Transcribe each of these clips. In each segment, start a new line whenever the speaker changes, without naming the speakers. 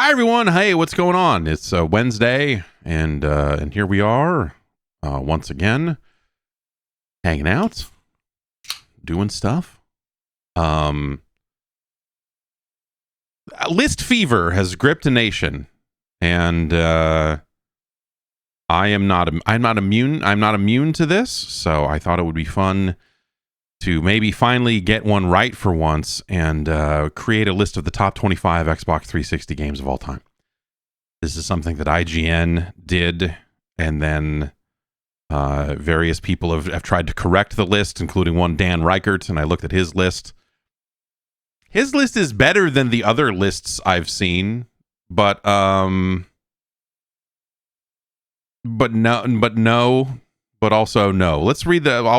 Hi everyone. Hey, what's going on? It's Wednesday, and here we are once again, hanging out, doing stuff. List fever has gripped a nation, and I'm not immune to this. So I thought it would be fun to maybe finally get one right for once and create a list of the top 25 Xbox 360 games of all time. This is something that IGN did, and then various people have tried to correct the list, including one Dan Reichert, and I looked at his list. His list is better than the other lists I've seen, but also no. I'll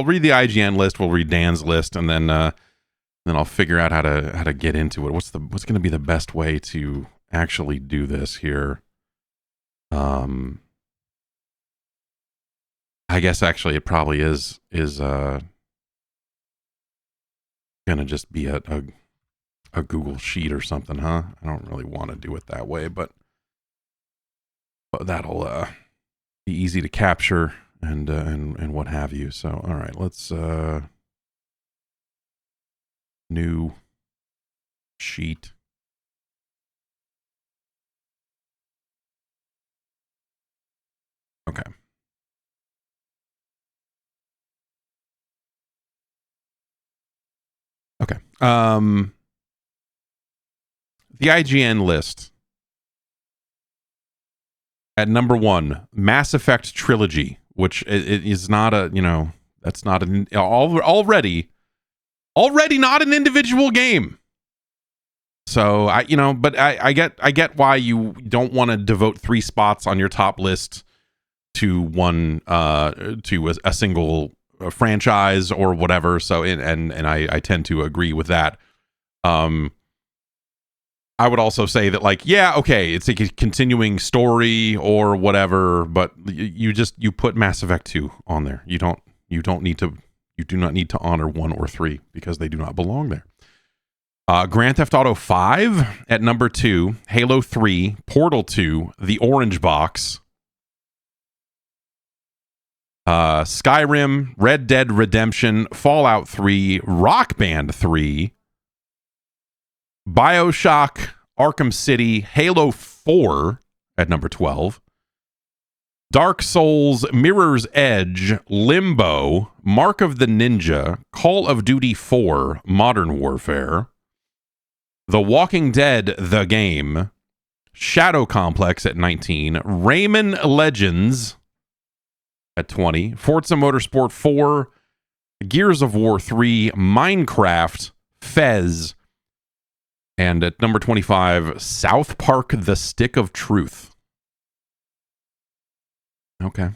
read the IGN list. We'll read Dan's list, and then I'll figure out how to get into it. What's going to be the best way to actually do this here? I guess actually it probably is gonna just be a Google sheet or something, huh? I don't really want to do it that way, but that'll be easy to capture and what have you. So all right, let's new sheet. Okay. Okay. The IGN list. At number 1, Mass Effect Trilogy, which it is not that's not an already not an individual game. So I get why you don't want to devote 3 spots on your top list to one to a single franchise or whatever. So and I tend to agree with that. I would also say that, like, yeah, okay, it's a continuing story or whatever, but you put Mass Effect 2 on there. You do not need to honor 1 or 3 because they do not belong there. Grand Theft Auto 5 at number 2, Halo 3, Portal 2, The Orange Box, Skyrim, Red Dead Redemption, Fallout 3, Rock Band 3, Bioshock, Arkham City, Halo 4 at number 12, Dark Souls, Mirror's Edge, Limbo, Mark of the Ninja, Call of Duty 4, Modern Warfare, The Walking Dead, the game, Shadow Complex at 19, Rayman Legends at 20, Forza Motorsport 4, Gears of War 3, Minecraft, Fez, and at number 25, South Park: The Stick of Truth. Okay.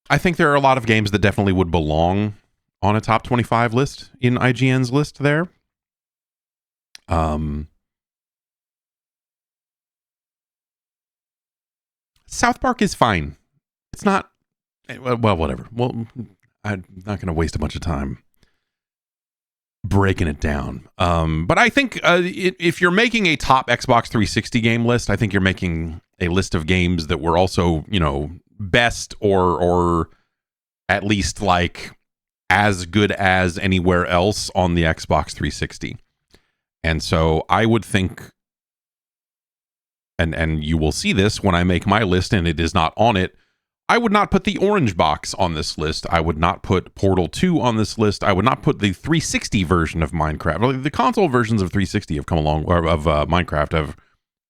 I think there are a lot of games that definitely would belong on a top 25 list in IGN's list there. South Park is fine. It's not, well, whatever. Well, I'm not going to waste a bunch of time breaking it down. But I think if you're making a top Xbox 360 game list, I think you're making a list of games that were also, best or at least like as good as anywhere else on the Xbox 360. And so I would think, and you will see this when I make my list and it is not on it, I would not put the Orange Box on this list. I would not put Portal 2 on this list. I would not put the 360 version of Minecraft. Well, the console versions of 360 have come along, or of Minecraft have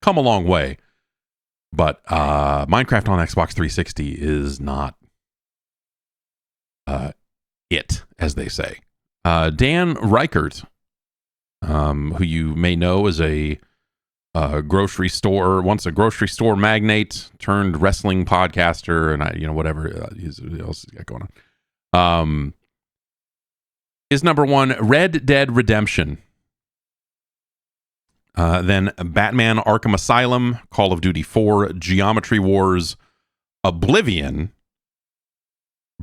come a long way. But Minecraft on Xbox 360 is not it, as they say. Dan Reichert, who you may know as a grocery store magnate turned wrestling podcaster, and whatever else he's got going on. Is number 1 Red Dead Redemption, then Batman: Arkham Asylum, Call of Duty 4, Geometry Wars, Oblivion,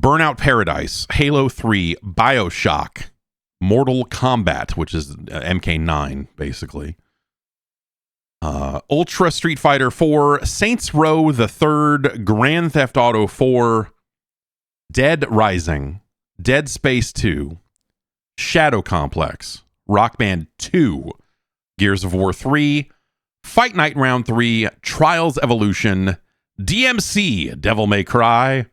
Burnout Paradise, Halo 3, Bioshock, Mortal Kombat, which is MK9, basically. Ultra Street Fighter 4, Saints Row the Third, Grand Theft Auto 4, Dead Rising, Dead Space 2, Shadow Complex, Rock Band 2, Gears of War 3, Fight Night Round 3, Trials Evolution, DMC, Devil May Cry,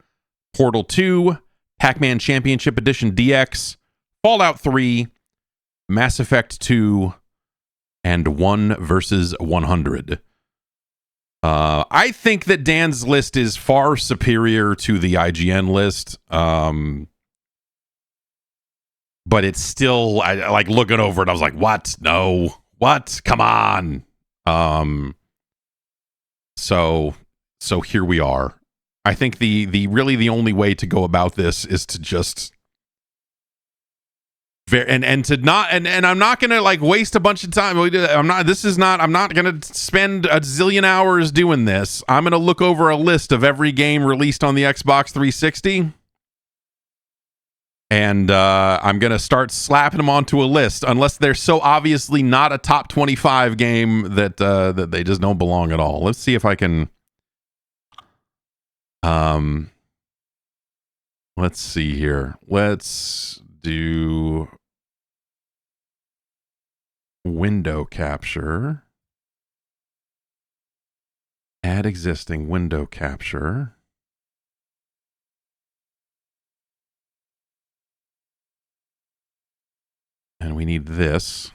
Portal 2, Pac-Man Championship Edition DX, Fallout 3, Mass Effect 2, and 1 versus 100. I think that Dan's list is far superior to the IGN list. But it's still, I like looking over it, I was like, what? No. What? Come on. So here we are. I think the really the only way to go about this is to just and to not and I'm not gonna like waste a bunch of time. I'm not gonna spend a zillion hours doing this. I'm gonna look over a list of every game released on the Xbox 360. And I'm going to start slapping them onto a list, unless they're so obviously not a top 25 game that that they just don't belong at all. Let's see if I can... let's see here. Let's do window capture. Add existing window capture. And we need this.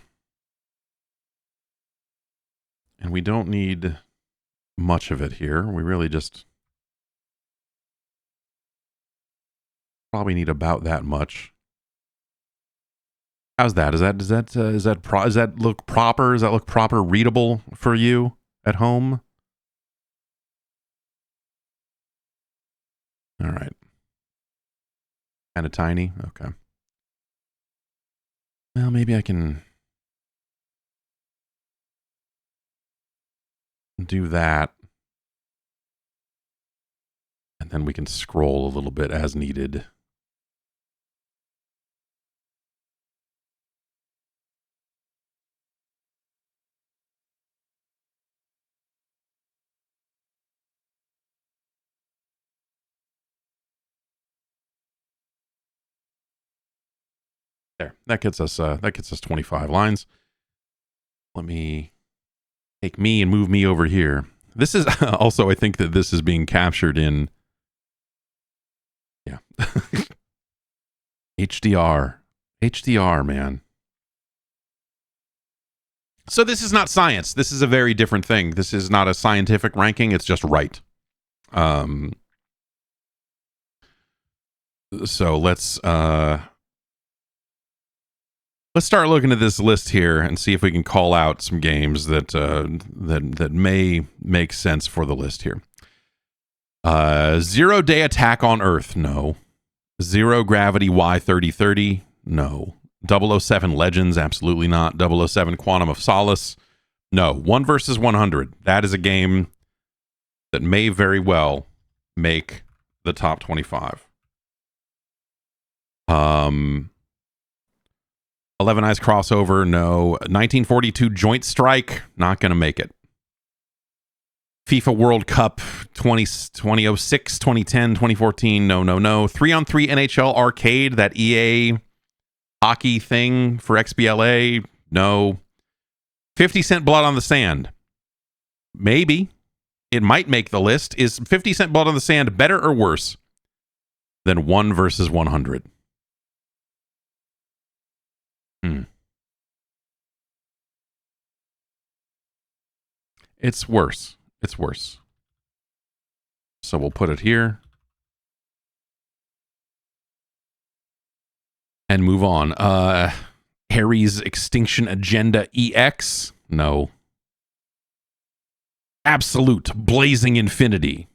And we don't need much of it here. We really just probably need about that much. How's that? Does that look proper? Does that look proper readable for you at home? All right. Kind of tiny. Okay. Well, maybe I can do that. And then we can scroll a little bit as needed. There, that gets us 25 lines. Let me take me and move me over here. This is also, I think that this is being captured in, yeah, HDR, man. So this is not science. This is a very different thing. This is not a scientific ranking. It's just right. So let's start looking at this list here and see if we can call out some games that that may make sense for the list here. Zero Day Attack on Earth, no. Zero Gravity Y3030, no. 007 Legends, absolutely not. 007 Quantum of Solace, no. 1 versus 100, that is a game that may very well make the top 25. 11 Eyes Crossover, no. 1942 Joint Strike, not going to make it. FIFA World Cup 2006, 2010, 2014, no. 3-on-3 NHL Arcade, that EA hockey thing for XBLA, no. 50 Cent Blood on the Sand, maybe. It might make the list. Is 50 Cent Blood on the Sand better or worse than 1 versus 100? It's worse. It's worse. So we'll put it here. And move on. Harry's Extinction Agenda EX? No. Absolute Blazing Infinity.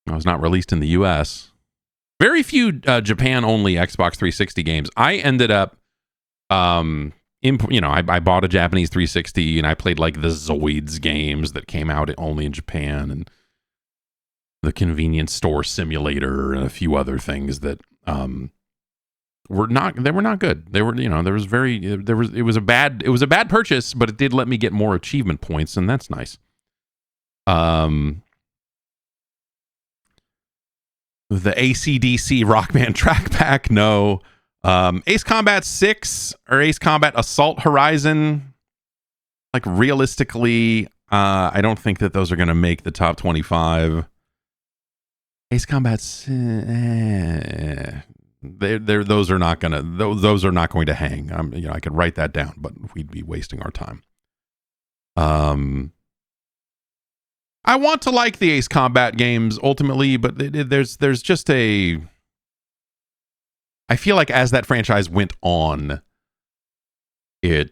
It was not released in the US. Very few Japan-only Xbox 360 games. I ended up... I bought a Japanese 360 and I played like the Zoids games that came out only in Japan, and the convenience store simulator and a few other things that were not good. They were, it was a bad purchase, but it did let me get more achievement points, and that's nice. The AC/DC Rock Band track pack, no. Ace Combat 6 or Ace Combat Assault Horizon, like realistically, I don't think that those are going to make the top 25. Ace Combat, those are not going to hang. I could write that down, but we'd be wasting our time. I want to like the Ace Combat games ultimately, but there's just a. I feel like as that franchise went on, I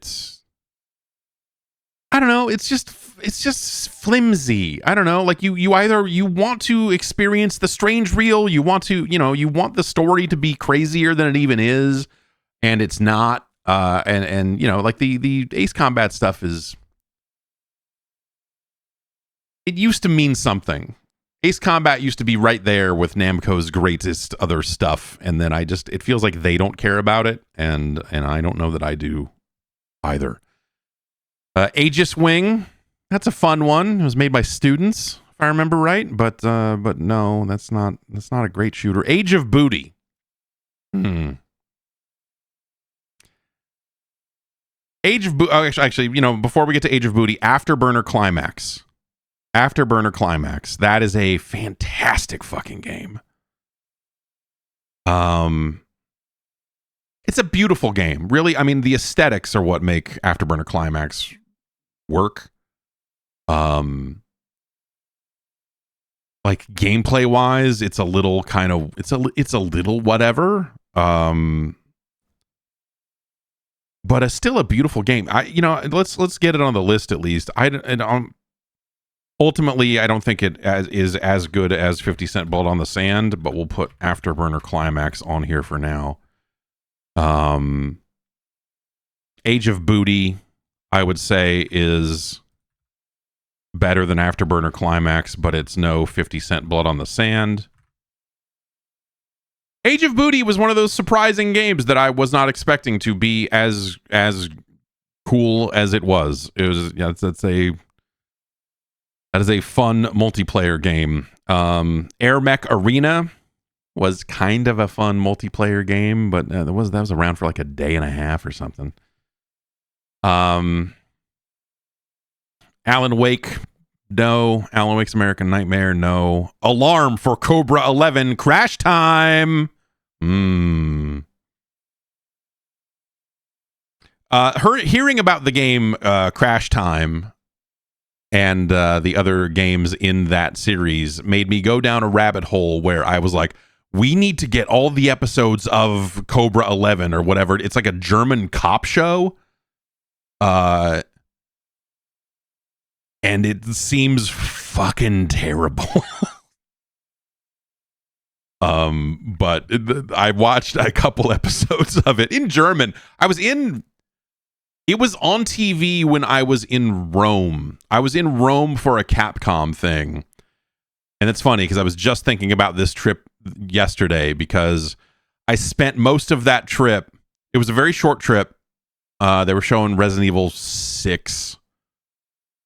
don't know. It's just flimsy. I don't know. Like you either you want to experience the strange real, you want the story to be crazier than it even is, and it's not. And like the Ace Combat stuff is. It used to mean something. Ace Combat used to be right there with Namco's greatest other stuff, and then it feels like they don't care about it, and I don't know that I do either. Aegis Wing, that's a fun one. It was made by students, if I remember right, but no, that's not a great shooter. Age of Booty. Age of Booty. Oh, actually, before we get to Age of Booty, Afterburner Climax. Afterburner Climax. That is a fantastic fucking game. It's a beautiful game. Really, I mean, the aesthetics are what make Afterburner Climax work. Like gameplay wise, it's a little kind of it's a little whatever. But it's still a beautiful game. Let's get it on the list at least. Ultimately, I don't think it is as good as 50 Cent Blood on the Sand, but we'll put Afterburner Climax on here for now. Age of Booty, I would say, is better than Afterburner Climax, but it's no 50 Cent Blood on the Sand. Age of Booty was one of those surprising games that I was not expecting to be as cool as it was. It was that is a fun multiplayer game. Air Mech Arena was kind of a fun multiplayer game, but that was around for like a day and a half or something. Alan Wake, no. Alan Wake's American Nightmare, no. Alarm for Cobra 11 Crash Time. Hearing about the game Crash Time and the other games in that series made me go down a rabbit hole where I was like, we need to get all the episodes of Cobra 11 or whatever. It's like a German cop show. And it seems fucking terrible. But I watched a couple episodes of it in German. It was on TV when I was in Rome. I was in Rome for a Capcom thing. And it's funny because I was just thinking about this trip yesterday because I spent most of that trip. It was a very short trip. They were showing Resident Evil 6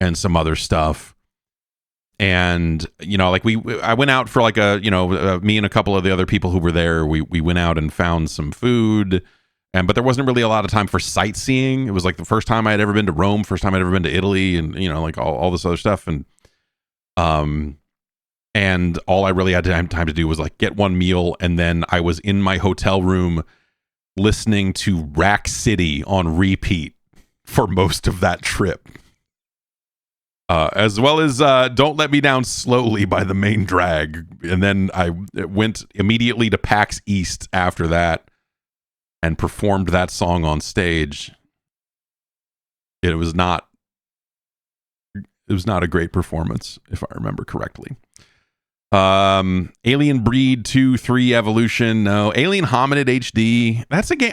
and some other stuff. And, I went out for like me and a couple of the other people who were there. We went out and found some food. But there wasn't really a lot of time for sightseeing. It was like the first time I had ever been to Rome, first time I'd ever been to Italy, and all this other stuff. And all I really had time to do was like get one meal, and then I was in my hotel room listening to Rack City on repeat for most of that trip, as well as "Don't Let Me Down Slowly" by the Main Drag, and then I went immediately to PAX East after that. And performed that song on stage. It was not a great performance, if I remember correctly. Alien Breed 2-3 Evolution, no. Alien Hominid HD, that's a game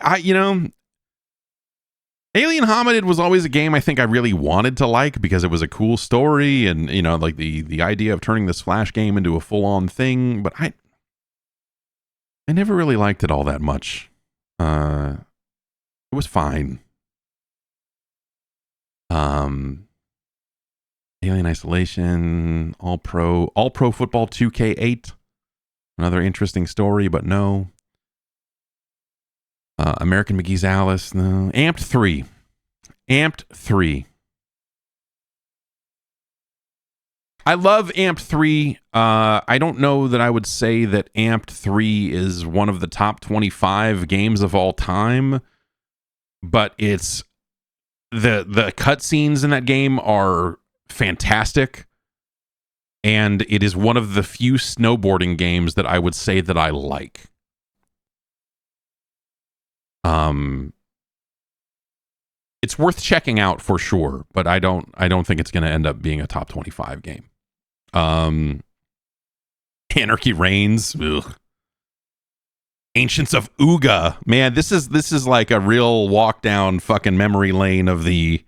Alien Hominid was always a game I think I really wanted to like because it was a cool story and like the idea of turning this Flash game into a full-on thing, but I never really liked it all that much. It was fine. Alien Isolation, All Pro Football 2K8. Another interesting story, but no. American McGee's Alice, no. Amped 3. I love Amped 3. I don't know that I would say that Amped 3 is one of the top 25 games of all time, but it's the cutscenes in that game are fantastic, and it is one of the few snowboarding games that I would say that I like. It's worth checking out for sure, but I don't think it's going to end up being a top 25 game. Anarchy Reigns, ugh. Ancients of Ooga, man, this is like a real walk down fucking memory lane of the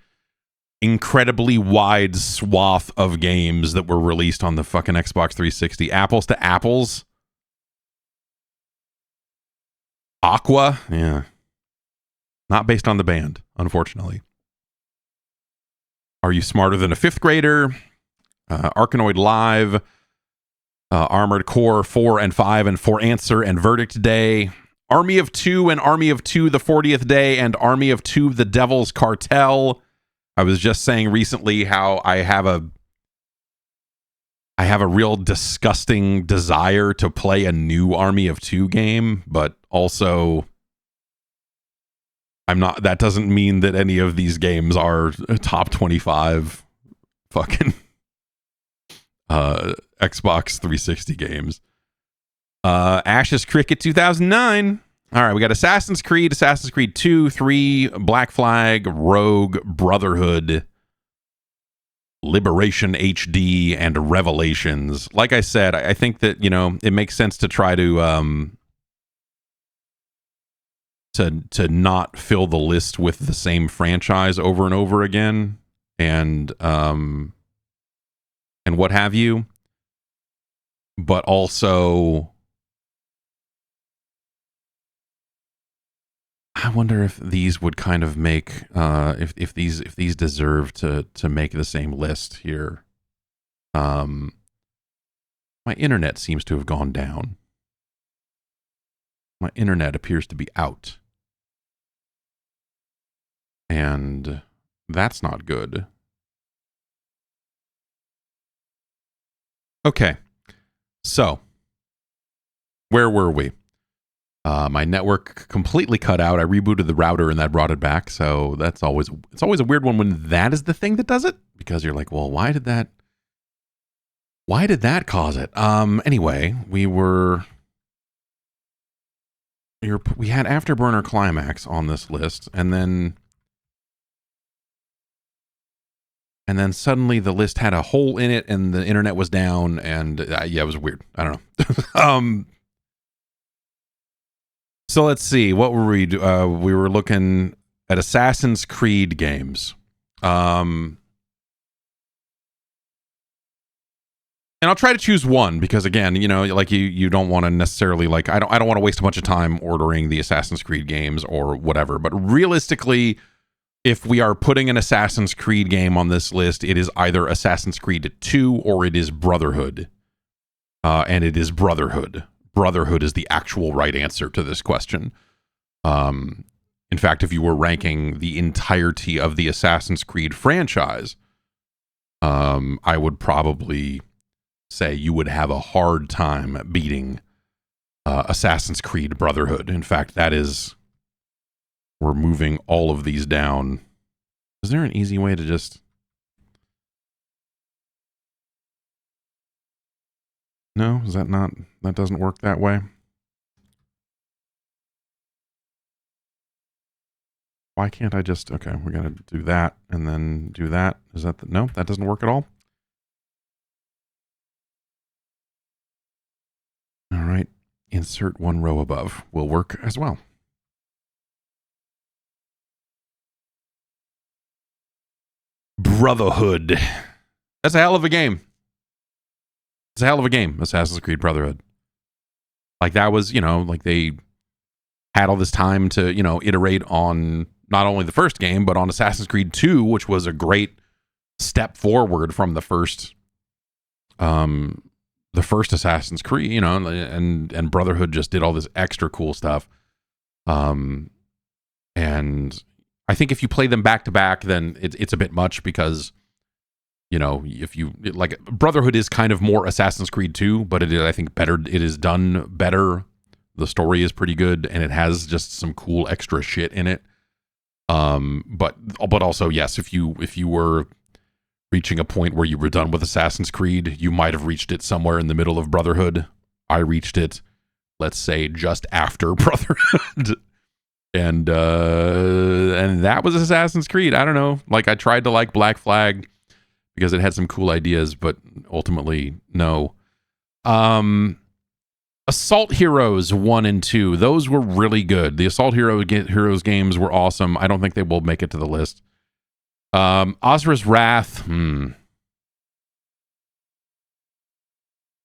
incredibly wide swath of games that were released on the fucking Xbox 360. Apples to Apples. Aqua, yeah. Not based on the band, unfortunately. Are You Smarter Than a Fifth Grader? Arkanoid Live. Armored Core 4 and 5 and For Answer and Verdict Day. Army of Two and Army of Two the 40th Day and Army of Two the Devil's Cartel. I was just saying recently how I have a real disgusting desire to play a new Army of Two game, but also that doesn't mean that any of these games are top 25 fucking Xbox 360 games. Ashes Cricket 2009. All right, we got Assassin's Creed 2, 3, Black Flag, Rogue, Brotherhood, Liberation HD, and Revelations. Like I said, I think that, it makes sense to try to not fill the list with the same franchise over and over again, and what have you. But also, I wonder if these would kind of make if these deserve to make the same list here. My internet seems to have gone down. My internet appears to be out. And that's not good. Okay. So, where were we? My network completely cut out. I rebooted the router and that brought it back. So it's always a weird one when that is the thing that does it, because you're like, well, why did that cause it? Anyway, we had Afterburner Climax on this list, and then suddenly the list had a hole in it and the internet was down, and it was weird. I don't know. So let's see. What were we? We were looking at Assassin's Creed games. And I'll try to choose one because, again, like you don't want to necessarily, like, I don't want to waste a bunch of time ordering the Assassin's Creed games or whatever. But realistically, if we are putting an Assassin's Creed game on this list, it is either Assassin's Creed 2 or it is Brotherhood. And it is Brotherhood. Brotherhood is the actual right answer to this question. In fact, if you were ranking the entirety of the Assassin's Creed franchise, I would probably say you would have a hard time beating Assassin's Creed Brotherhood. In fact, we're moving all of these down. Is there an easy way to just... No? Is that not... That doesn't work that way? Why can't I just... Okay, we're going to do that and then do that. Is that... No? That doesn't work at all? All right. Insert one row above will work as well. Brotherhood. That's a hell of a game. It's a hell of a game, Assassin's Creed Brotherhood. Like, that was, like, they had all this time to, iterate on not only the first game, but on Assassin's Creed 2, which was a great step forward from the first Assassin's Creed, and Brotherhood just did all this extra cool stuff. And I think if you play them back to back, then it's a bit much because, if you like, Brotherhood is kind of more Assassin's Creed 2, but it is, I think, better. It is done better. The story is pretty good, and it has just some cool extra shit in it. But also, yes, if you were reaching a point where you were done with Assassin's Creed, you might have reached it somewhere in the middle of Brotherhood. I reached it, let's say, just after Brotherhood. And that was Assassin's Creed. I don't know. Like, I tried to like Black Flag because it had some cool ideas, but ultimately, no. Assault Heroes 1 and 2, those were really good. The Assault Heroes games were awesome. I don't think they will make it to the list. Ozra's Wrath,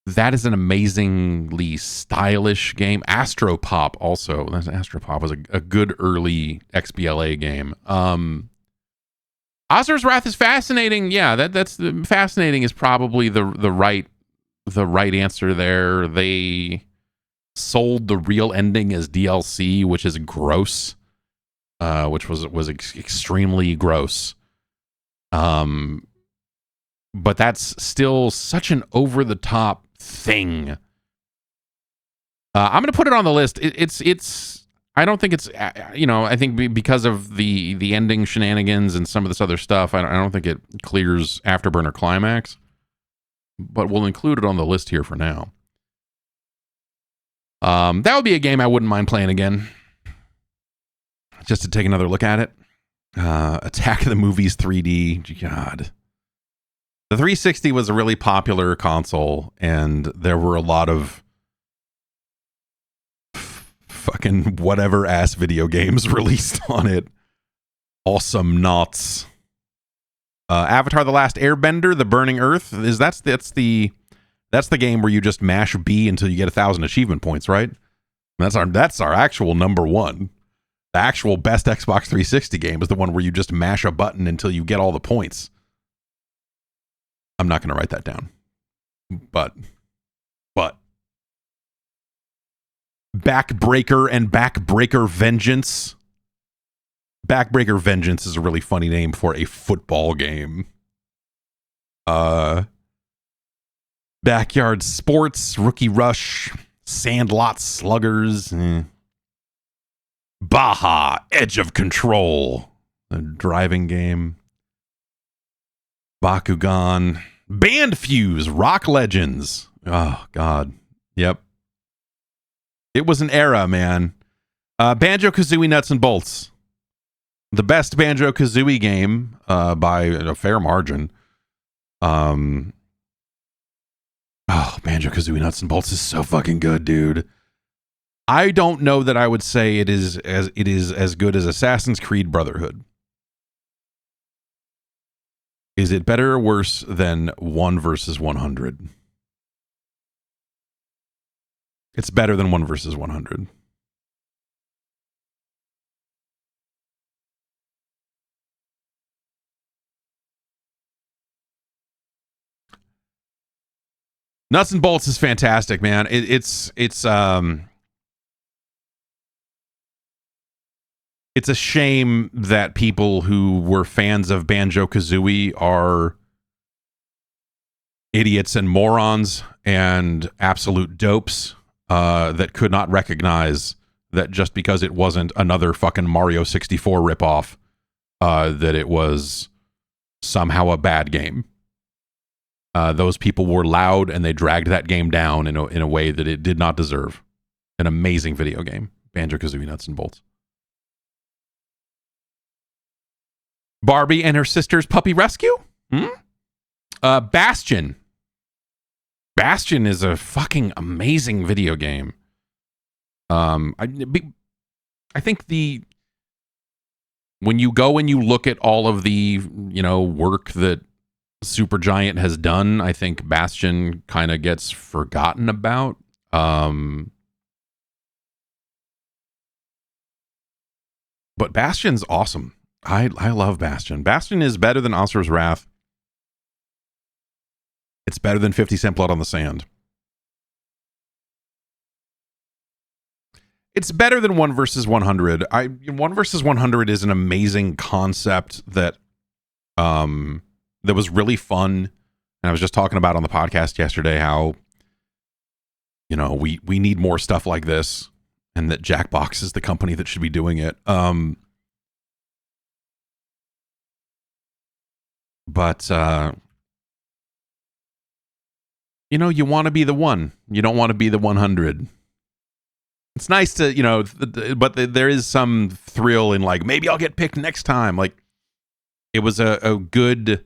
that is an amazingly stylish game. Astropop also. Astropop was a good early XBLA game. Ozra's Wrath is fascinating. Yeah, that's fascinating is probably the right answer there. They sold the real ending as DLC, which is gross. Which was extremely gross. But that's still such an over-the-top thing. I'm going to put it on the list. It's. I don't think it's. I think because of the ending shenanigans and some of this other stuff, I don't think it clears Afterburner Climax. But we'll include it on the list here for now. That would be a game I wouldn't mind playing again, just to take another look at it. Attack of the Movies 3D. God. The 360 was a really popular console, and there were a lot of fucking whatever ass video games released on it. Awesome knots. Avatar: The Last Airbender, The Burning Earth, that's the game where you just mash B until you get 1,000 achievement points, right? That's our actual number one. The actual best Xbox 360 game is the one where you just mash a button until you get all the points. I'm not going to write that down. But Backbreaker and Backbreaker Vengeance. Backbreaker Vengeance is a really funny name for a football game. Backyard Sports, Rookie Rush, Sandlot Sluggers, Baja, Edge of Control, a driving game. Bakugan, Band Fuse, Rock Legends. Oh, God. Yep. It was an era, man. Banjo-Kazooie Nuts and Bolts. The best Banjo-Kazooie game by a fair margin. Banjo-Kazooie Nuts and Bolts is so fucking good, dude. I don't know that I would say it is as good as Assassin's Creed Brotherhood. Is it better or worse than 1 versus 100? It's better than 1 versus 100. Nuts and Bolts is fantastic, man. It's a shame that people who were fans of Banjo-Kazooie are idiots and morons and absolute dopes that could not recognize that just because it wasn't another fucking Mario 64 ripoff, that it was somehow a bad game. Those people were loud and they dragged that game down in a way that it did not deserve. An amazing video game, Banjo-Kazooie Nuts and Bolts. Barbie and her sister's puppy rescue? Bastion. Bastion is a fucking amazing video game. I think when you go and you look at all of the, work that Supergiant has done, I think Bastion kind of gets forgotten about. but Bastion's awesome. I love Bastion. Bastion is better than Asura's Wrath. It's better than 50 Cent Blood on the Sand. It's better than 1 versus 100. 1 versus 100 is an amazing concept that that was really fun. And I was just talking about on the podcast yesterday how, you know, we need more stuff like this, and that Jackbox is the company that should be doing it. But you know, you want to be the one. You don't want to be the 100. It's nice to, you know, but there is some thrill in like, maybe I'll get picked next time. Like, it was a good...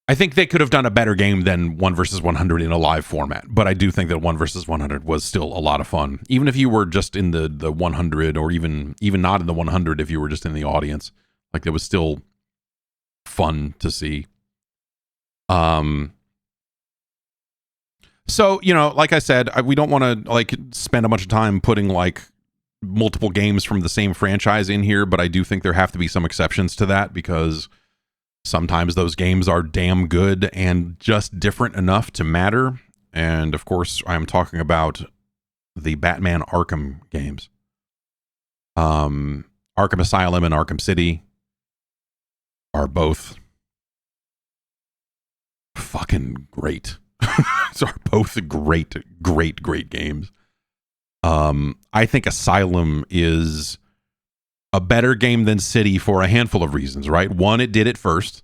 I think they could have done a better game than 1 versus 100 in a live format, but I do think that 1 versus 100 was still a lot of fun. Even if you were just in the 100, or even not in the 100, if you were just in the audience, like, it was still fun to see. So, you know, like I said, we don't want to like spend a bunch of time putting like multiple games from the same franchise in here, but I do think there have to be some exceptions to that, because sometimes those games are damn good and just different enough to matter. And of course, I'm talking about the Batman Arkham games. Arkham Asylum and Arkham City are both fucking great. These are both great games. I think Asylum is a better game than City for a handful of reasons, right? 1, it did it first.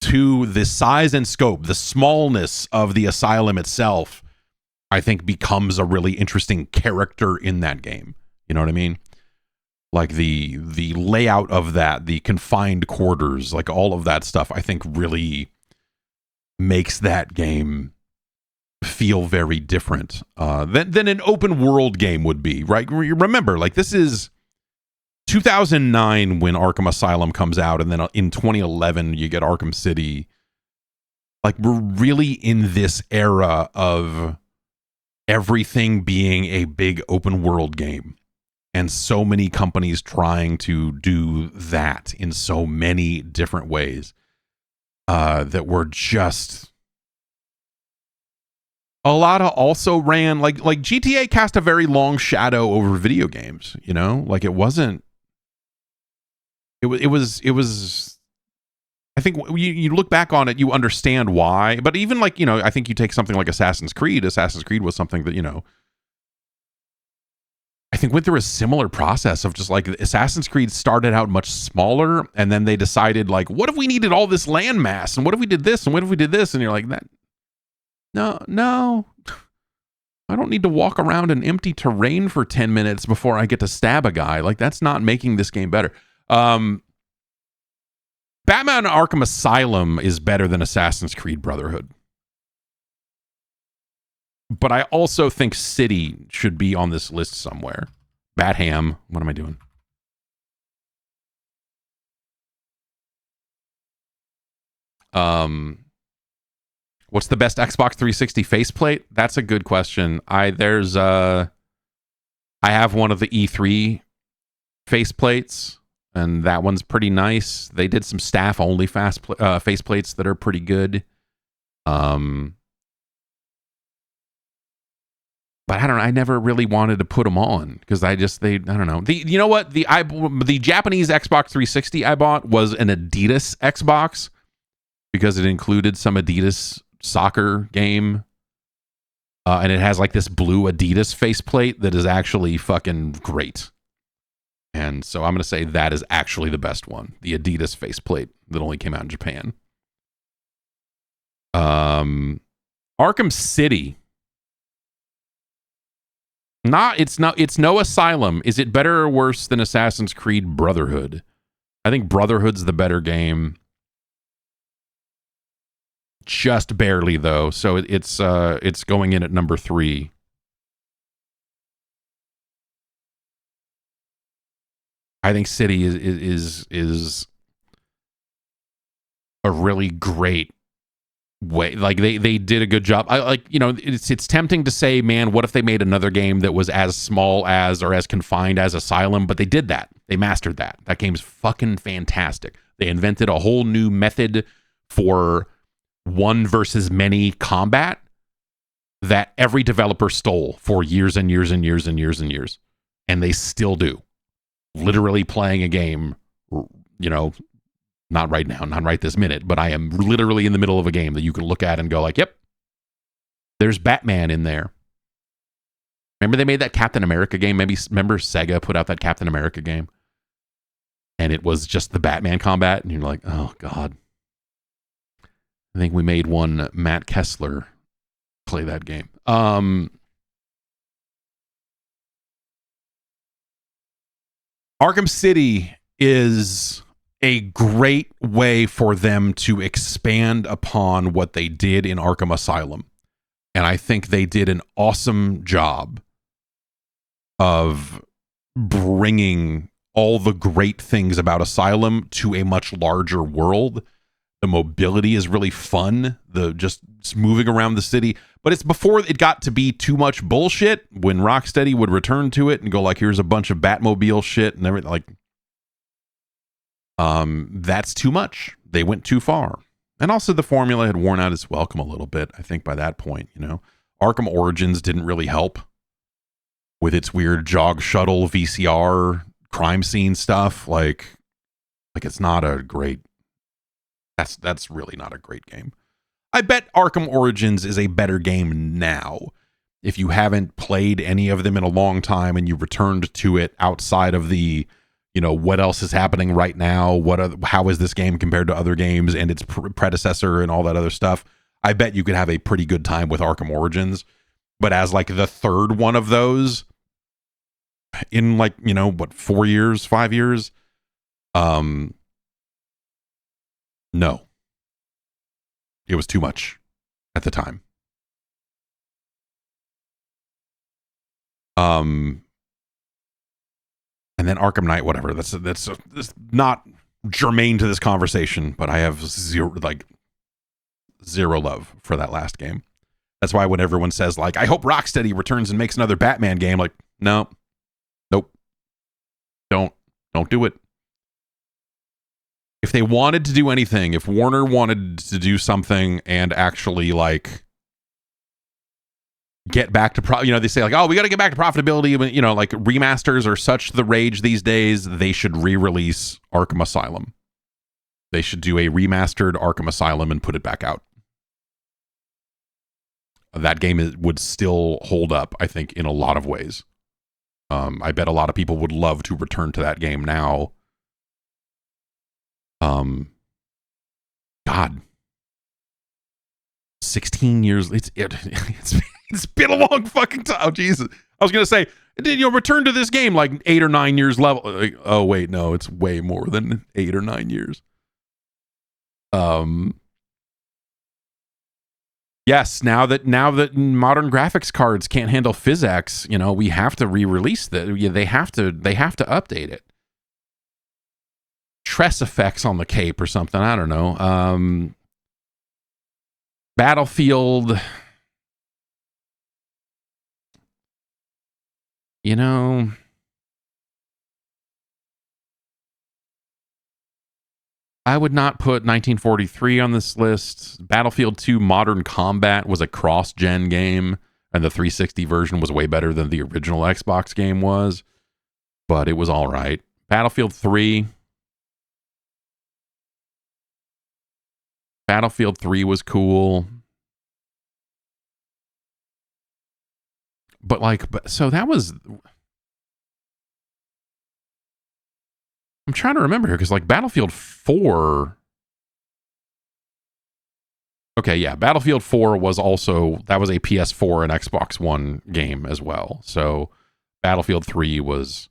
2, the size and scope, the smallness of the Asylum itself, I think becomes a really interesting character in that game. You know what I mean? Like the layout of that, the confined quarters, like all of that stuff, I think really makes that game feel very different than an open world game would be, right? Remember, like, this is 2009 when Arkham Asylum comes out, and then in 2011 you get Arkham City. Like, we're really in this era of everything being a big open world game, and so many companies trying to do that in so many different ways that were just... A lot of also ran like GTA cast a very long shadow over video games, you know? Like, it wasn't... It was I think you look back on it, you understand why. But even, like, you know, I think you take something like Assassin's Creed was something that, you know, I think went through a similar process of just like Assassin's Creed started out much smaller, and then they decided, like, what if we needed all this land mass, and what if we did this, and what if we did this, and you're like, that no, I don't need to walk around in empty terrain for 10 minutes before I get to stab a guy. Like, that's not making this game better. Batman Arkham Asylum is better than Assassin's Creed Brotherhood. But I also think City should be on this list somewhere. Batham. What am I doing? What's the best Xbox 360 faceplate? That's a good question. I have one of the E3 faceplates, and that one's pretty nice. They did some staff-only faceplates that are pretty good. But I don't know. I never really wanted to put them on because I don't know. You know what? The Japanese Xbox 360 I bought was an Adidas Xbox because it included some Adidas soccer game. And it has like this blue Adidas faceplate that is actually fucking great. And so I'm going to say that is actually the best one. The Adidas faceplate that only came out in Japan. Arkham City. It's no Asylum. Is it better or worse than Assassin's Creed Brotherhood? I think Brotherhood's the better game. Just barely, though. So it's going in at number 3. I think City is a really great way. Like they did a good job. I like, you know, it's tempting to say, man, what if they made another game that was as small as or as confined as Asylum? But they did that. They mastered that. That game's fucking fantastic. They invented a whole new method for one versus many combat that every developer stole for years and years and years and years and years. And they still do. Literally playing a game, you know, not right now, not right this minute, but I am literally in the middle of a game that you can look at and go like, yep, there's Batman in there. Remember they made that Captain America game? Remember Sega put out that Captain America game? And it was just the Batman combat. And you're like, oh, God. I think we made one Matt Kessler play that game. Arkham City is a great way for them to expand upon what they did in Arkham Asylum. And I think they did an awesome job of bringing all the great things about Asylum to a much larger world. The mobility is really fun. The just moving around the city. But it's before it got to be too much bullshit when Rocksteady would return to it and go like, here's a bunch of Batmobile shit and everything. Like, that's too much. They went too far. And also the formula had worn out its welcome a little bit, I think, by that point, you know. Arkham Origins didn't really help with its weird jog shuttle VCR crime scene stuff. Like it's not a great... That's really not a great game. I bet Arkham Origins is a better game now. If you haven't played any of them in a long time and you returned to it outside of the, you know, what else is happening right now? How is this game compared to other games and its predecessor and all that other stuff? I bet you could have a pretty good time with Arkham Origins. But as like the third one of those in like, you know, what, 4 years, 5 years? No. It was too much at the time. And then Arkham Knight, whatever. That's not germane to this conversation, but I have zero love for that last game. That's why when everyone says like, I hope Rocksteady returns and makes another Batman game, like, no, nope, don't do it. If they wanted to do anything, if Warner wanted to do something and actually like get back to they say like, oh, we got to get back to profitability, you know, like remasters are such the rage these days, they should re-release Arkham Asylum. They should do a remastered Arkham Asylum and put it back out. That game would still hold up, I think, in a lot of ways. I bet a lot of people would love to return to that game now. God, 16 years. It's been a long fucking time. Oh, Jesus. I was gonna say, did you return to this game like 8 or 9 years level? Like, oh wait, no, it's way more than 8 or 9 years. Yes, now that modern graphics cards can't handle PhysX, you know, we have to re-release that. They have to update it. Tress effects on the cape or something. I don't know. Battlefield, you know, I would not put 1943 on this list. Battlefield 2 Modern Combat was a cross-gen game, and the 360 version was way better than the original Xbox game was, but it was all right. Battlefield 3 was cool. So that was... I'm trying to remember here, because like Battlefield 4... Okay, yeah, Battlefield 4 was also... That was a PS4 and Xbox One game as well. So Battlefield 3 was...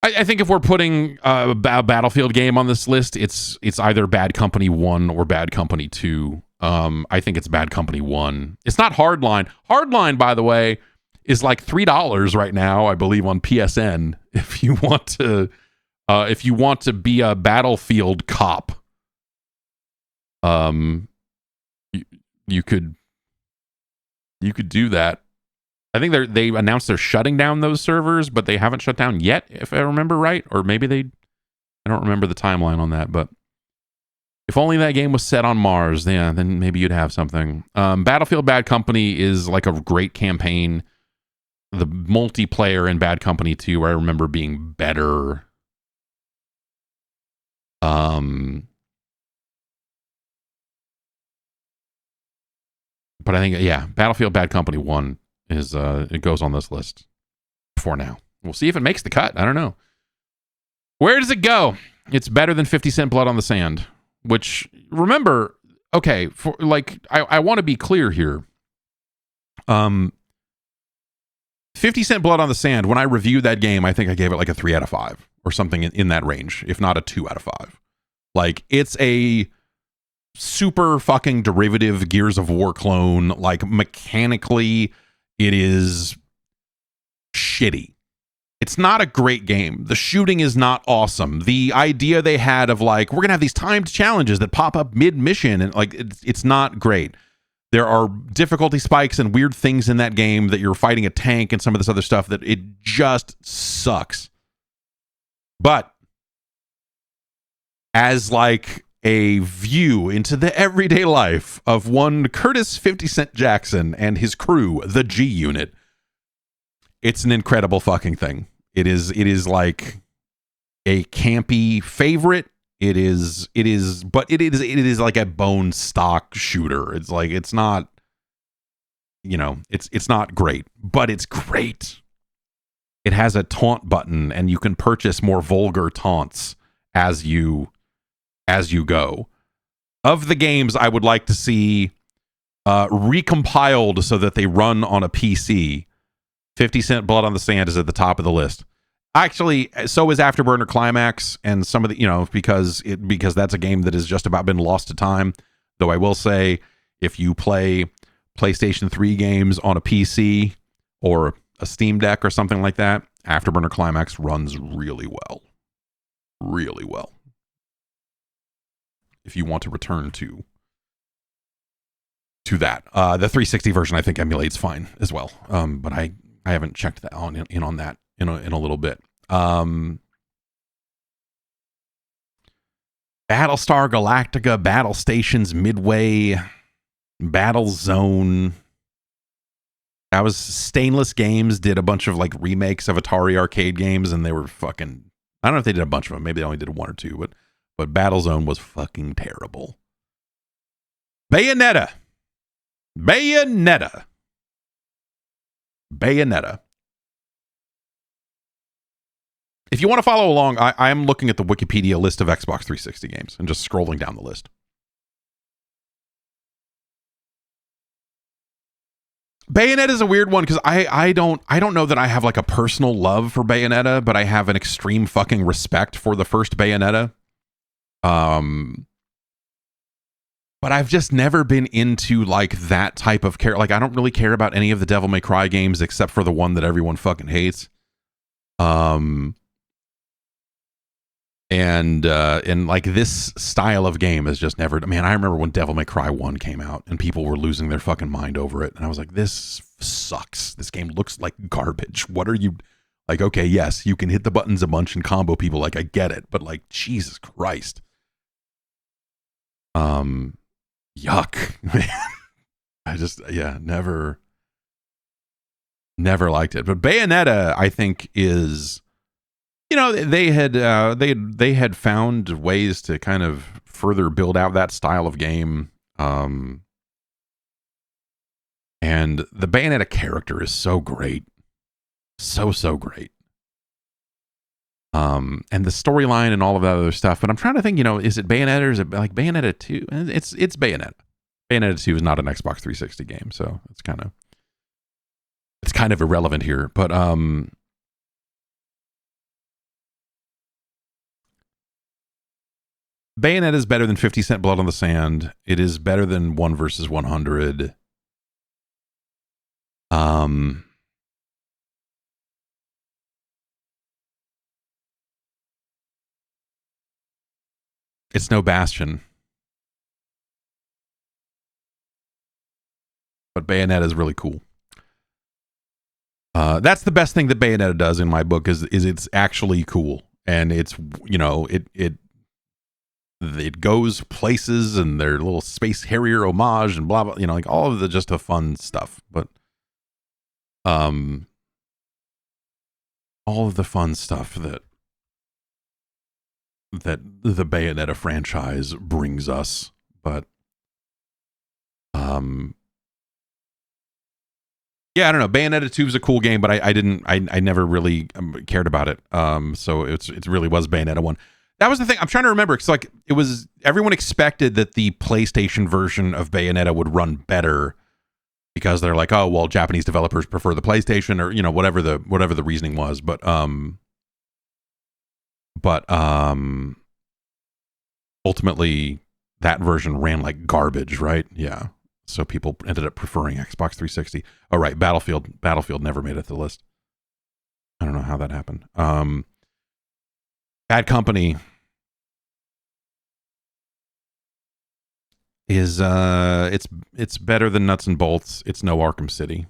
I think if we're putting a Battlefield game on this list, it's either Bad Company 1 or Bad Company 2. I think it's Bad Company 1. It's not Hardline. Hardline, by the way, is like $3 right now, I believe, on PSN. If you want to be a Battlefield cop. you could do that. I think they announced they're shutting down those servers, but they haven't shut down yet, if I remember right. Or maybe I don't remember the timeline on that, but if only that game was set on Mars, yeah, then maybe you'd have something. Battlefield Bad Company is like a great campaign. The multiplayer in Bad Company 2, I remember being better. But I think, yeah, Battlefield Bad Company 1 is, it goes on this list for now. We'll see if it makes the cut. I don't know. Where does it go? It's better than 50 Cent Blood on the Sand, which, remember, okay, for like, I want to be clear here. 50 Cent Blood on the Sand, when I reviewed that game, I think I gave it like a 3 out of 5 or something in that range, if not a 2 out of 5. Like, it's a super fucking derivative Gears of War clone. Like, mechanically, it is shitty. It's not a great game. The shooting is not awesome. The idea they had of like, we're going to have these timed challenges that pop up mid-mission, and like, it's not great. There are difficulty spikes and weird things in that game that you're fighting a tank and some of this other stuff that it just sucks. But as like a view into the everyday life of one Curtis 50 Cent Jackson and his crew, the G Unit, it's an incredible fucking thing. It is like a campy favorite. It is like a bone stock shooter. It's like, it's not, you know, it's not great, but it's great. It has a taunt button, and you can purchase more vulgar taunts as you go. Of the games I would like to see recompiled so that they run on a PC, 50 Cent Blood on the Sand is at the top of the list. Actually, so is Afterburner Climax, and some of the, you know, because that's a game that has just about been lost to time. Though I will say, if you play PlayStation 3 games on a PC or a Steam Deck or something like that, Afterburner Climax runs really well. Really well. If you want to return to that. The 360 version, I think, emulates fine as well. But I haven't checked that on that in a little bit. Battlestar Galactica, Battle Stations Midway, Battle Zone. That was Stainless Games did a bunch of like remakes of Atari arcade games, and they were fucking, I don't know if they did a bunch of them. Maybe they only did 1 or 2, but Battlezone was fucking terrible. Bayonetta. If you want to follow along, I am looking at the Wikipedia list of Xbox 360 games and just scrolling down the list. Bayonetta is a weird one because I don't know that I have like a personal love for Bayonetta, but I have an extreme fucking respect for the first Bayonetta. But I've just never been into like that type of care. Like, I don't really care about any of the Devil May Cry games except for the one that everyone fucking hates. And like this style of game is just never, man, I remember when Devil May Cry 1 came out and people were losing their fucking mind over it. And I was like, this sucks. This game looks like garbage. What are you like? Okay, yes, you can hit the buttons a bunch and combo people. Like, I get it, but like, Jesus Christ. Yuck. I just, yeah, never liked it. But Bayonetta, I think, is, you know, they had found ways to kind of further build out that style of game. And the Bayonetta character is so great. So great. And the storyline and all of that other stuff. But I'm trying to think, you know, is it Bayonetta or is it like Bayonetta 2? It's Bayonetta. Bayonetta 2 is not an Xbox 360 game, so it's kind of irrelevant here. But Bayonetta is better than 50 Cent Blood on the Sand. It is better than 1 versus 100. It's no Bastion. But Bayonetta is really cool. That's the best thing that Bayonetta does in my book is it's actually cool, and it's, you know, it goes places, and their little Space Harrier homage and blah blah, you know, like all of the just the fun stuff. But all of the fun stuff that the Bayonetta franchise brings us. But yeah, I don't know. Bayonetta 2 is a cool game, but I never really cared about it. So it really was Bayonetta 1. That was the thing. I'm trying to remember. It's like it was, everyone expected that the PlayStation version of Bayonetta would run better because they're like, oh, well, Japanese developers prefer the PlayStation, or, you know, whatever the reasoning was. But ultimately that version ran like garbage, right? Yeah. So people ended up preferring Xbox 360. Oh, right. Battlefield never made it to the list. I don't know how that happened. Bad Company is it's better than Nuts and Bolts. It's no Arkham City.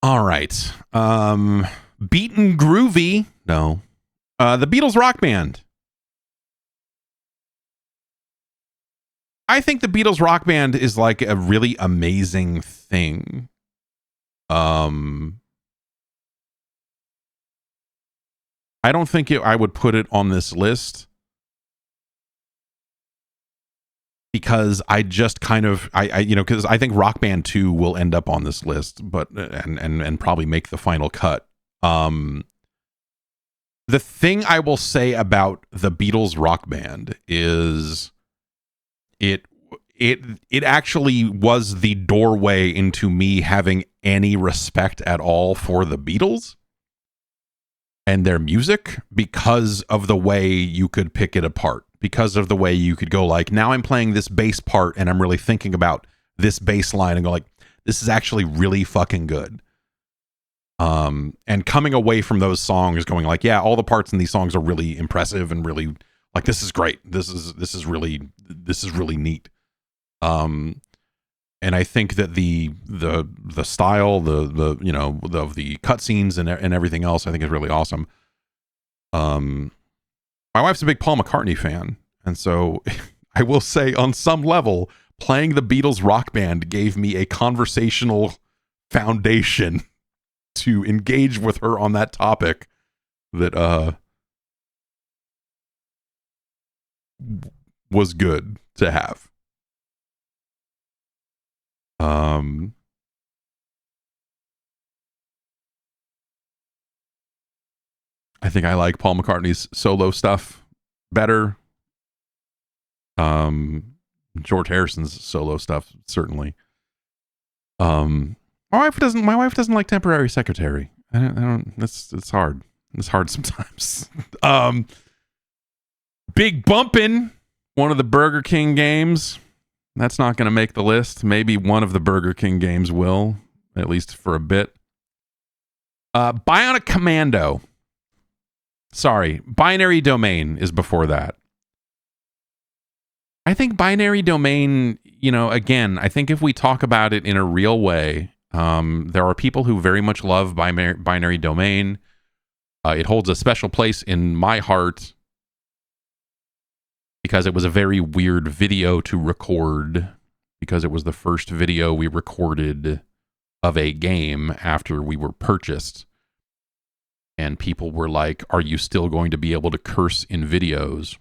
All right. Beaten Groovy. No. The Beatles Rock Band. I think the Beatles Rock Band is like a really amazing thing. I don't think I would put it on this list because I just kind of I you know, because I think Rock Band 2 will end up on this list, but and probably make the final cut. The thing I will say about the Beatles Rock Band is it actually was the doorway into me having any respect at all for the Beatles and their music, because of the way you could pick it apart, because of the way you could go like, now I'm playing this bass part and I'm really thinking about this bass line and go like, this is actually really fucking good. And coming away from those songs going like, yeah, all the parts in these songs are really impressive and really like, this is great. This is really neat. And I think that the style, the you know, the cutscenes and everything else, I think is really awesome. My wife's a big Paul McCartney fan, and so I will say, on some level, playing the Beatles Rock Band gave me a conversational foundation to engage with her on that topic that was good to have. I think I like Paul McCartney's solo stuff better. George Harrison's solo stuff certainly. My wife doesn't like Temporary Secretary. I don't. It's hard. It's hard sometimes. Big Bumpin', one of the Burger King games. That's not going to make the list. Maybe one of the Burger King games will, at least for a bit. Bionic Commando. Sorry, Binary Domain is before that. I think Binary Domain, you know, again, I think if we talk about it in a real way, there are people who very much love Binary Domain. It holds a special place in my heart because it was a very weird video to record, because it was the first video we recorded of a game after we were purchased. And people were like, are you still going to be able to curse in videos?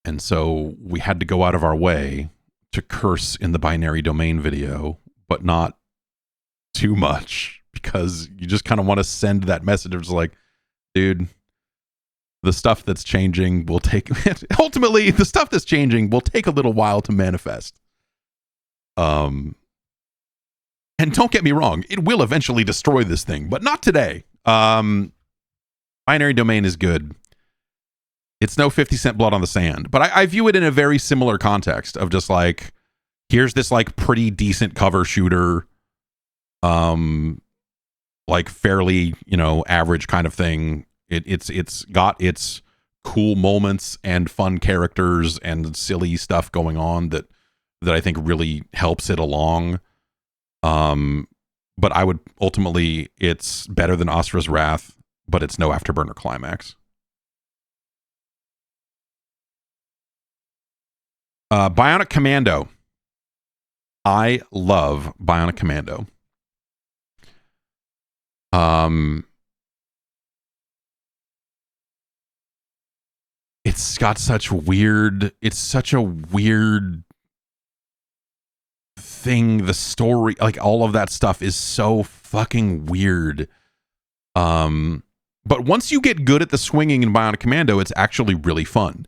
And so we had to go out of our way to curse in the Binary Domain video, but not too much, because you just kind of want to send that message of like, dude, the stuff that's changing will take ultimately the stuff that's changing will take a little while to manifest. And don't get me wrong, it will eventually destroy this thing, but not today. Binary Domain is good. It's no 50 Cent Blood on the Sand, but I view it in a very similar context of just like, here's this like pretty decent cover shooter. like fairly, average kind of thing. It's got its cool moments and fun characters and silly stuff going on that I think really helps it along. But I would ultimately, it's better than Asura's Wrath, but it's no Afterburner Climax. Bionic Commando. I love Bionic Commando. It's got such a weird thing. The story, like all of that stuff is so fucking weird. But once you get good at the swinging in Bionic Commando, it's actually really fun.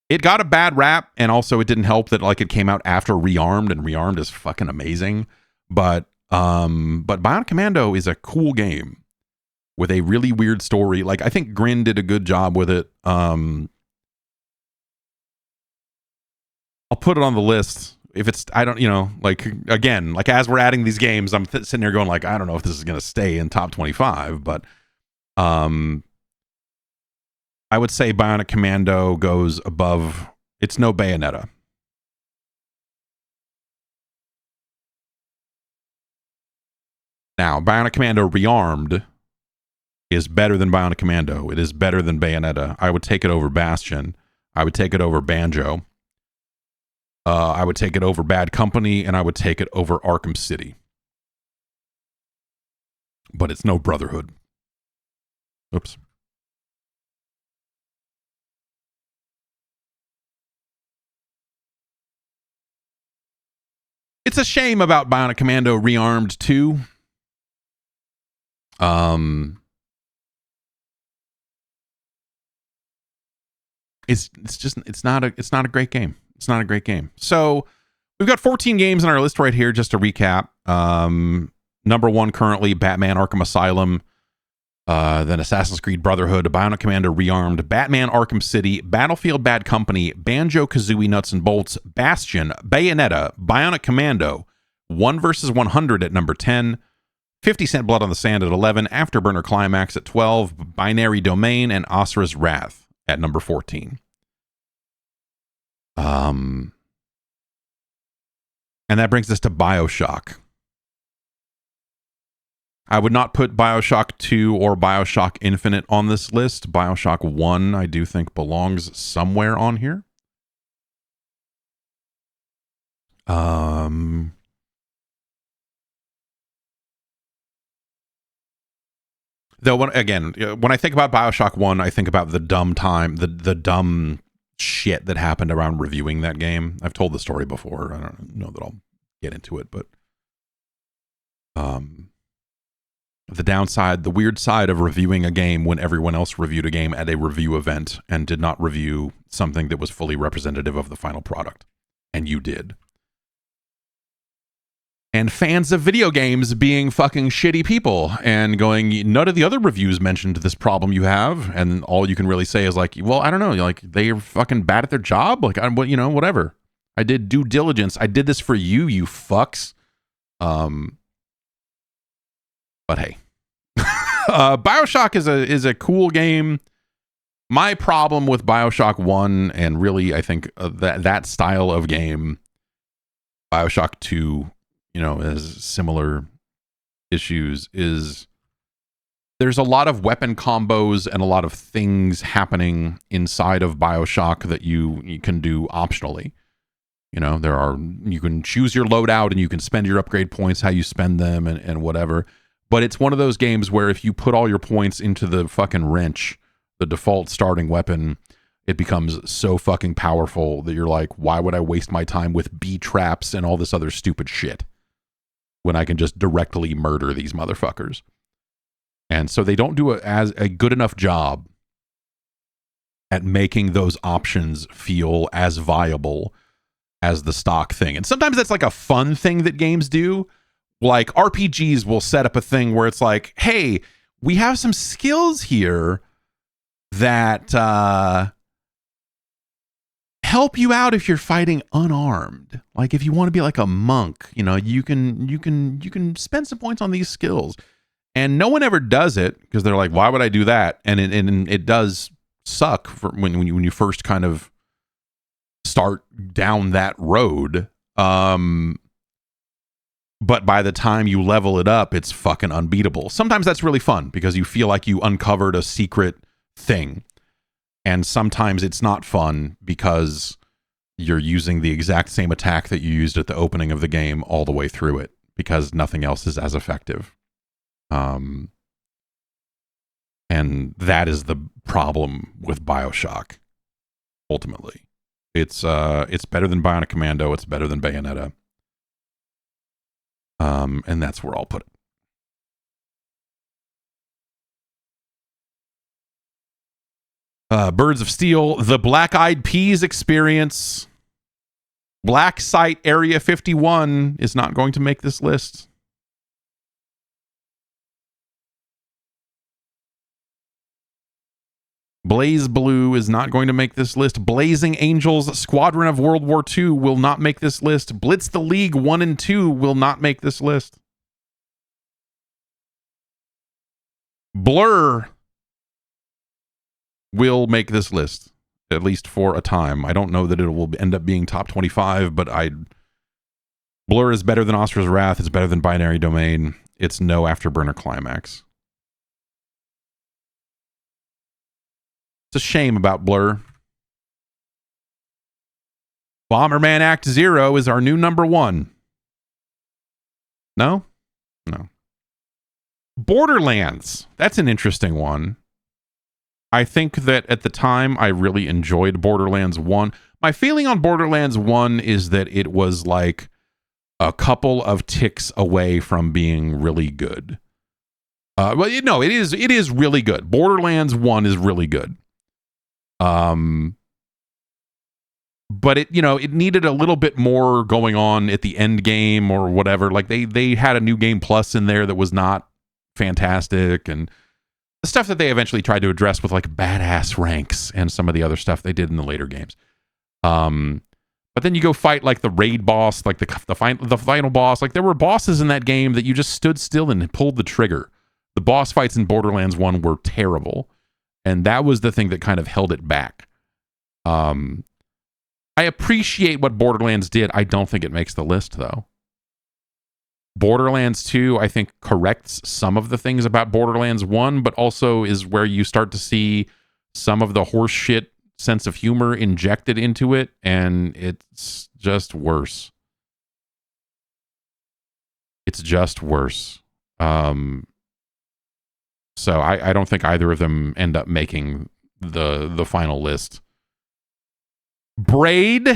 It got a bad rap, and also it didn't help that like it came out after Rearmed, and Rearmed is fucking amazing. But Bionic Commando is a cool game with a really weird story. Like, I think Grin did a good job with it. I'll put it on the list. If it's, I don't, like, again, like as we're adding these games, I'm sitting here going like, I don't know if this is going to stay in top 25, but I would say Bionic Commando goes above. It's no Bayonetta. Now, Bionic Commando Rearmed is better than Bionic Commando. It is better than Bayonetta. I would take it over Bastion. I would take it over Banjo. I would take it over Bad Company, and I would take it over Arkham City. But it's no Brotherhood. Oops. It's a shame about Bionic Commando Rearmed 2. It's not a great game. It's not a great game. So we've got 14 games on our list right here, just to recap. Number 1 currently, Batman Arkham Asylum, then Assassin's Creed Brotherhood, Bionic Commando Rearmed, Batman Arkham City, Battlefield Bad Company, Banjo-Kazooie Nuts and Bolts, Bastion, Bayonetta, Bionic Commando, 1 vs. 100 at number 10, 50 Cent Blood on the Sand at 11, Afterburner Climax at 12, Binary Domain, and Asura's Wrath at number 14. And that brings us to Bioshock. I would not put Bioshock 2 or Bioshock Infinite on this list. Bioshock 1, I do think, belongs somewhere on here. Though, when I think about Bioshock 1, I think about the dumb shit that happened around reviewing that game. I've told the story before. I don't know that I'll get into it, but the downside, the weird side of reviewing a game when everyone else reviewed a game at a review event and did not review something that was fully representative of the final product. And you did. And fans of video games being fucking shitty people and going, none of the other reviews mentioned this problem you have. And all you can really say is like, well, I don't know. Like, they're fucking bad at their job. Like, whatever. I did due diligence. I did this for you, you fucks. But hey, Bioshock is a cool game. My problem with Bioshock 1, and really I think that style of game, Bioshock 2, has similar issues, is there's a lot of weapon combos and a lot of things happening inside of Bioshock that you can do optionally. You can choose your loadout and you can spend your upgrade points how you spend them and whatever. But it's one of those games where if you put all your points into the fucking wrench, the default starting weapon, it becomes so fucking powerful that you're like, why would I waste my time with bee traps and all this other stupid shit when I can just directly murder these motherfuckers? And so they don't do a good enough job at making those options feel as viable as the stock thing. And sometimes that's like a fun thing that games do. Like RPGs will set up a thing where it's like, hey, we have some skills here that help you out if you're fighting unarmed. Like if you want to be like a monk, you know, you can spend some points on these skills. And no one ever does it because they're like, why would I do that? And it does suck for when you first kind of start down that road. But by the time you level it up, it's fucking unbeatable. Sometimes that's really fun because you feel like you uncovered a secret thing. And sometimes it's not fun because you're using the exact same attack that you used at the opening of the game all the way through it because nothing else is as effective. And that is the problem with Bioshock. Ultimately, it's better than Bionic Commando. It's better than Bayonetta. And that's where I'll put it. Birds of Steel, the Black Eyed Peas experience. Black Site Area 51 is not going to make this list. Blaze Blue is not going to make this list. Blazing Angels Squadron of World War II will not make this list. Blitz the League 1 and 2 will not make this list. Blur will make this list, at least for a time. I don't know that it will end up being top 25, but Blur is better than Ostra's Wrath. It's better than Binary Domain. It's no Afterburner Climax. It's a shame about Blur. Bomberman Act Zero is our new number 1. No? No. Borderlands. That's an interesting one. I think that at the time I really enjoyed Borderlands 1. My feeling on Borderlands 1 is that it was like a couple of ticks away from being really good. Well, no, it is really good. Borderlands 1 is really good. But it needed a little bit more going on at the end game or whatever. Like they had a new game plus in there that was not fantastic, and the stuff that they eventually tried to address with like badass ranks and some of the other stuff they did in the later games. But then you go fight like the raid boss, like the final boss. Like there were bosses in that game that you just stood still and pulled the trigger. The boss fights in Borderlands 1 were terrible. And that was the thing that kind of held it back. I appreciate what Borderlands did. I don't think it makes the list, though. Borderlands 2, I think, corrects some of the things about Borderlands 1, but also is where you start to see some of the horseshit sense of humor injected into it, and it's just worse. It's just worse. So I don't think either of them end up making the final list. Braid.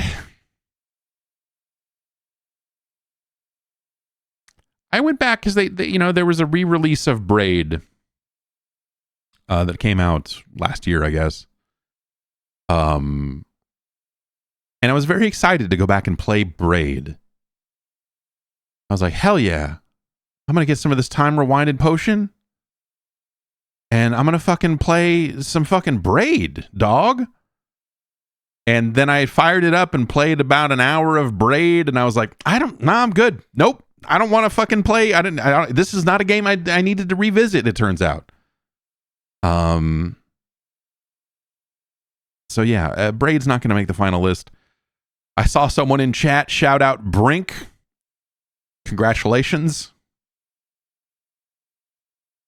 I went back because they there was a re-release of Braid that came out last year, I guess. And I was very excited to go back and play Braid. I was like, hell yeah. I'm going to get some of this time rewinded potion. And I'm going to fucking play some fucking Braid, dog. And then I fired it up and played about an hour of Braid. And I was like, I'm good. Nope. I don't want to fucking play. This is not a game I needed to revisit, it turns out. So yeah, Braid's not going to make the final list. I saw someone in chat shout out Brink. Congratulations.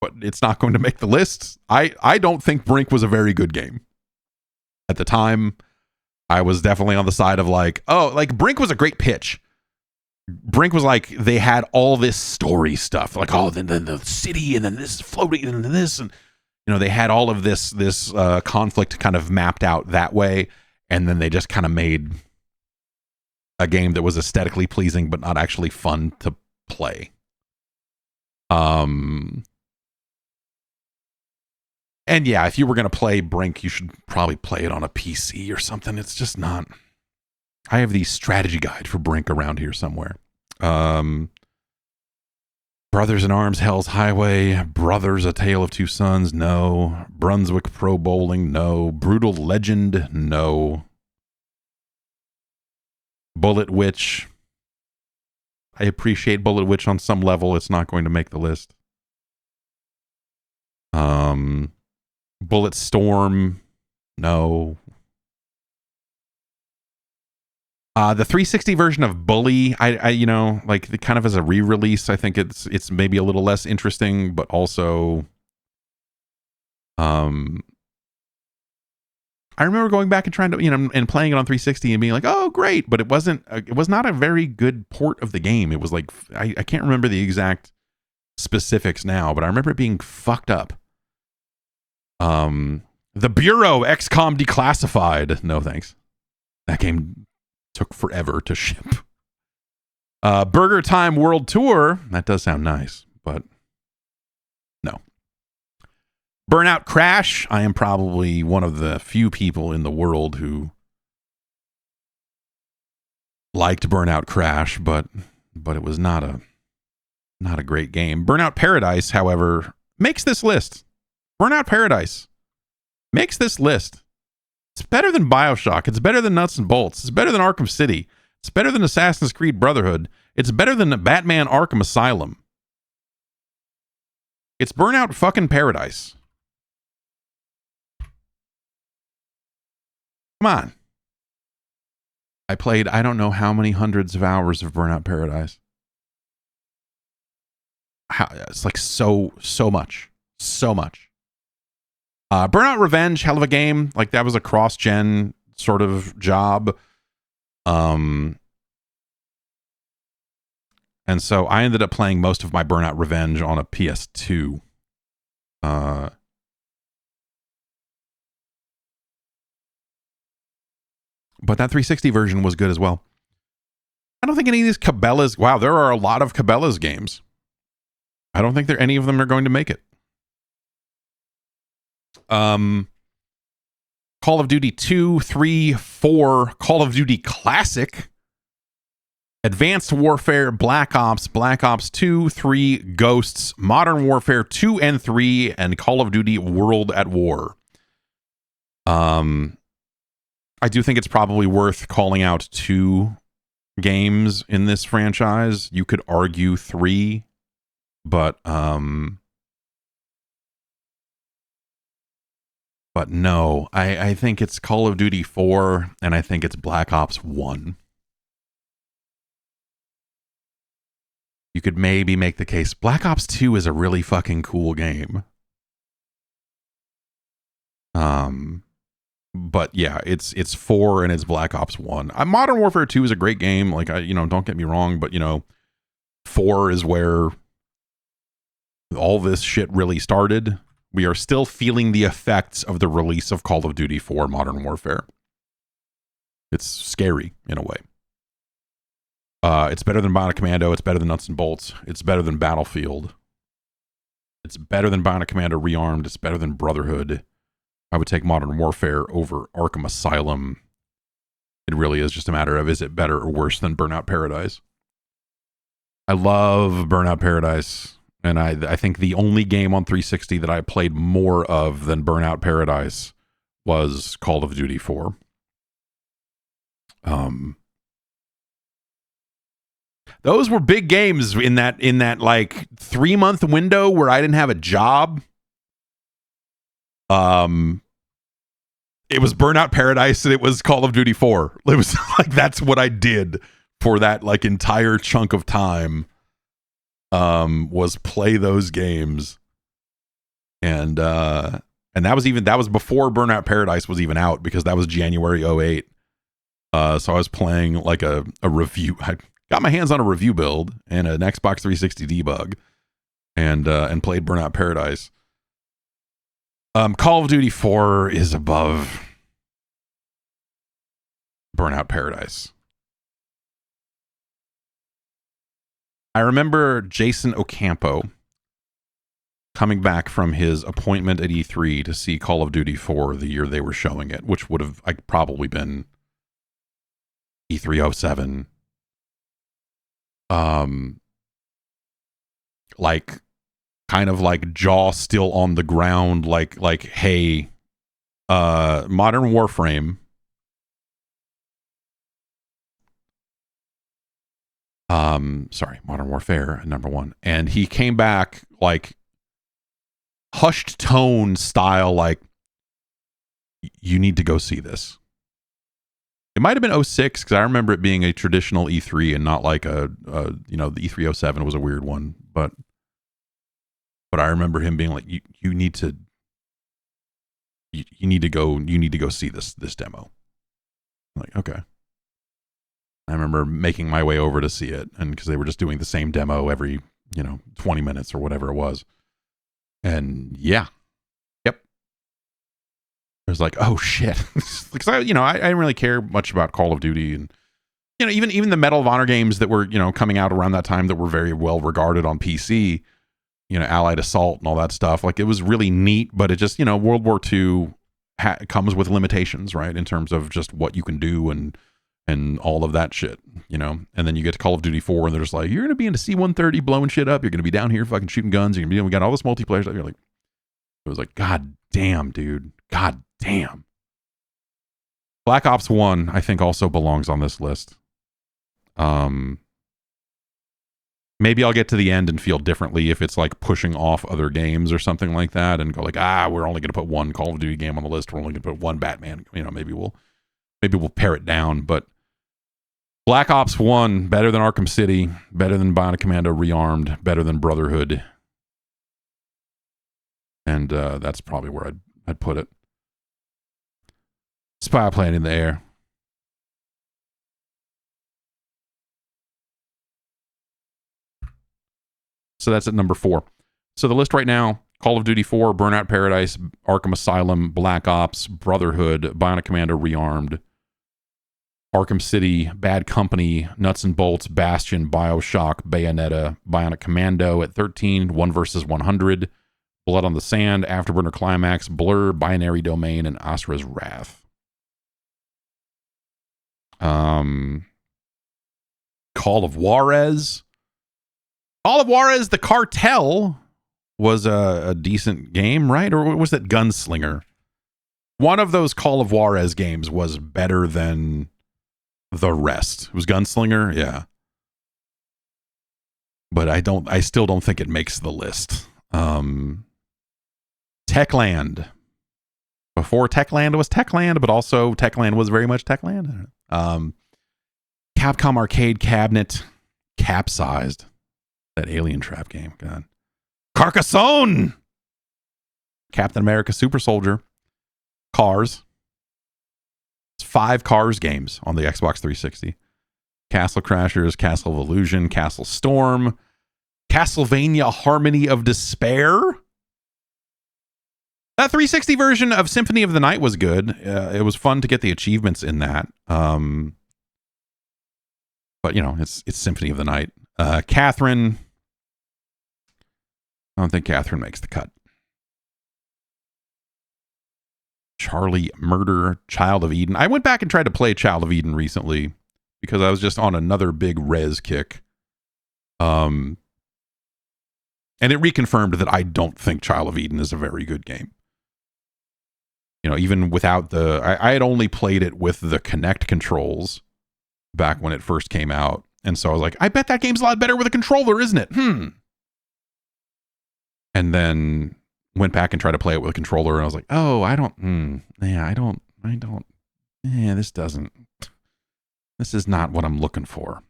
But it's not going to make the list. I don't think Brink was a very good game. At the time, I was definitely on the side of like, oh, like Brink was a great pitch. Brink was like, they had all this story stuff. Like, oh, then the city, and then this floating, and then this, and they had all of this conflict kind of mapped out that way. And then they just kind of made a game that was aesthetically pleasing, but not actually fun to play. And yeah, if you were going to play Brink, you should probably play it on a PC or something. It's just not. I have the strategy guide for Brink around here somewhere. Brothers in Arms, Hell's Highway, Brothers, A Tale of Two Sons, no. Brunswick Pro Bowling, no. Brutal Legend, no. Bullet Witch. I appreciate Bullet Witch on some level. It's not going to make the list. Bullet Storm, no. The 360 version of Bully, I you know, like the kind of as a re-release, I think it's maybe a little less interesting, but also, I remember going back and trying to, you know, and playing it on 360 and being like, oh, great. But it was not a very good port of the game. It was like, I can't remember the exact specifics now, but I remember it being fucked up. The Bureau XCOM Declassified. No, thanks. That game took forever to ship. Burger Time World Tour. That does sound nice, but no. Burnout Crash. I am probably one of the few people in the world who liked Burnout Crash, but it was not a great game. Burnout Paradise, however, makes this list. Burnout Paradise makes this list. It's better than Bioshock. It's better than Nuts and Bolts. It's better than Arkham City. It's better than Assassin's Creed Brotherhood. It's better than Batman Arkham Asylum. It's Burnout fucking Paradise. Come on. I played I don't know how many hundreds of hours of Burnout Paradise. It's like so much. So much. Burnout Revenge, hell of a game. Like that was a cross-gen sort of job. And so I ended up playing most of my Burnout Revenge on a PS2. But that 360 version was good as well. I don't think any of these Cabela's... Wow, there are a lot of Cabela's games. I don't think any of them are going to make it. Call of Duty 2, 3, 4, Call of Duty Classic, Advanced Warfare, Black Ops 2, 3, Ghosts, Modern Warfare 2 and 3, and Call of Duty World at War. I do think it's probably worth calling out 2 games in this franchise. You could argue 3, but no, I think it's Call of Duty 4 and I think it's Black Ops 1. You could maybe make the case Black Ops 2 is a really fucking cool game. But yeah, it's 4 and it's Black Ops 1. Modern Warfare 2 is a great game. Like, don't get me wrong, but 4 is where all this shit really started. We are still feeling the effects of the release of Call of Duty 4 Modern Warfare. It's scary in a way. It's better than Bionic Commando. It's better than Nuts and Bolts. It's better than Battlefield. It's better than Bionic Commando Rearmed. It's better than Brotherhood. I would take Modern Warfare over Arkham Asylum. It really is just a matter of, is it better or worse than Burnout Paradise? I love Burnout Paradise. And I think the only game on 360 that I played more of than Burnout Paradise was Call of Duty 4. Those were big games in that like 3-month window where I didn't have a job. It was Burnout Paradise and it was Call of Duty 4. It was like that's what I did for that like entire chunk of time. Was play those games, and that was before Burnout Paradise was even out, because that was January 08. So I was playing like a review. I got my hands on a review build and an Xbox 360 debug, and played Burnout Paradise. Call of Duty 4 is above Burnout Paradise. I remember Jason Ocampo coming back from his appointment at E3 to see Call of Duty 4 the year they were showing it, which would have probably been E307. Like kind of like jaw still on the ground, like hey, Modern Warframe Sorry, Modern Warfare number 1. And he came back like hushed tone style, like, you need to go see this. It might have been 06 because I remember it being a traditional E3 and not like the E3 07 was a weird one, but I remember him being like, you need to go see this demo. I'm like, okay. I remember making my way over to see it, and because they were just doing the same demo every 20 minutes or whatever it was, and yeah. I was like, oh shit, because I didn't really care much about Call of Duty, and even the Medal of Honor games that were coming out around that time that were very well regarded on PC, Allied Assault and all that stuff. Like, it was really neat, but it just World War II comes with limitations, right, in terms of just what you can do and all of that shit, And then you get to Call of Duty 4, and they're just like, you're gonna be in a C-130 blowing shit up. You're gonna be down here fucking shooting guns. You're gonna be we got all this multiplayer stuff. You're like, it was like, god damn, dude, god damn. Black Ops 1, I think, also belongs on this list. Maybe I'll get to the end and feel differently if it's like pushing off other games or something like that, and go like, we're only going to put one Call of Duty game on the list. We're only going to put one Batman. Maybe we'll pare it down. But Black Ops 1, better than Arkham City, better than Bionic Commando Rearmed, better than Brotherhood. And that's probably where I'd put it. Spy Plane in the Air. So that's at number 4. So the list right now: Call of Duty 4, Burnout Paradise, Arkham Asylum, Black Ops, Brotherhood, Bionic Commando Rearmed, Arkham City, Bad Company, Nuts and Bolts, Bastion, Bioshock, Bayonetta, Bionic Commando at 13, 1 vs. 100, Blood on the Sand, Afterburner Climax, Blur, Binary Domain, and Asura's Wrath. Call of Juarez. Call of Juarez, the Cartel was a decent game, right? Or was that Gunslinger? One of those Call of Juarez games was better than the rest. It was Gunslinger, yeah. But I still don't think it makes the list. Techland. Before Techland was Techland, but also Techland was very much Techland. Capcom Arcade Cabinet, Capsized. That Alien Trap game, God. Carcassonne! Captain America Super Soldier. Cars. It's 5 Cars games on the Xbox 360. Castle Crashers, Castle of Illusion, Castle Storm, Castlevania Harmony of Despair. That 360 version of Symphony of the Night was good. It was fun to get the achievements in that. But it's Symphony of the Night. Catherine. I don't think Catherine makes the cut. Charlie Murder, Child of Eden. I went back and tried to play Child of Eden recently because I was just on another big Rez kick. And it reconfirmed that I don't think Child of Eden is a very good game. Even without I had only played it with the Kinect controls back when it first came out. And so I was like, I bet that game's a lot better with a controller, isn't it? And then went back and tried to play it with a controller, and I was like, oh, this is not what I'm looking for.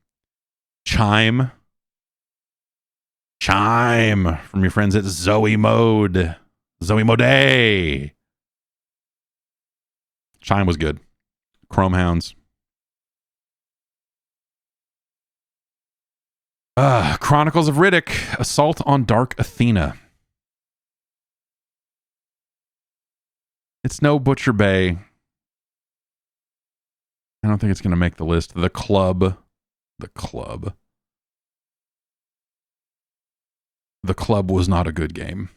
Chime from your friends at Zoe Mode. Chime was good. Chrome Hounds. Chronicles of Riddick, Assault on Dark Athena. It's no Butcher Bay. I don't think it's going to make the list. The Club was not a good game.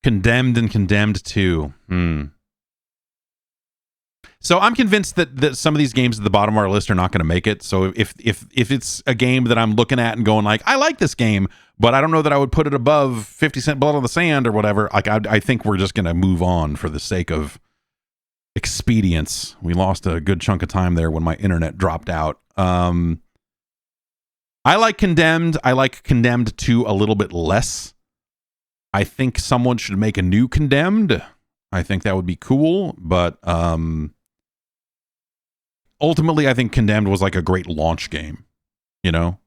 Condemned and Condemned 2. So I'm convinced that some of these games at the bottom of our list are not going to make it. So if it's a game that I'm looking at and going like, I like this game, but I don't know that I would put it above 50 Cent Blood on the Sand or whatever, like I think we're just going to move on for the sake of expedience. We lost a good chunk of time there when my internet dropped out. I like Condemned. I like Condemned 2 a little bit less. I think someone should make a new Condemned. I think that would be cool, but ultimately I think Condemned was like a great launch game, you know?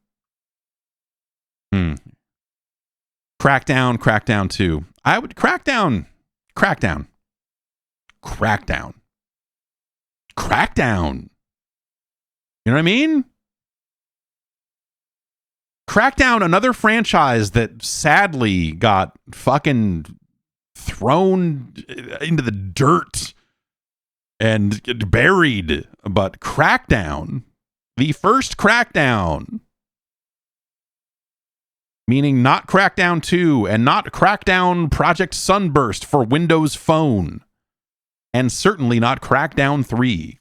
Crackdown 2. I would Crackdown. You know what I mean? Crackdown, another franchise that sadly got fucking thrown into the dirt and buried. But Crackdown, the first Crackdown, meaning not Crackdown 2 and not Crackdown Project Sunburst for Windows Phone, and certainly not Crackdown 3.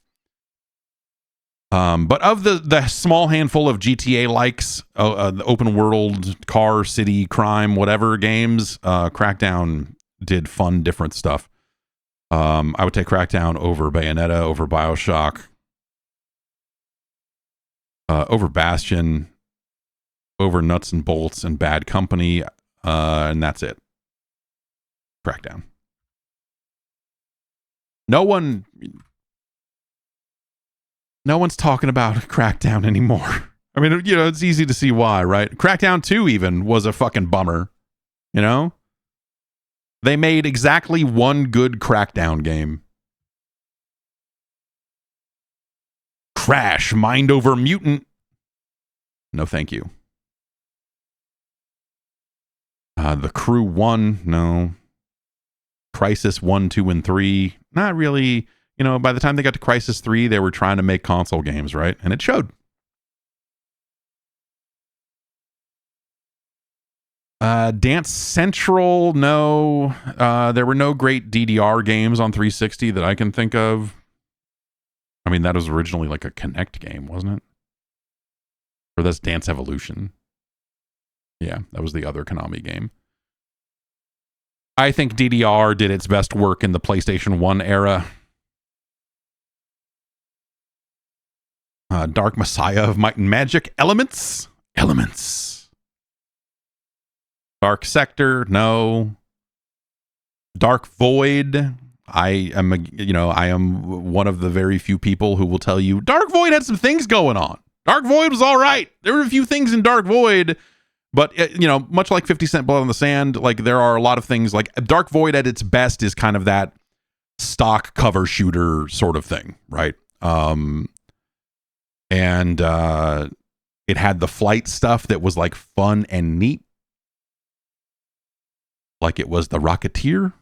But of the small handful of GTA likes, the open world, car, city, crime, whatever games, Crackdown did fun, different stuff. I would take Crackdown over Bayonetta, over Bioshock, over Bastion, over Nuts and Bolts and Bad Company, and that's it. Crackdown. No one's talking about Crackdown anymore. I mean, you know, it's easy to see why, right? Crackdown 2 even was a fucking bummer, you know? They made exactly one good Crackdown game. Crash, Mind Over Mutant. No, thank you. The Crew 1, no. Crisis 1, 2, and 3, not really. You know, by the time they got to Crisis 3, they were trying to make console games, right? And it showed. Dance Central, no. There were no great DDR games on 360 that I can think of. I mean, that was originally like a Kinect game, wasn't it? Or that's Dance Evolution. Yeah, that was the other Konami game. I think DDR did its best work in the PlayStation 1 era. Dark Messiah of Might and Magic. Elements. Dark Sector, no. Dark Void. I am one of the very few people who will tell you Dark Void had some things going on. Dark Void was all right. There were a few things in Dark Void, but you know, much like 50 Cent Blood on the Sand, like there are a lot of things. Like Dark Void at its best is kind of that stock cover shooter sort of thing, right? And it had the flight stuff that was like fun and neat, like it was the Rocketeer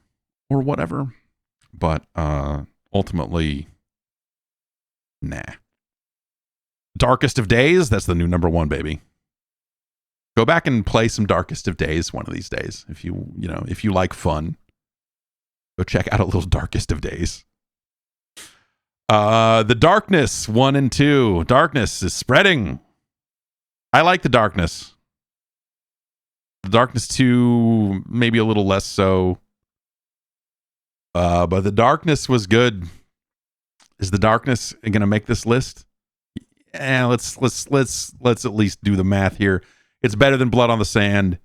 or whatever. But ultimately, nah. Darkest of Days, that's the new number one, baby. Go back and play some Darkest of Days one of these days. If you like fun, go check out a little Darkest of Days. The Darkness 1 and 2. Darkness is spreading. I like the Darkness. The Darkness 2, maybe a little less so. But the Darkness was good. Is the Darkness going to make this list? Let's at least do the math here. It's better than Blood on the Sand.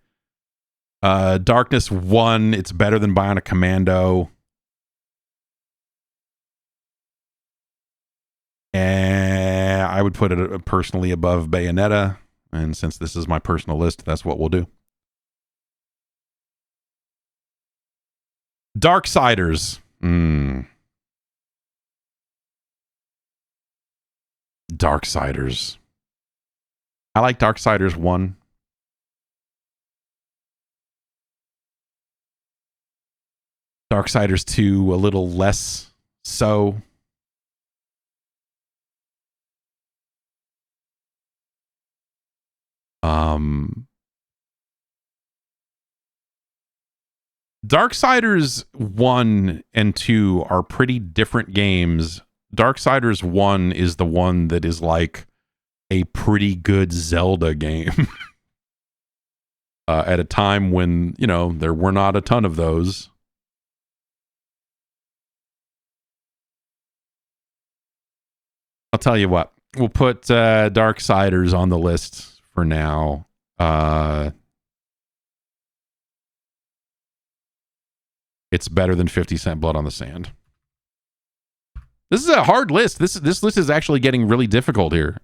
Darkness 1, it's better than Bionic Commando. And I would put it personally above Bayonetta. And since this is my personal list, that's what we'll do. Darksiders. Darksiders. I like Darksiders 1. Darksiders 2, a little less so. Darksiders 1 and 2 are pretty different games. Darksiders 1 is the one that is like a pretty good Zelda game. At a time when, you know, there were not a ton of those. I'll tell you what. We'll put Darksiders on the list for now. It's better than 50 Cent Blood on the Sand. This is a hard list. This list is actually getting really difficult here.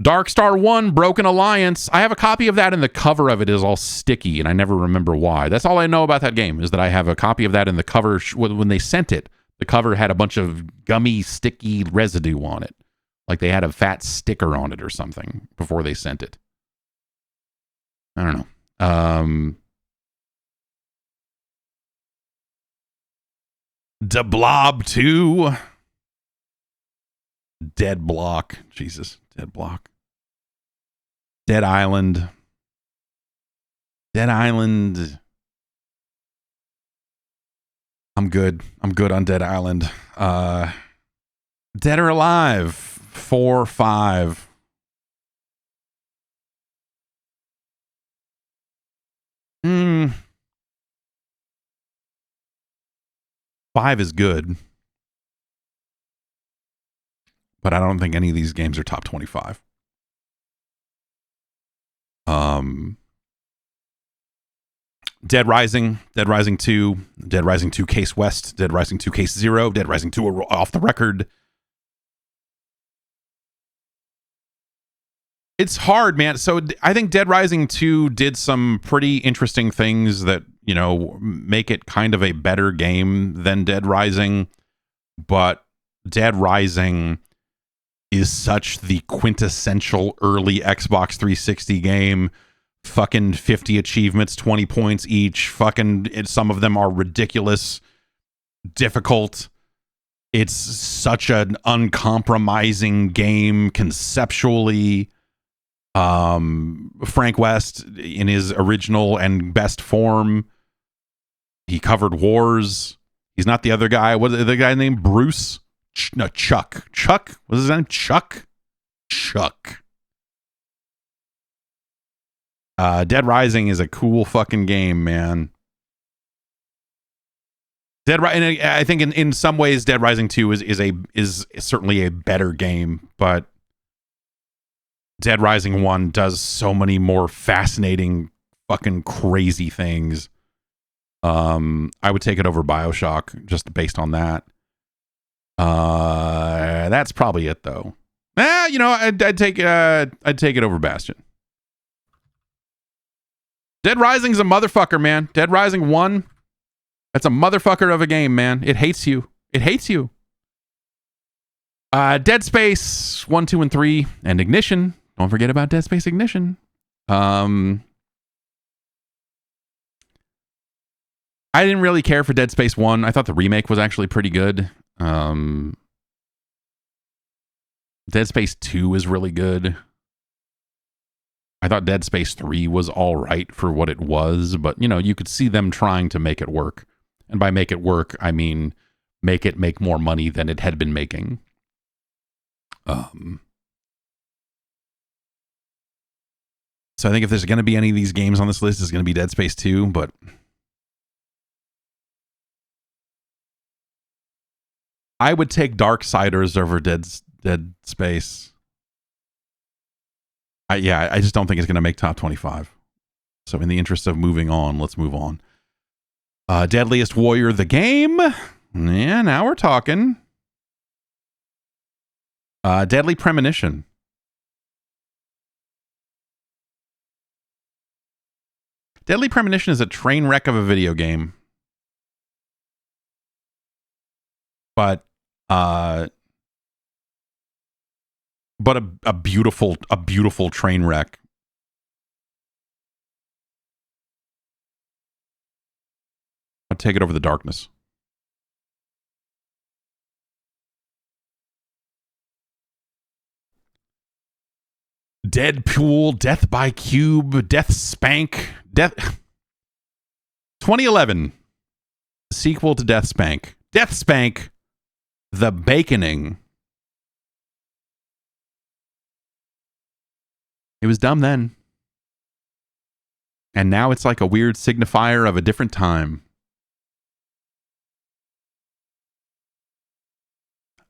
Dark Star 1, Broken Alliance. I have a copy of that, and the cover of it is all sticky, and I never remember why. That's all I know about that game, is that I have a copy of that, and the cover, when they sent it, the cover had a bunch of gummy, sticky residue on it. Like they had a fat sticker on it or something before they sent it. I don't know. Da Blob 2. Dead Block. Jesus. Dead Block. Dead Island. Dead Island. I'm good. I'm good on Dead Island. Dead or Alive. 4, 5. Five is good. But I don't think any of these games are top 25. Dead Rising 2, Dead Rising 2 Case West, Dead Rising 2 Case Zero, Dead Rising 2 Off the Record. It's hard, man. So I think Dead Rising 2 did some pretty interesting things that, you know, make it kind of a better game than Dead Rising. But Dead Rising is such the quintessential early Xbox 360 game. Fucking 50 achievements, 20 points each. Fucking, some of them are ridiculous, difficult. It's such an uncompromising game conceptually. Frank West, in his original and best form, he covered wars. He's not the other guy. What the guy named Bruce? No, Chuck. Chuck? What's his name? Chuck. Dead Rising is a cool fucking game, man. I think in some ways Dead Rising 2 is certainly a better game, but Dead Rising 1 does so many more fascinating fucking crazy things. I would take it over Bioshock just based on that. That's probably it though. You know, I'd take it over Bastion. Dead Rising's a motherfucker, man. Dead Rising 1, that's a motherfucker of a game, man. It hates you. It hates you. Dead Space 1, 2, and 3, and Ignition. Don't forget about Dead Space Ignition. I didn't really care for Dead Space 1. I thought the remake was actually pretty good. Dead Space 2 is really good. I thought Dead Space 3 was all right for what it was, but, you know, you could see them trying to make it work. And by make it work, I mean make it make more money than it had been making. So I think if there's going to be any of these games on this list, it's going to be Dead Space 2, but I would take Darksiders over Dead Space. I just don't think it's going to make top 25. So in the interest of moving on, let's move on. Deadliest Warrior, the game. Yeah, now we're talking. Deadly Premonition. Deadly Premonition is a train wreck of a video game. But a beautiful train wreck. I'll take it over The Darkness. Deadpool, Death by Cube, Death Spank, 2011 sequel to Death Spank. Death Spank, The Baconing. It was dumb then. And now it's like a weird signifier of a different time.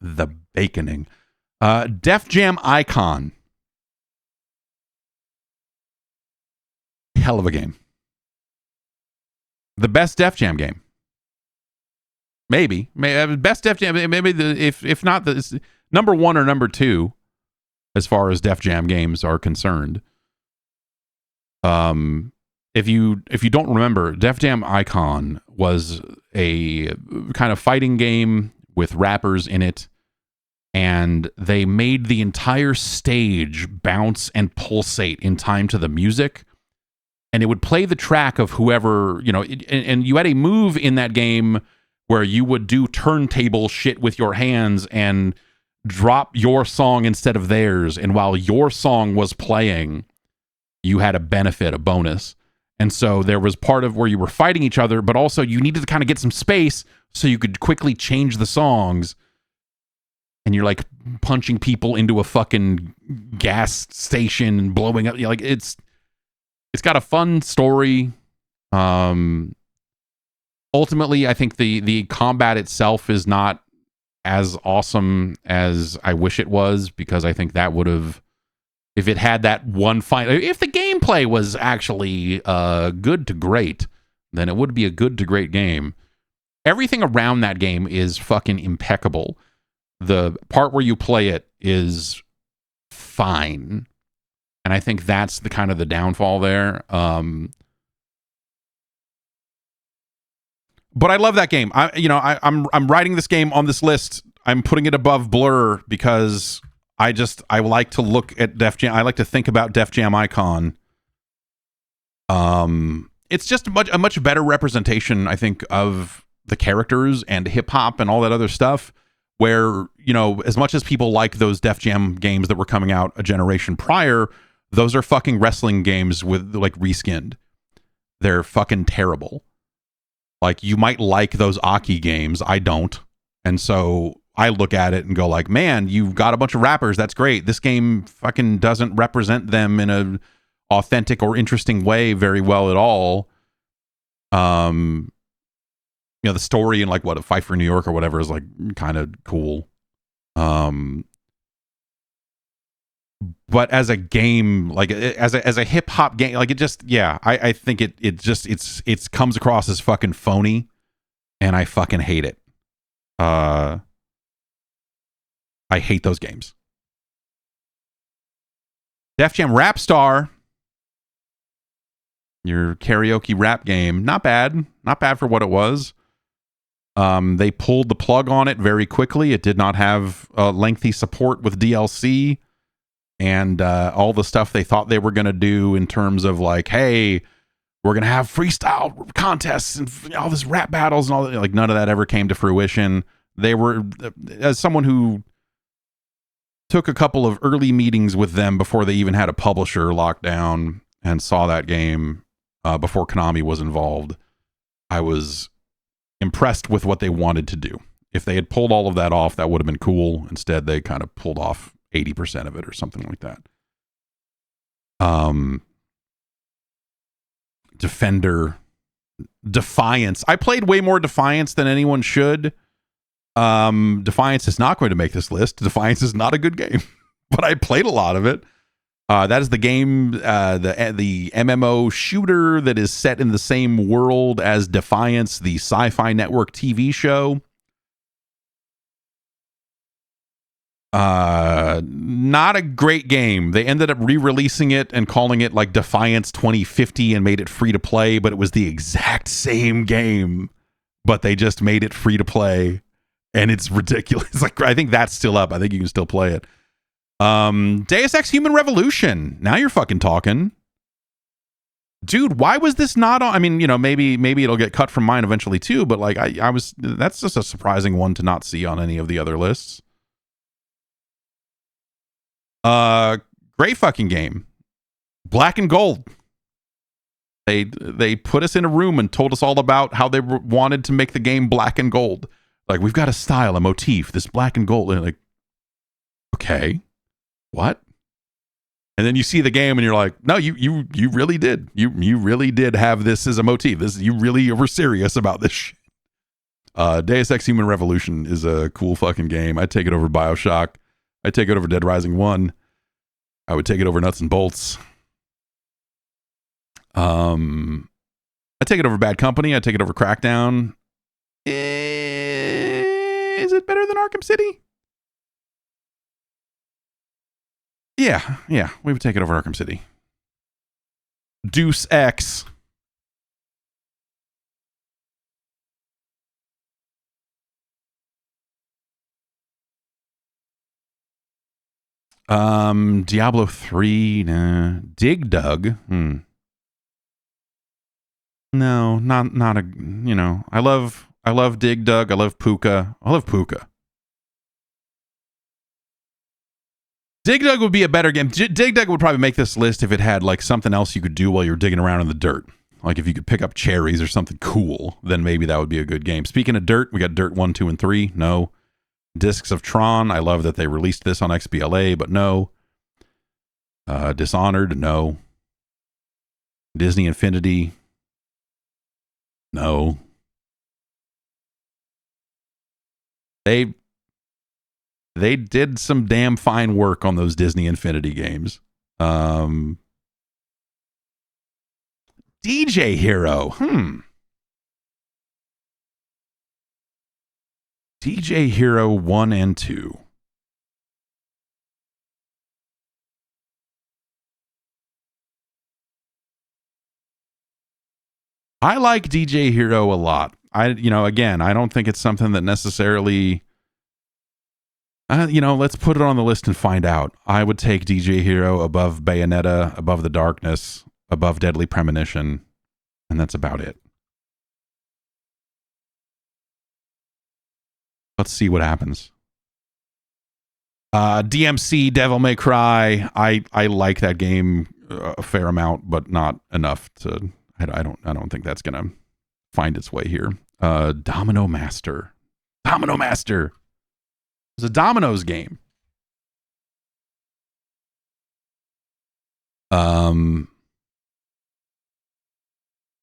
the baconing. Def Jam Icon. Hell of a game. The best Def Jam game. Maybe best Def Jam. Maybe if not the number 1 or number 2, as far as Def Jam games are concerned. If you don't remember, Def Jam Icon was a kind of fighting game with rappers in it, and they made the entire stage bounce and pulsate in time to the music, and it would play the track of whoever, and you had a move in that game where you would do turntable shit with your hands and drop your song instead of theirs, and while your song was playing, you had a benefit, a bonus. And so there was part of where you were fighting each other, but also you needed to kind of get some space so you could quickly change the songs. And you're like punching people into a fucking gas station and blowing up. Like it's got a fun story. Ultimately, I think the combat itself is not as awesome as I wish it was, because I think that would have, if it had that one final, if the gameplay was actually good to great, then it would be a good to great game. Everything around that game is fucking impeccable. The part where you play it is fine. And I think that's the kind of the downfall there. But I love that game. I'm writing this game on this list. I'm putting it above Blur because I like to look at Def Jam. I like to think about Def Jam Icon. It's just a much better representation, I think, of the characters and hip hop and all that other stuff. Where, as much as people like those Def Jam games that were coming out a generation prior, those are fucking wrestling games with like reskinned. They're fucking terrible. Like, you might like those Aki games. I don't. And so I look at it and go like, man, you've got a bunch of rappers. That's great. This game fucking doesn't represent them in a authentic or interesting way very well at all. The story in like a Fight for New York or whatever is like kind of cool. But as a game, like as a hip hop game, like it just, I think it comes across as fucking phony, and I fucking hate it. I hate those games. Def Jam Rap Star, your karaoke rap game, not bad for what it was. They pulled the plug on it very quickly. It did not have lengthy support with DLC and all the stuff they thought they were going to do in terms of like, hey, we're going to have freestyle contests and all this rap battles and all that. Like, none of that ever came to fruition. They were, as someone who took a couple of early meetings with them before they even had a publisher locked down and saw that game before Konami was involved, I was impressed with what they wanted to do. If they had pulled all of that off, that would have been cool. Instead, they kind of pulled off 80% of it or something like that. Defender, Defiance. I played way more Defiance than anyone should. Defiance is not going to make this list. Defiance is not a good game, but I played a lot of it. That is the game, the MMO shooter that is set in the same world as Defiance, the Sci-Fi Network TV show. Not a great game. They ended up re-releasing it and calling it like Defiance 2050 and made it free to play, but it was the exact same game, but they just made it free to play, and it's ridiculous. Like, I think that's still up. I think you can still play it. Deus Ex Human Revolution. Now you're fucking talking. Dude, why was this not on? I mean, maybe it'll get cut from mine eventually too, but like that's just a surprising one to not see on any of the other lists. Great fucking game. Black and Gold. They put us in a room and told us all about how they wanted to make the game black and gold. Like, we've got a style, a motif, this black and gold. And like, okay, what? And then you see the game and you're like, no, you really did. You really did have this as a motif. You really were serious about this shit. Deus Ex Human Revolution is a cool fucking game. I'd take it over Bioshock. I'd take it over Dead Rising 1. I would take it over Nuts and Bolts. I'd take it over Bad Company. I'd take it over Crackdown. Is it better than Arkham City? Yeah, we would take it over Arkham City. Deus Ex. Diablo 3, nah. Dig Dug. No, not a, you know, I love Dig Dug, I love Puka. Dig Dug would be a better game. Dig Dug would probably make this list if it had like something else you could do while you're digging around in the dirt. Like if you could pick up cherries or something cool, then maybe that would be a good game. Speaking of dirt, we got Dirt 1, 2, and 3. No. Discs of Tron. I love that they released this on XBLA, but no. Dishonored. No. Disney Infinity. No. They did some damn fine work on those Disney Infinity games. DJ Hero. DJ Hero 1 and 2. I like DJ Hero a lot. Again, I don't think it's something that necessarily, let's put it on the list and find out. I would take DJ Hero above Bayonetta, above The Darkness, above Deadly Premonition, and that's about it. Let's see what happens. DMC, Devil May Cry. I like that game a fair amount, but not enough to. I don't think that's gonna find its way here. Domino Master. It's a Domino's game.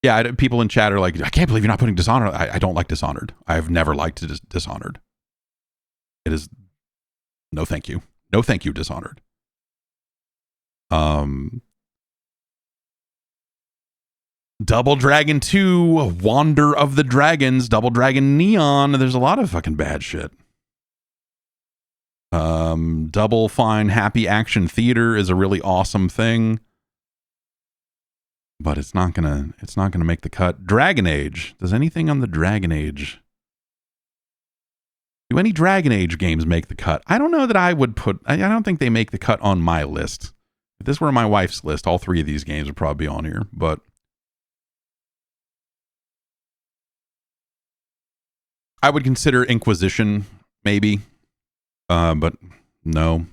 Yeah, people in chat are like, I can't believe you're not putting Dishonored. I don't like Dishonored. I've never liked Dishonored. It is no thank you. No thank you, Dishonored. Double Dragon 2, Wander of the Dragons, Double Dragon Neon. There's a lot of fucking bad shit. Double Fine Happy Action Theater is a really awesome thing, but it's not gonna make the cut. Dragon Age. Does anything on the Dragon Age? Do any Dragon Age games make the cut? I don't know that I would put. I don't think they make the cut on my list. If this were my wife's list, all three of these games would probably be on here. But I would consider Inquisition, maybe. But no.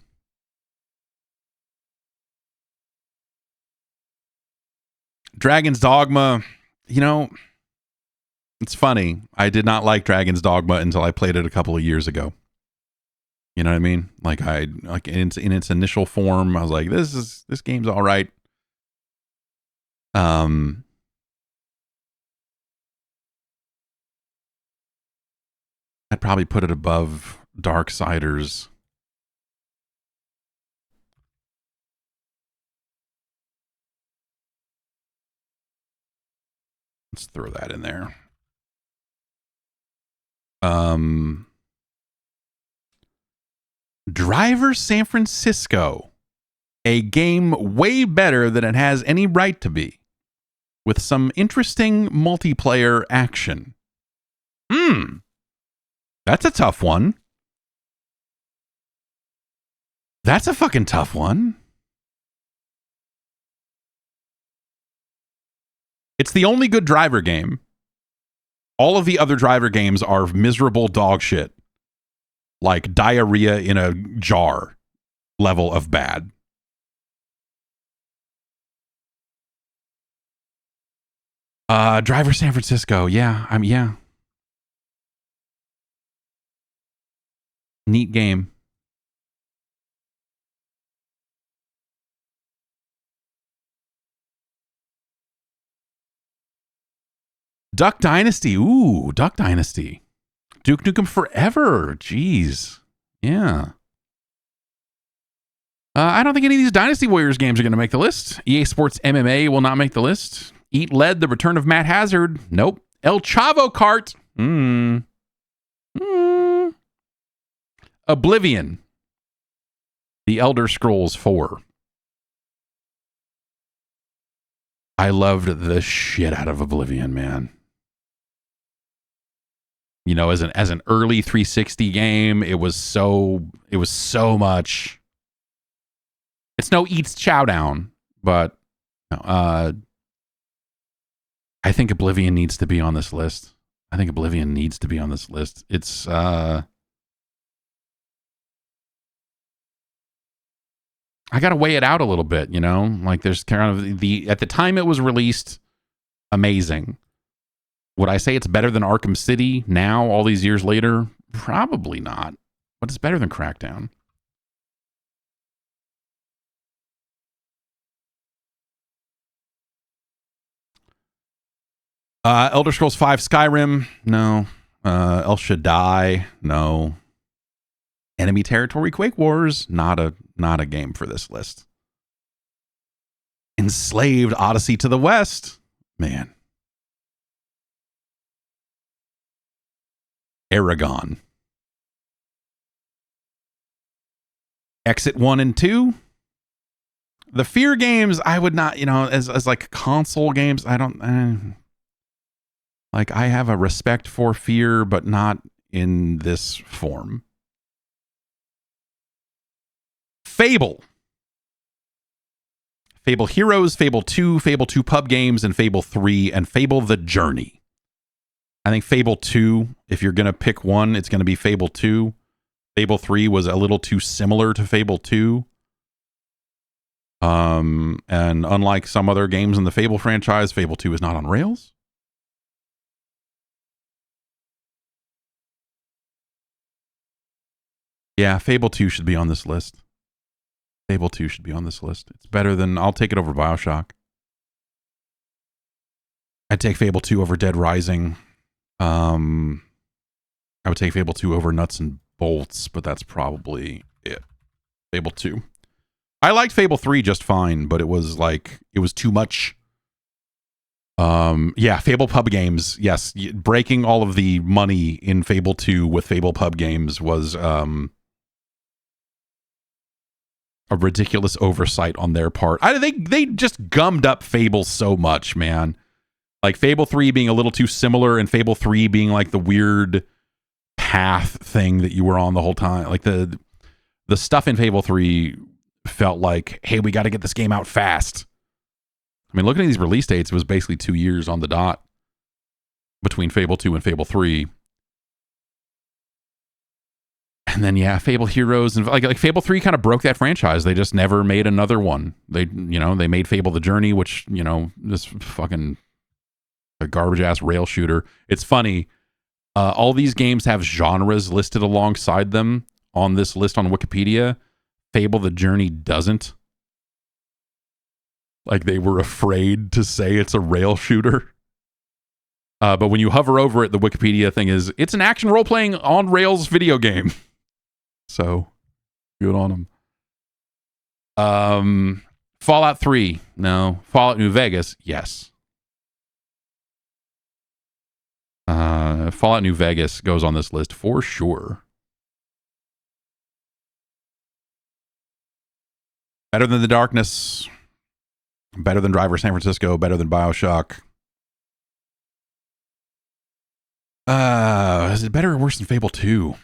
Dragon's Dogma, it's funny. I did not like Dragon's Dogma until I played it a couple of years ago. You know what I mean? Like in its initial form, I was like, this game's all right. I'd probably put it above Darksiders. Let's throw that in there. Driver San Francisco. A game way better than it has any right to be, with some interesting multiplayer action. That's a tough one. That's a fucking tough one. It's the only good driver game. All of the other driver games are miserable dog shit. Like diarrhea in a jar level of bad. Driver San Francisco. Yeah. Yeah. Neat game. Duck Dynasty. Ooh, Duck Dynasty. Duke Nukem Forever. Jeez. Yeah. I don't think any of these Dynasty Warriors games are going to make the list. EA Sports MMA will not make the list. Eat Lead, The Return of Matt Hazard. Nope. El Chavo Kart. Oblivion. The Elder Scrolls 4. I loved the shit out of Oblivion, man. You know, as an early 360 game, it was so much. It's no Eats Chowdown, but I think Oblivion needs to be on this list. It's I got to weigh it out a little bit, you know? Like there's kind of at the time it was released, amazing. Would I say it's better than Arkham City now, all these years later? Probably not. But it's better than Crackdown. Elder Scrolls 5 Skyrim, no. El Shaddai, no. Enemy Territory Quake Wars, not a game for this list. Enslaved Odyssey to the West, man. Aragon. Exit 1 and 2. The Fear games, I would not, you know, as like console games, I don't like I have a respect for Fear, but not in this form. Fable. Fable Heroes, Fable 2, Fable 2 pub games, and Fable 3, and Fable The Journey. I think Fable 2, if you're going to pick one, it's going to be Fable 2. Fable 3 was a little too similar to Fable 2. And unlike some other games in the Fable franchise, Fable 2 is not on rails. Yeah, Fable 2 should be on this list. Fable 2 should be on this list. It's better than... I'll take it over Bioshock. I'd take Fable 2 over Dead Rising. I would take Fable 2 over Nuts and Bolts, but that's probably it. Fable 2. I liked Fable 3 just fine, but it was too much. Yeah, Fable pub games. Yes, breaking all of the money in Fable 2 with Fable pub games was a ridiculous oversight on their part. They just gummed up Fable so much, man. Like Fable 3 being a little too similar and Fable 3 being like the weird path thing that you were on the whole time. Like the stuff in Fable 3 felt like, hey, we got to get this game out fast. I mean, looking at these release dates, it was basically 2 years on the dot between Fable 2 and Fable 3. And then, yeah, Fable Heroes and like Fable 3 kind of broke that franchise. They just never made another one. They made Fable The Journey, which, just fucking a garbage ass rail shooter. It's funny. All these games have genres listed alongside them on this list on Wikipedia. Fable The Journey doesn't. Like they were afraid to say it's a rail shooter. But when you hover over it, the Wikipedia thing is, it's an action role-playing on rails video game. So, good on them. Fallout 3, no. Fallout New Vegas, yes. Fallout New Vegas goes on this list for sure. Better than The Darkness. Better than Driver San Francisco. Better than Bioshock. Is it better or worse than Fable 2?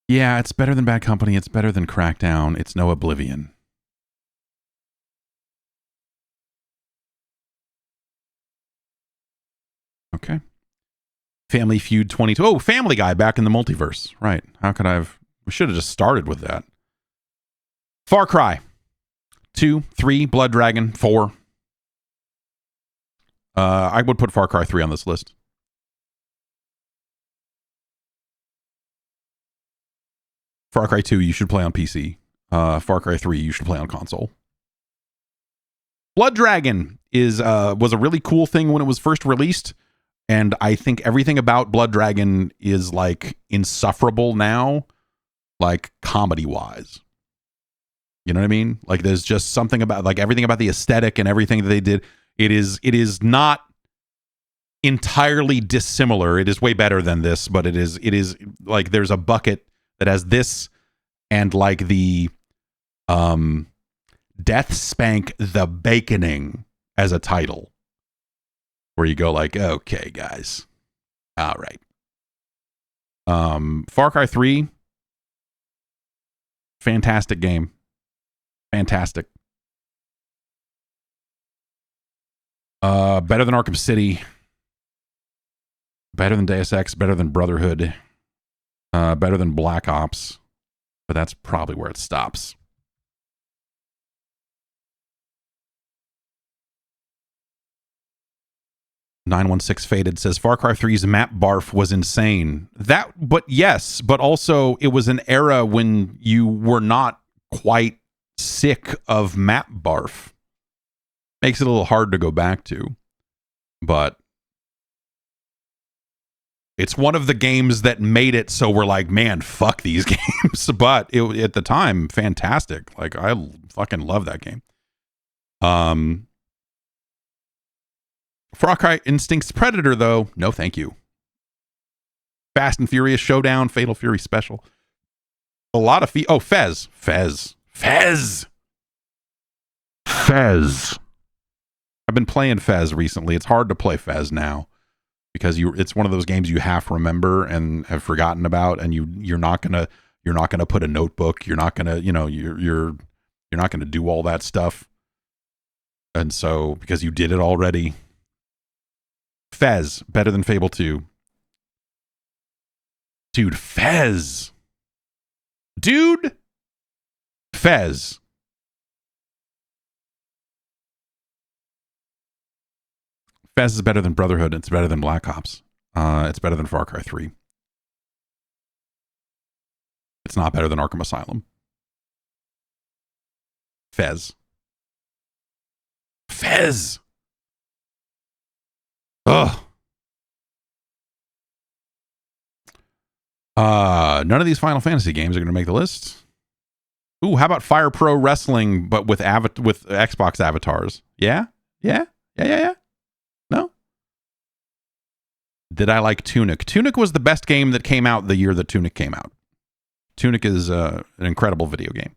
Yeah, it's better than Bad Company. It's better than Crackdown. It's no Oblivion. Okay. Family Feud 22. Oh, Family Guy back in the multiverse. Right. How could I have... We should have just started with that. Far Cry. 2, 3, Blood Dragon, 4. I would put Far Cry 3 on this list. Far Cry 2, you should play on PC. Far Cry 3, you should play on console. Blood Dragon was a really cool thing when it was first released, and I think everything about Blood Dragon is like insufferable now, like comedy wise. You know what I mean? Like there's just something about like everything about the aesthetic and everything that they did. It is not entirely dissimilar. It is way better than this, but it is like there's a bucket that has this and like the Death Spank the Baconing as a title, where you go like, okay, guys, all right. Far Cry 3, fantastic game. Fantastic. Better than Arkham City. Better than Deus Ex. Better than Brotherhood. Better than Black Ops. But that's probably where it stops. "916 Faded" says Far Cry 3's map barf was insane. But also it was an era when you were not quite sick of map barf. Makes it a little hard to go back to, but it's one of the games that made it so we're like, man, fuck these games. But at the time, fantastic. Like I fucking love that game. Far Cry Instinct's Predator, though, no thank you. Fast and Furious Showdown, Fatal Fury Special. A lot of Fez. I've been playing Fez recently. It's hard to play Fez now because it's one of those games you half remember and have forgotten about, and you're not gonna put a notebook. You're not gonna you're not gonna do all that stuff, and so because you did it already. Fez, better than Fable 2. Dude, Fez. Fez is better than Brotherhood. It's better than Black Ops. It's better than Far Cry 3. It's not better than Arkham Asylum. Fez. Ugh. None of these Final Fantasy games are going to make the list. Ooh, how about Fire Pro Wrestling, but with Xbox avatars? Yeah. No. Did I like Tunic? Tunic was the best game that came out the year that Tunic came out. Tunic is an incredible video game.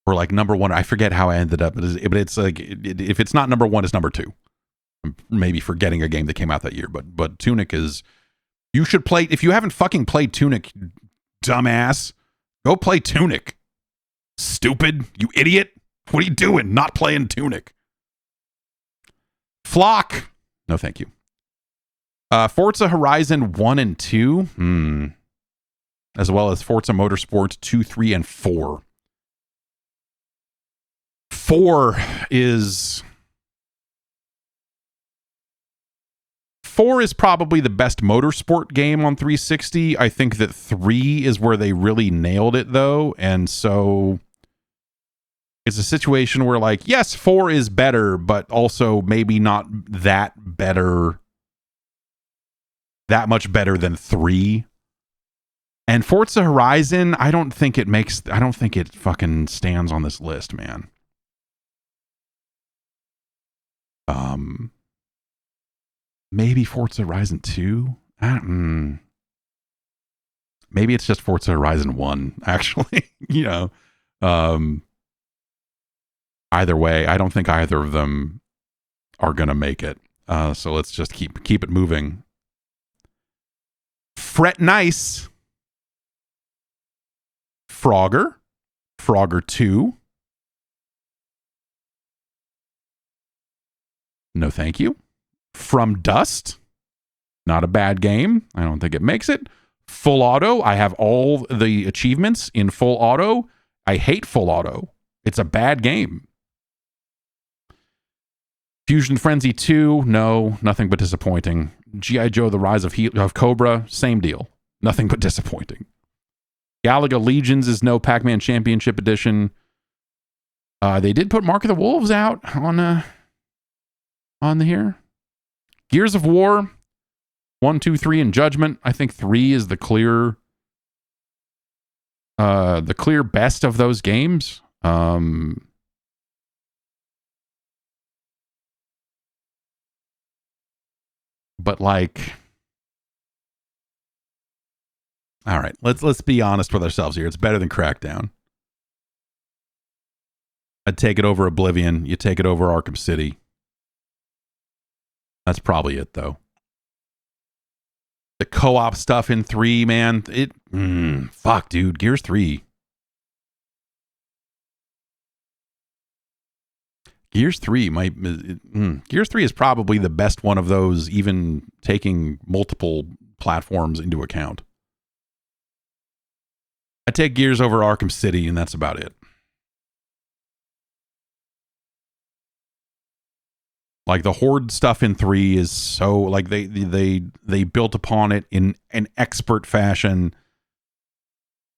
Or like number one, I forget how I ended up, but it's like if it's not number one, it's number two. I'm maybe forgetting a game that came out that year, but Tunic is. You should play if you haven't fucking played Tunic, dumbass. Go play Tunic. Stupid, you idiot. What are you doing? Not playing Tunic. Flock. No, thank you. Forza Horizon 1 and 2. As well as Forza Motorsport 2, 3, and 4. 4 is probably the best motorsport game on 360. I think that 3 is where they really nailed it, though. And so it's a situation where, like, yes, 4 is better, but also maybe not that much better than 3. And Forza Horizon, I don't think it fucking stands on this list, man. Maybe Forza Horizon 2? Maybe it's just Forza Horizon 1, actually. Either way, I don't think either of them are going to make it. So let's just keep it moving. Fret Nice. Frogger 2. No thank you. From Dust, not a bad game. I don't think it makes it. Full Auto, I have all the achievements in Full Auto. I hate Full Auto. It's a bad game. Fusion Frenzy 2, no, nothing but disappointing. G.I. Joe, The Rise of Cobra, same deal. Nothing but disappointing. Galaga Legions is no Pac-Man Championship Edition. They did put Mark of the Wolves out on here. Gears of War 1, 2, 3, and Judgment. I think 3 is the clear best of those games. But like, all right, let's be honest with ourselves here. It's better than Crackdown. I'd take it over Oblivion. You take it over Arkham City. That's probably it, though. The co-op stuff in 3, man. Fuck, dude. Gears 3. Gears 3 Gears 3 is probably the best one of those, even taking multiple platforms into account. I take Gears over Arkham City, and that's about it. Like the Horde stuff in 3 is so like they built upon it in an expert fashion.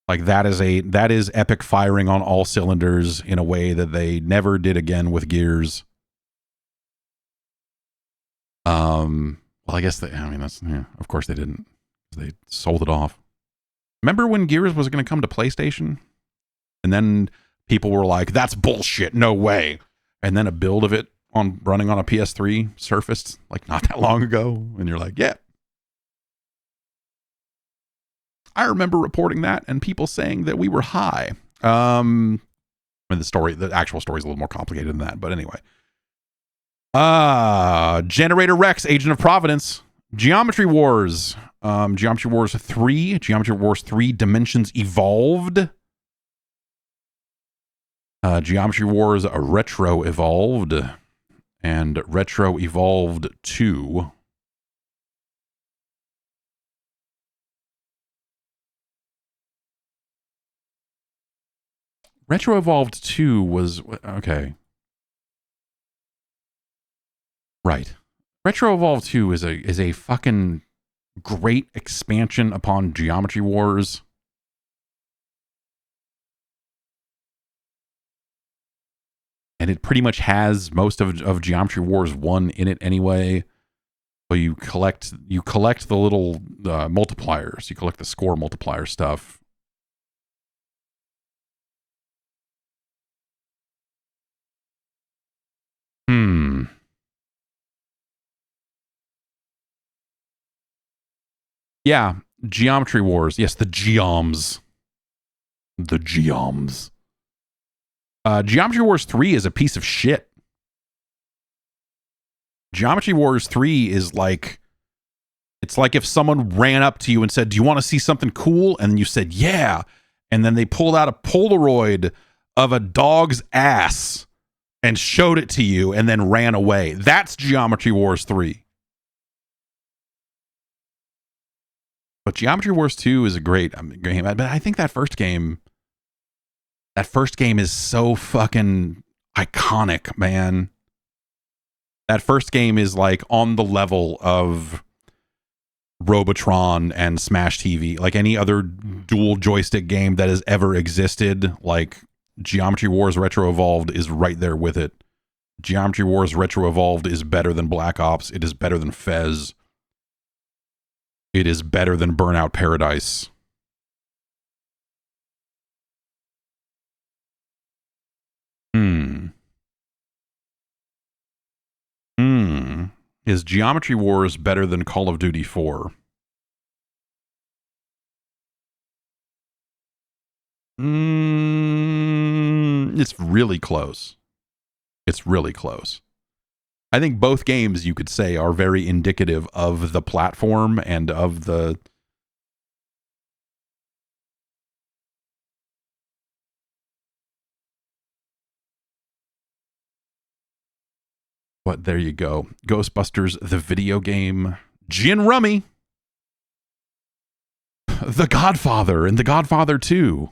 Like that is epic firing on all cylinders in a way that they never did again with Gears. Well, I guess of course they didn't. They sold it off. Remember when Gears was going to come to PlayStation? And then people were like, that's bullshit, no way. And then a build of it running on a PS3 surfaced like not that long ago. And you're like, yeah. I remember reporting that and people saying that we were high. The actual story is a little more complicated than that. But anyway. Generator Rex, Agent of Providence. Geometry Wars. Geometry Wars 3. Geometry Wars 3 Dimensions Evolved. Geometry Wars Retro Evolved. And Retro Evolved 2. Retro Evolved 2 was... Okay. Right. Retro Evolved 2 is a fucking great expansion upon Geometry Wars. And it pretty much has most of Geometry Wars 1 in it anyway. So you collect the little multipliers. You collect the score multiplier stuff. Yeah, Geometry Wars. Yes, the Geoms. The Geoms. Geometry Wars 3 is a piece of shit. Geometry Wars 3 is like... It's like if someone ran up to you and said, do you want to see something cool? And then you said, yeah. And then they pulled out a Polaroid of a dog's ass and showed it to you and then ran away. That's Geometry Wars 3. But Geometry Wars 2 is a great game. But I think that first game is so fucking iconic, man. That first game is like on the level of Robotron and Smash TV. Like any other dual joystick game that has ever existed, like Geometry Wars Retro Evolved is right there with it. Geometry Wars Retro Evolved is better than Black Ops. It is better than Fez. It is better than Burnout Paradise. Is Geometry Wars better than Call of Duty 4? It's really close. It's really close. I think both games, you could say, are very indicative of the platform and of the... But there you go. Ghostbusters, the video game. Gin Rummy. The Godfather and The Godfather 2.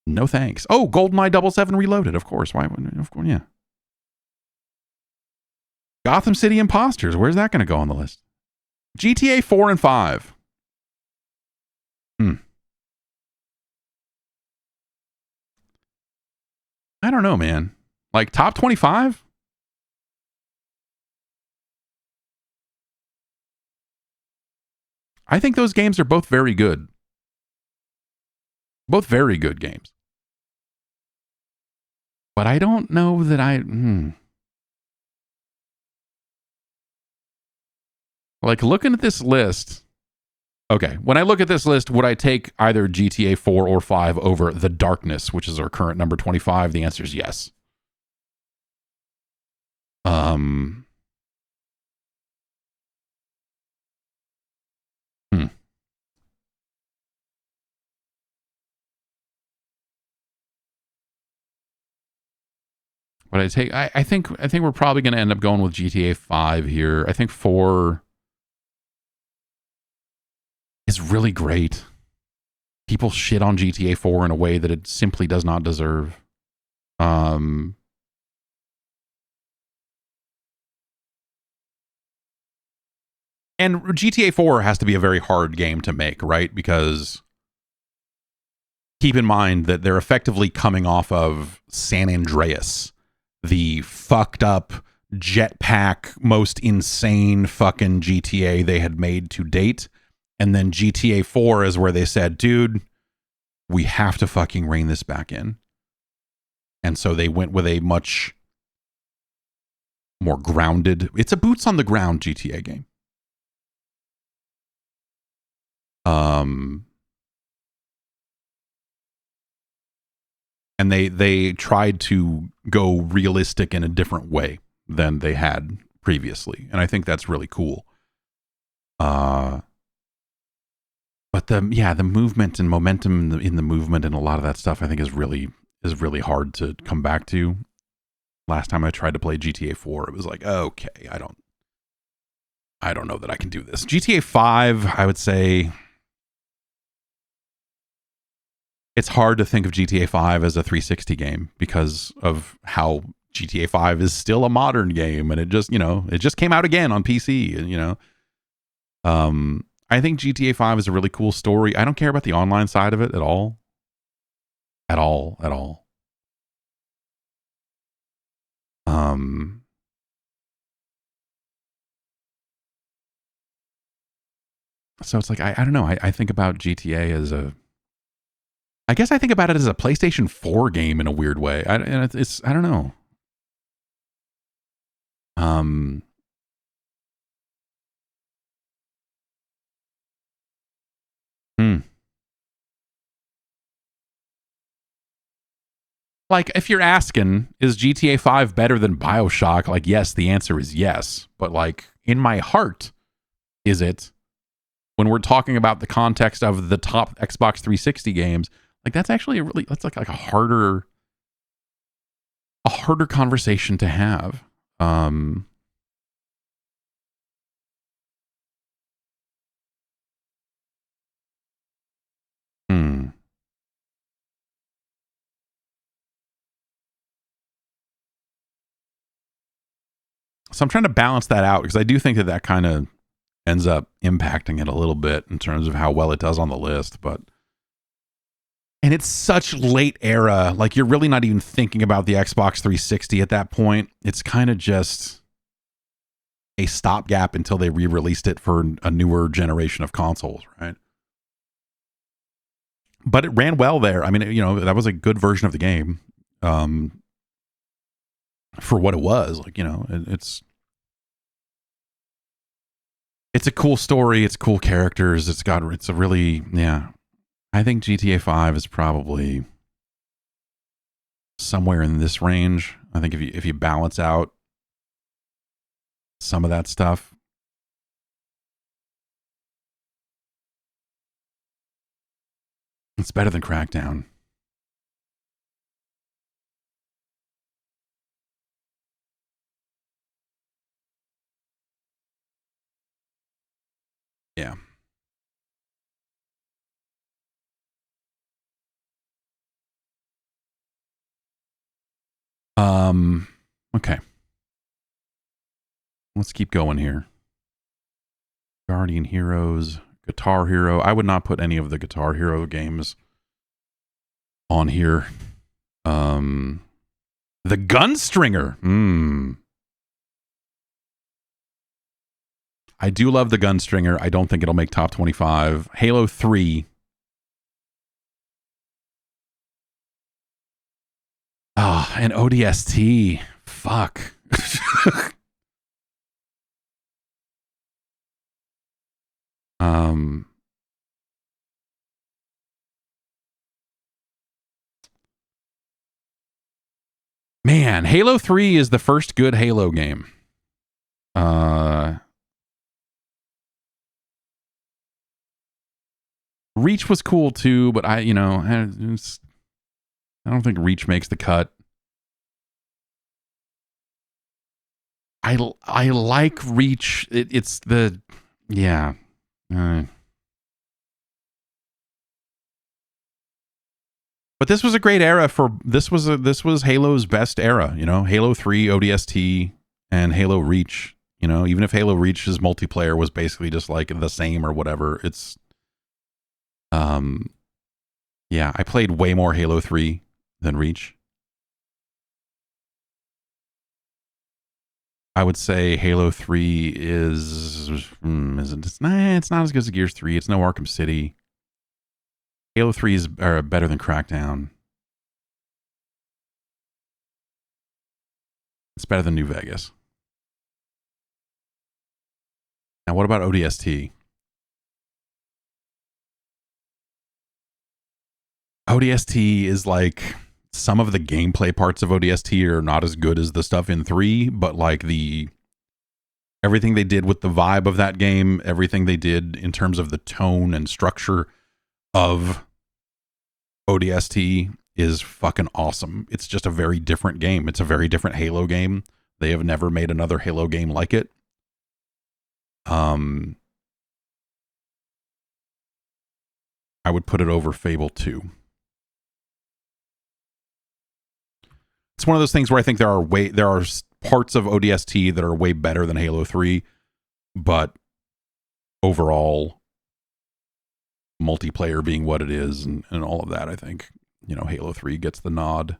No thanks. Oh, GoldenEye 007 Reloaded, of course. Why wouldn't? Of course, yeah. Gotham City Imposters. Where's that going to go on the list? GTA 4 and 5. I don't know, man. Like top 25? I think those games are both very good. Both very good games. But I don't know that like looking at this list. Okay, when I look at this list, would I take either GTA 4 or 5 over The Darkness, which is our current number 25? The answer is yes. Hmm. But I think we're probably going to end up going with GTA 5 here. I think 4 is really great. People shit on GTA 4 in a way that it simply does not deserve. And GTA 4 has to be a very hard game to make, right? Because keep in mind that they're effectively coming off of San Andreas, the fucked up jetpack, most insane fucking GTA they had made to date. And then GTA 4 is where they said, dude, we have to fucking rein this back in. And so they went with a much more grounded, it's a boots on the ground GTA game. And they tried to go realistic in a different way than they had previously. And I think that's really cool. But the movement and momentum in the movement and a lot of that stuff I think is really hard to come back to. Last time I tried to play GTA 4, it was like, okay, I don't know that I can do this. GTA 5, I would say it's hard to think of GTA 5 as a 360 game because of how GTA 5 is still a modern game, and it just came out again on PC, and I think GTA 5 is a really cool story. I don't care about the online side of it at all. At all. So it's like, I don't know. I think about GTA as I guess I think about it as a PlayStation 4 game in a weird way. I don't know. Like, if you're asking, is GTA 5 better than Bioshock? Like, yes, the answer is yes. But, like, in my heart, is it? When we're talking about the context of the top Xbox 360 games, like, that's actually that's like a harder conversation to have. So I'm trying to balance that out because I do think that kind of ends up impacting it a little bit in terms of how well it does on the list. And it's such late era, like you're really not even thinking about the Xbox 360 at that point. It's kind of just a stopgap until they re-released it for a newer generation of consoles, right? But it ran well there. I mean, that was a good version of the game. For what it was, like, it's a cool story, it's cool characters, it's a really, I think GTA 5 is probably somewhere in this range. I think if you balance out some of that stuff, it's better than Crackdown. Yeah. Okay. Let's keep going here. Guardian Heroes, Guitar Hero. I would not put any of the Guitar Hero games on here. The Gunstringer. I do love the Gunstringer. I don't think it'll make top 25. Halo 3. Ah, and ODST. Fuck. Man, Halo 3 is the first good Halo game. Reach was cool too, but I don't think Reach makes the cut. I like Reach. It's the yeah. But this was a great era for this was Halo's best era, Halo 3, ODST, and Halo Reach. Even if Halo Reach's multiplayer was basically just like the same or whatever, it's yeah, I played way more Halo 3 than Reach. I would say Halo 3 is it's not as good as Gears 3. It's no Arkham City. Halo 3 is better than Crackdown. It's better than New Vegas. Now, what about ODST? ODST is like some of the gameplay parts of ODST are not as good as the stuff in 3, but like everything they did with the vibe of that game, everything they did in terms of the tone and structure of ODST is fucking awesome. It's just a very different game. It's a very different Halo game. They have never made another Halo game like it. I would put it over Fable 2. It's one of those things where I think there are parts of ODST that are way better than Halo 3, but overall multiplayer being what it is and all of that, I think, Halo 3 gets the nod.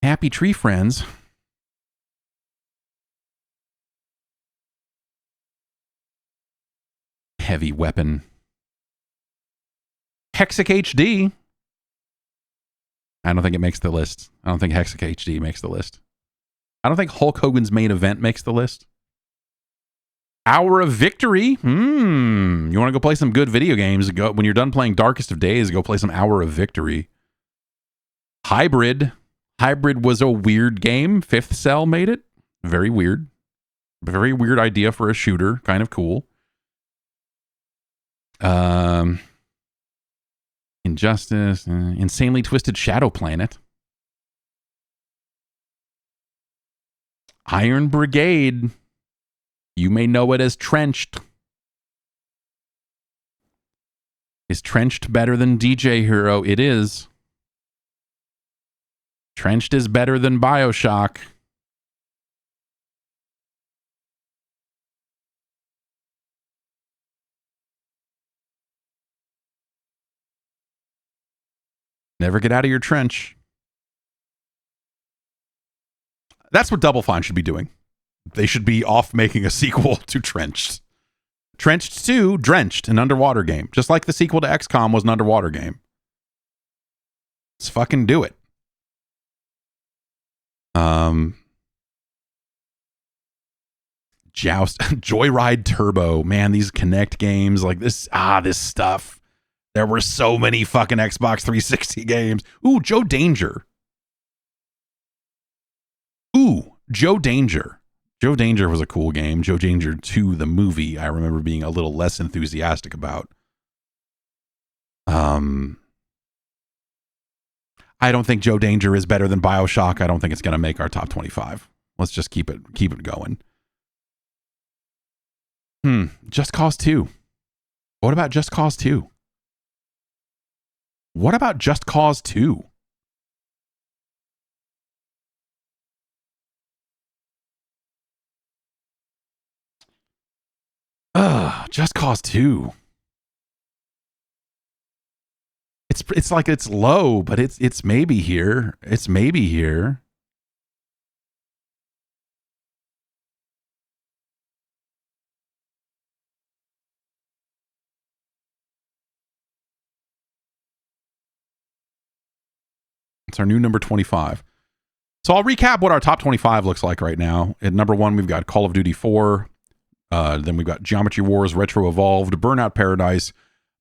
Happy Tree Friends. Heavy Weapon. Hexic HD. I don't think it makes the list. I don't think Hexic HD makes the list. I don't think Hulk Hogan's Main Event makes the list. Hour of Victory. You want to go play some good video games? Go when you're done playing Darkest of Days. Go play some Hour of Victory. Hybrid. Hybrid was a weird game. Fifth Cell made it. Very weird. Very weird idea for a shooter. Kind of cool. Injustice. Insanely Twisted Shadow Planet. Iron Brigade. You may know it as Trenched. Is Trenched better than DJ Hero? It is. Trenched is better than Bioshock. Never get out of your trench. That's what Double Fine should be doing. They should be off making a sequel to Trenched. Trenched 2, Drenched, an underwater game. Just like the sequel to XCOM was an underwater game. Let's fucking do it. Joust, Joyride Turbo. Man, these Kinect games, like this stuff. There were so many fucking Xbox 360 games. Ooh, Joe Danger. Ooh, Joe Danger. Joe Danger was a cool game. Joe Danger 2, the movie, I remember being a little less enthusiastic about. I don't think Joe Danger is better than Bioshock. I don't think it's going to make our top 25. Let's just keep it going. Just Cause 2. What about Just Cause 2? What about Just Cause 2? Just Cause 2. It's like it's low, but it's maybe here. It's maybe here. It's our new number 25. So I'll recap what our top 25 looks like right now. At number 1, we've got Call of Duty 4. Then we've got Geometry Wars, Retro Evolved, Burnout Paradise,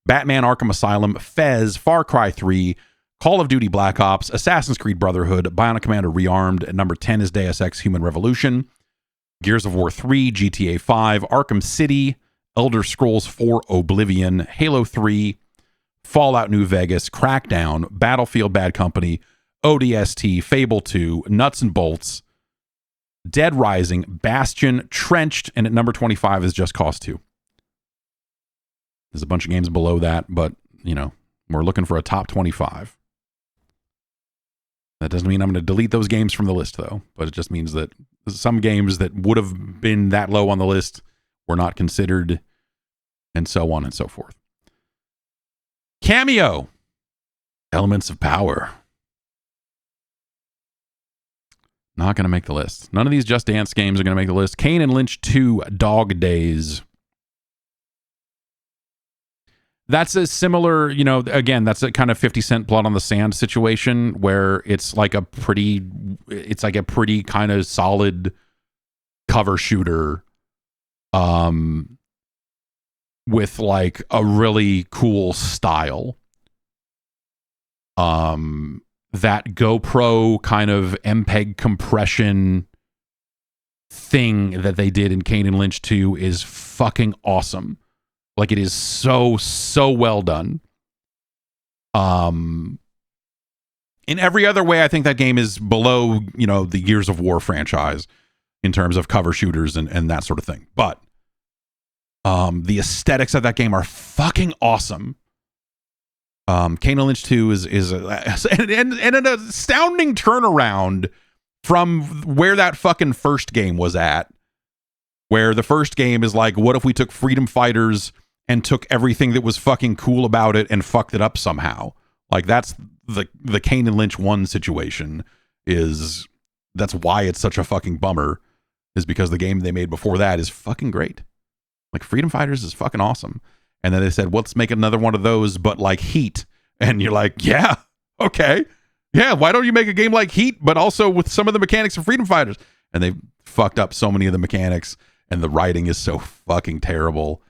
Batman Arkham Asylum, Fez, Far Cry 3, Call of Duty Black Ops, Assassin's Creed Brotherhood, Bionic Commando Rearmed. At number 10 is Deus Ex Human Revolution, Gears of War 3, GTA 5, Arkham City, Elder Scrolls 4 Oblivion, Halo 3, Fallout New Vegas, Crackdown, Battlefield Bad Company, ODST, Fable 2, Nuts and Bolts, Dead Rising, Bastion, Trenched, and at number 25 is Just Cause 2. There's a bunch of games below that, but, you know, we're looking for a top 25. That doesn't mean I'm going to delete those games from the list, though, but it just means that some games that would have been that low on the list were not considered, and so on and so forth. Cameo, Elements of Power. Not going to make the list. None of these Just Dance games are going to make the list. Kane and Lynch 2, Dog Days. That's a similar, you know, again, that's a kind of 50 Cent Blood on the Sand situation where it's like a pretty kind of solid cover shooter with like a really cool style. That GoPro kind of MPEG compression thing that they did in Kane and Lynch 2 is fucking awesome. Like, it is so well done. In every other way, I think that game is below, you know, the Gears of War franchise in terms of cover shooters and that sort of thing. But the aesthetics of that game are fucking awesome. Kane and Lynch 2 is an astounding turnaround from where that fucking first game was at. Where the first game is like, what if we took Freedom Fighters and took everything that was fucking cool about it and fucked it up somehow? Like, that's the Kane and Lynch 1 situation. That's why it's such a fucking bummer, is because the game they made before that is fucking great. Like, Freedom Fighters is fucking awesome. And then they said, well, let's make another one of those, but like Heat. And you're like, yeah, okay. Yeah, why don't you make a game like Heat, but also with some of the mechanics of Freedom Fighters? And they fucked up so many of the mechanics, and the writing is so fucking terrible.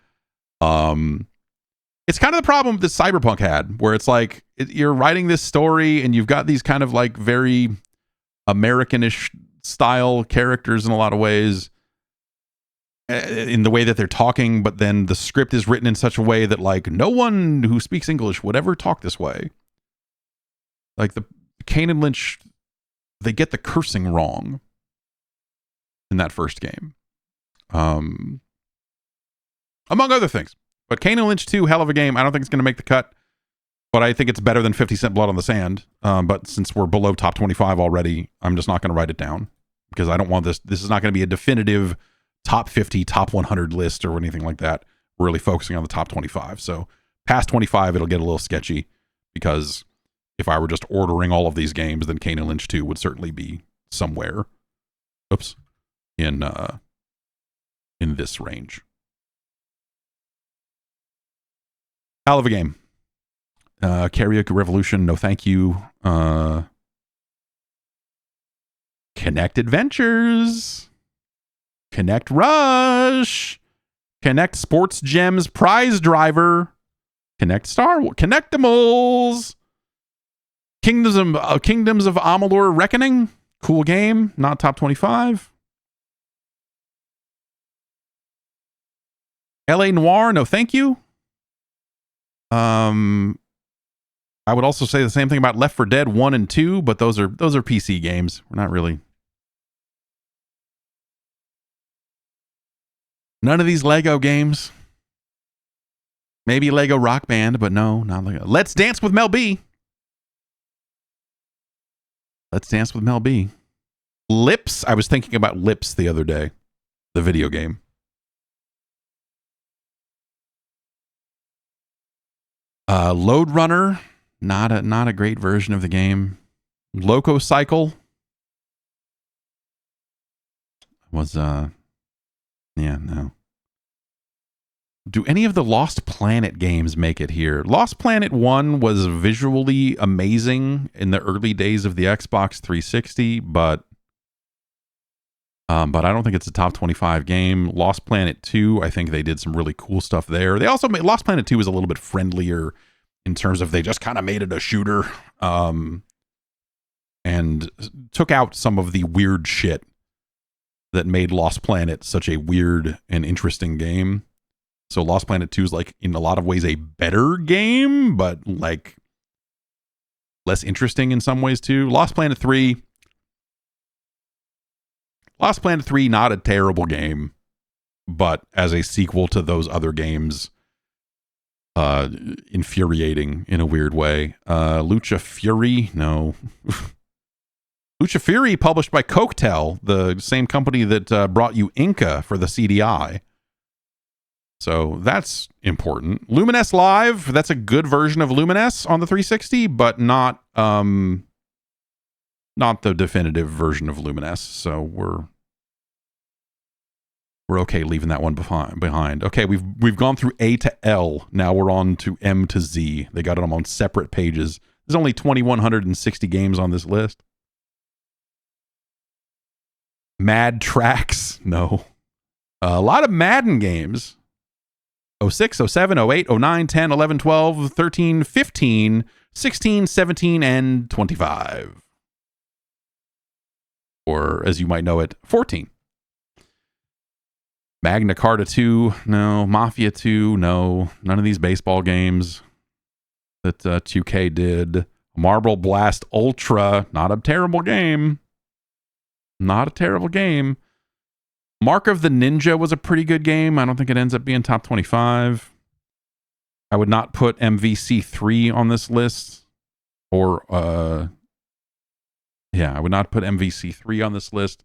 It's kind of the problem that Cyberpunk had, where it's like, you're writing this story, and you've got these kind of like very Americanish style characters in a lot of ways, in the way that they're talking, but then the script is written in such a way that like no one who speaks English would ever talk this way. Like, the Kane and Lynch, they get the cursing wrong in that first game, among other things. But Kane and Lynch 2, hell of a game. I don't think it's going to make the cut, but I think it's better than 50 Cent Blood on the Sand. But since we're below top 25 already, I'm just not going to write it down, because I don't want this. This is not going to be a definitive top 50, top 100 list or anything like that. We're really focusing on the top 25. So past 25, it'll get a little sketchy, because if I were just ordering all of these games, then Kane and Lynch 2 would certainly be somewhere. Oops. In this range. Hell of a game. Karaoke Revolution, no thank you. Connect Adventures. Connect Rush. Connect Sports Gems Prize Driver. Connect Star Wars. Connectimals. Kingdoms of Amalur Reckoning. Cool game. Not top 25. LA Noire, no thank you. I would also say the same thing about Left 4 Dead 1 and 2, but those are PC games. We're not really. None of these Lego games. Maybe Lego Rock Band, but no, not Lego. Let's Dance with Mel B. Let's Dance with Mel B. Lips. I was thinking about Lips the other day, the video game. Load Runner, Not a great version of the game. Loco Cycle was yeah, no. Do any of the Lost Planet games make it here? Lost Planet 1 was visually amazing in the early days of the Xbox 360, but I don't think it's a top 25 game. Lost Planet 2, I think they did some really cool stuff there. They also made Lost Planet 2 is a little bit friendlier in terms of they just kind of made it a shooter and took out some of the weird shit that made Lost Planet such a weird and interesting game. So Lost Planet 2 is like in a lot of ways a better game, but like less interesting in some ways too. Lost Planet 3, not a terrible game, but as a sequel to those other games, infuriating in a weird way. Lucha Fury, no. Lucha Fury, published by Coketel, the same company that brought you Inca for the CDI. So that's important. Lumines Live, that's a good version of Lumines on the 360, but not the definitive version of Lumines. So we're okay leaving that one behind. Okay, we've gone through A to L. Now we're on to M to Z. They got them on separate pages. There's only 2,160 games on this list. Mad Tracks, no. A lot of Madden games. 06, 07, 08, 09, 10, 11, 12, 13, 15, 16, 17, and 25. Or, as you might know it, 14. Magna Carta 2, no. Mafia 2, no. None of these baseball games that 2K did. Marble Blast Ultra, not a terrible game. Not a terrible game. Mark of the Ninja was a pretty good game. I don't think it ends up being top 25. I would not put MVC3 on this list. Or, I would not put MVC3 on this list.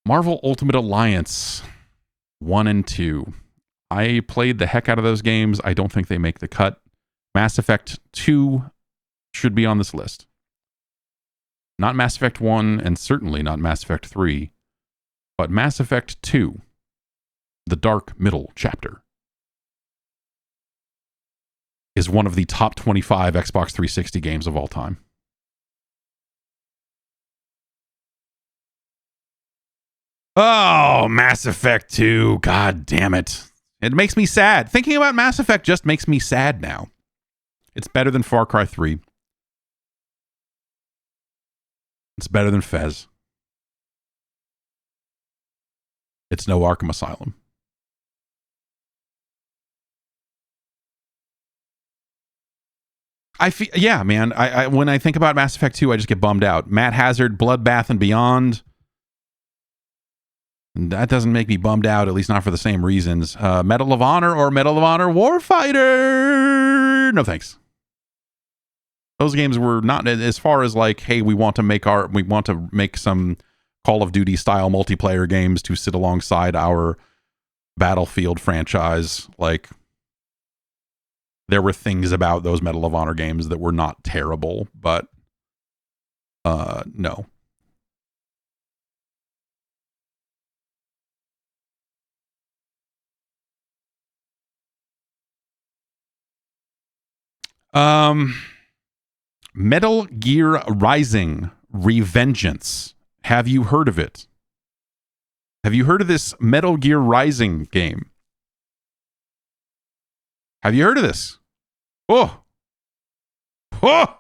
Marvel Ultimate Alliance 1 and 2. I played the heck out of those games. I don't think they make the cut. Mass Effect 2 should be on this list. Not Mass Effect 1 and certainly not Mass Effect 3. But Mass Effect 2, the Dark Middle Chapter, is one of the top 25 Xbox 360 games of all time. Oh, Mass Effect 2. God damn it. It makes me sad. Thinking about Mass Effect just makes me sad now. It's better than Far Cry 3. It's better than Fez. It's no Arkham Asylum. Yeah, man. I when I think about Mass Effect 2, I just get bummed out. Matt Hazard, Bloodbath and Beyond. That doesn't make me bummed out, at least not for the same reasons. Medal of Honor or Medal of Honor Warfighter. No thanks. Those games were not as far as like, hey, we want to make some Call of Duty style multiplayer games to sit alongside our Battlefield franchise. Like, there were things about those Medal of Honor games that were not terrible, but no. Metal Gear Rising Revengeance. Have you heard of it? Have you heard of this Metal Gear Rising game? Have you heard of this? Oh. Oh.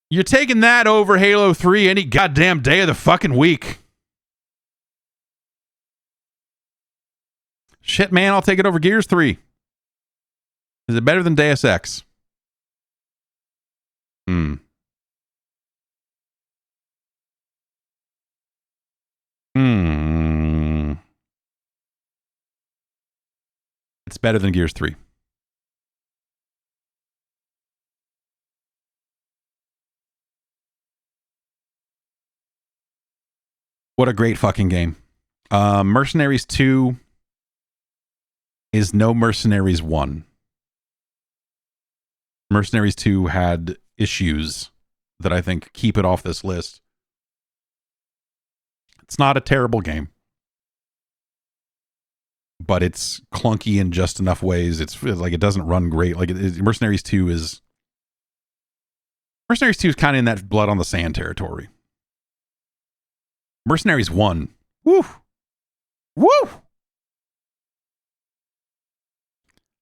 You're taking that over Halo 3 any goddamn day of the fucking week. Shit, man, I'll take it over Gears 3. Is it better than Deus Ex? It's better than Gears 3. What a great fucking game. Mercenaries 2. is no Mercenaries 1. Mercenaries 2 had issues that I think keep it off this list. It's not a terrible game, but it's clunky in just enough ways. It's like it doesn't run great. Like Mercenaries 2 is kind of in that blood on the sand territory. Mercenaries 1. Woo! Woo!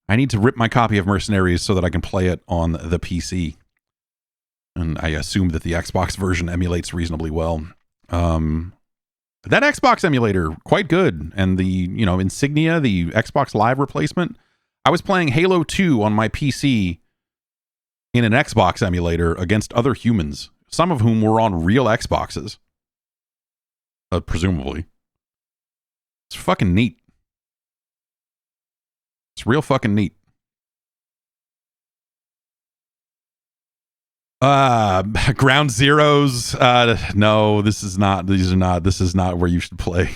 I need to rip my copy of Mercenaries so that I can play it on the PC. And I assume that the Xbox version emulates reasonably well. That Xbox emulator, quite good. And the, Insignia, the Xbox Live replacement. I was playing Halo 2 on my PC in an Xbox emulator against other humans, some of whom were on real Xboxes. Presumably. It's fucking neat. It's real fucking neat. Ground Zeroes. No, this is not where you should play.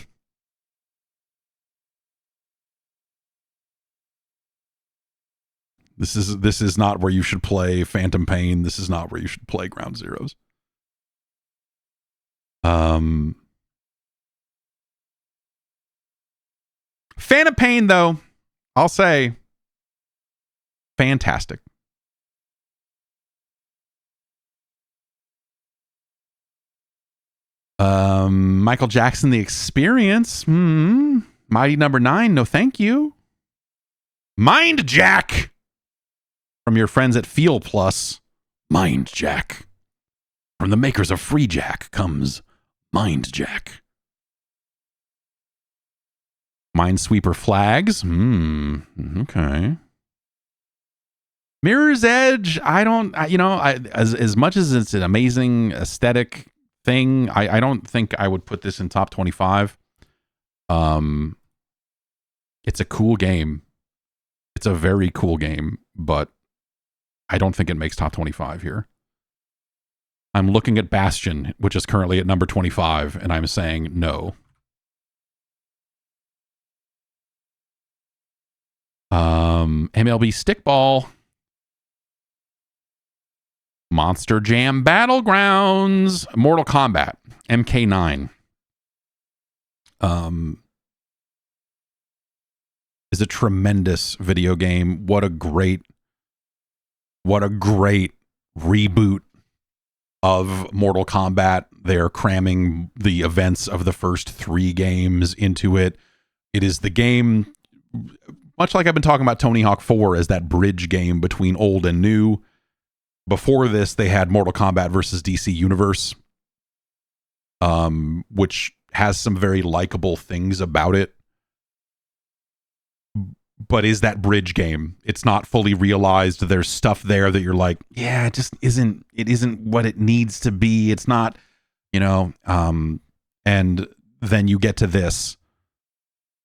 This is not where you should play Phantom Pain. This is not where you should play Ground Zeroes. Phantom Pain, though, I'll say, fantastic. Michael Jackson, The Experience. Mighty Number 9, no thank you. Mind Jack! From your friends at Feel Plus. Mind Jack. From the makers of Free Jack comes Mind Jack. Minesweeper Flags. Okay. Mirror's Edge. As much as it's an amazing aesthetic thing, I don't think I would put this in top 25. It's a cool game. It's a very cool game, but I don't think it makes top 25 here. I'm looking at Bastion, which is currently at number 25, and I'm saying no. MLB Stickball. Monster Jam Battlegrounds. Mortal Kombat. MK9. Is a tremendous video game. What a great reboot of Mortal Kombat. They're cramming the events of the first 3 games into it. It is the game, much like I've been talking about Tony Hawk 4 as that bridge game between old and new. Before this, they had Mortal Kombat versus DC Universe, which has some very likable things about it, but is that bridge game. It's not fully realized. There's stuff there that you're like, yeah, it just isn't what it needs to be. It's not, and then you get to this,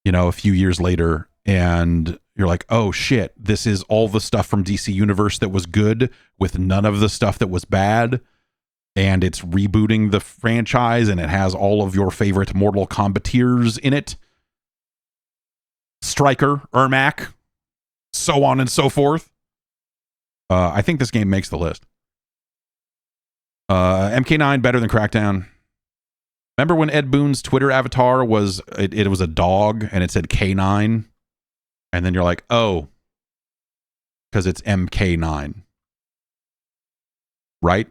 a few years later, and you're like, oh shit, this is all the stuff from DC Universe that was good with none of the stuff that was bad. And it's rebooting the franchise, and it has all of your favorite Mortal Kombateers in it. Stryker, Ermac, so on and so forth. I think this game makes the list. MK9 better than Crackdown. Remember when Ed Boon's Twitter avatar was it was a dog and it said K9? And then you're like, oh, because it's MK9. Right?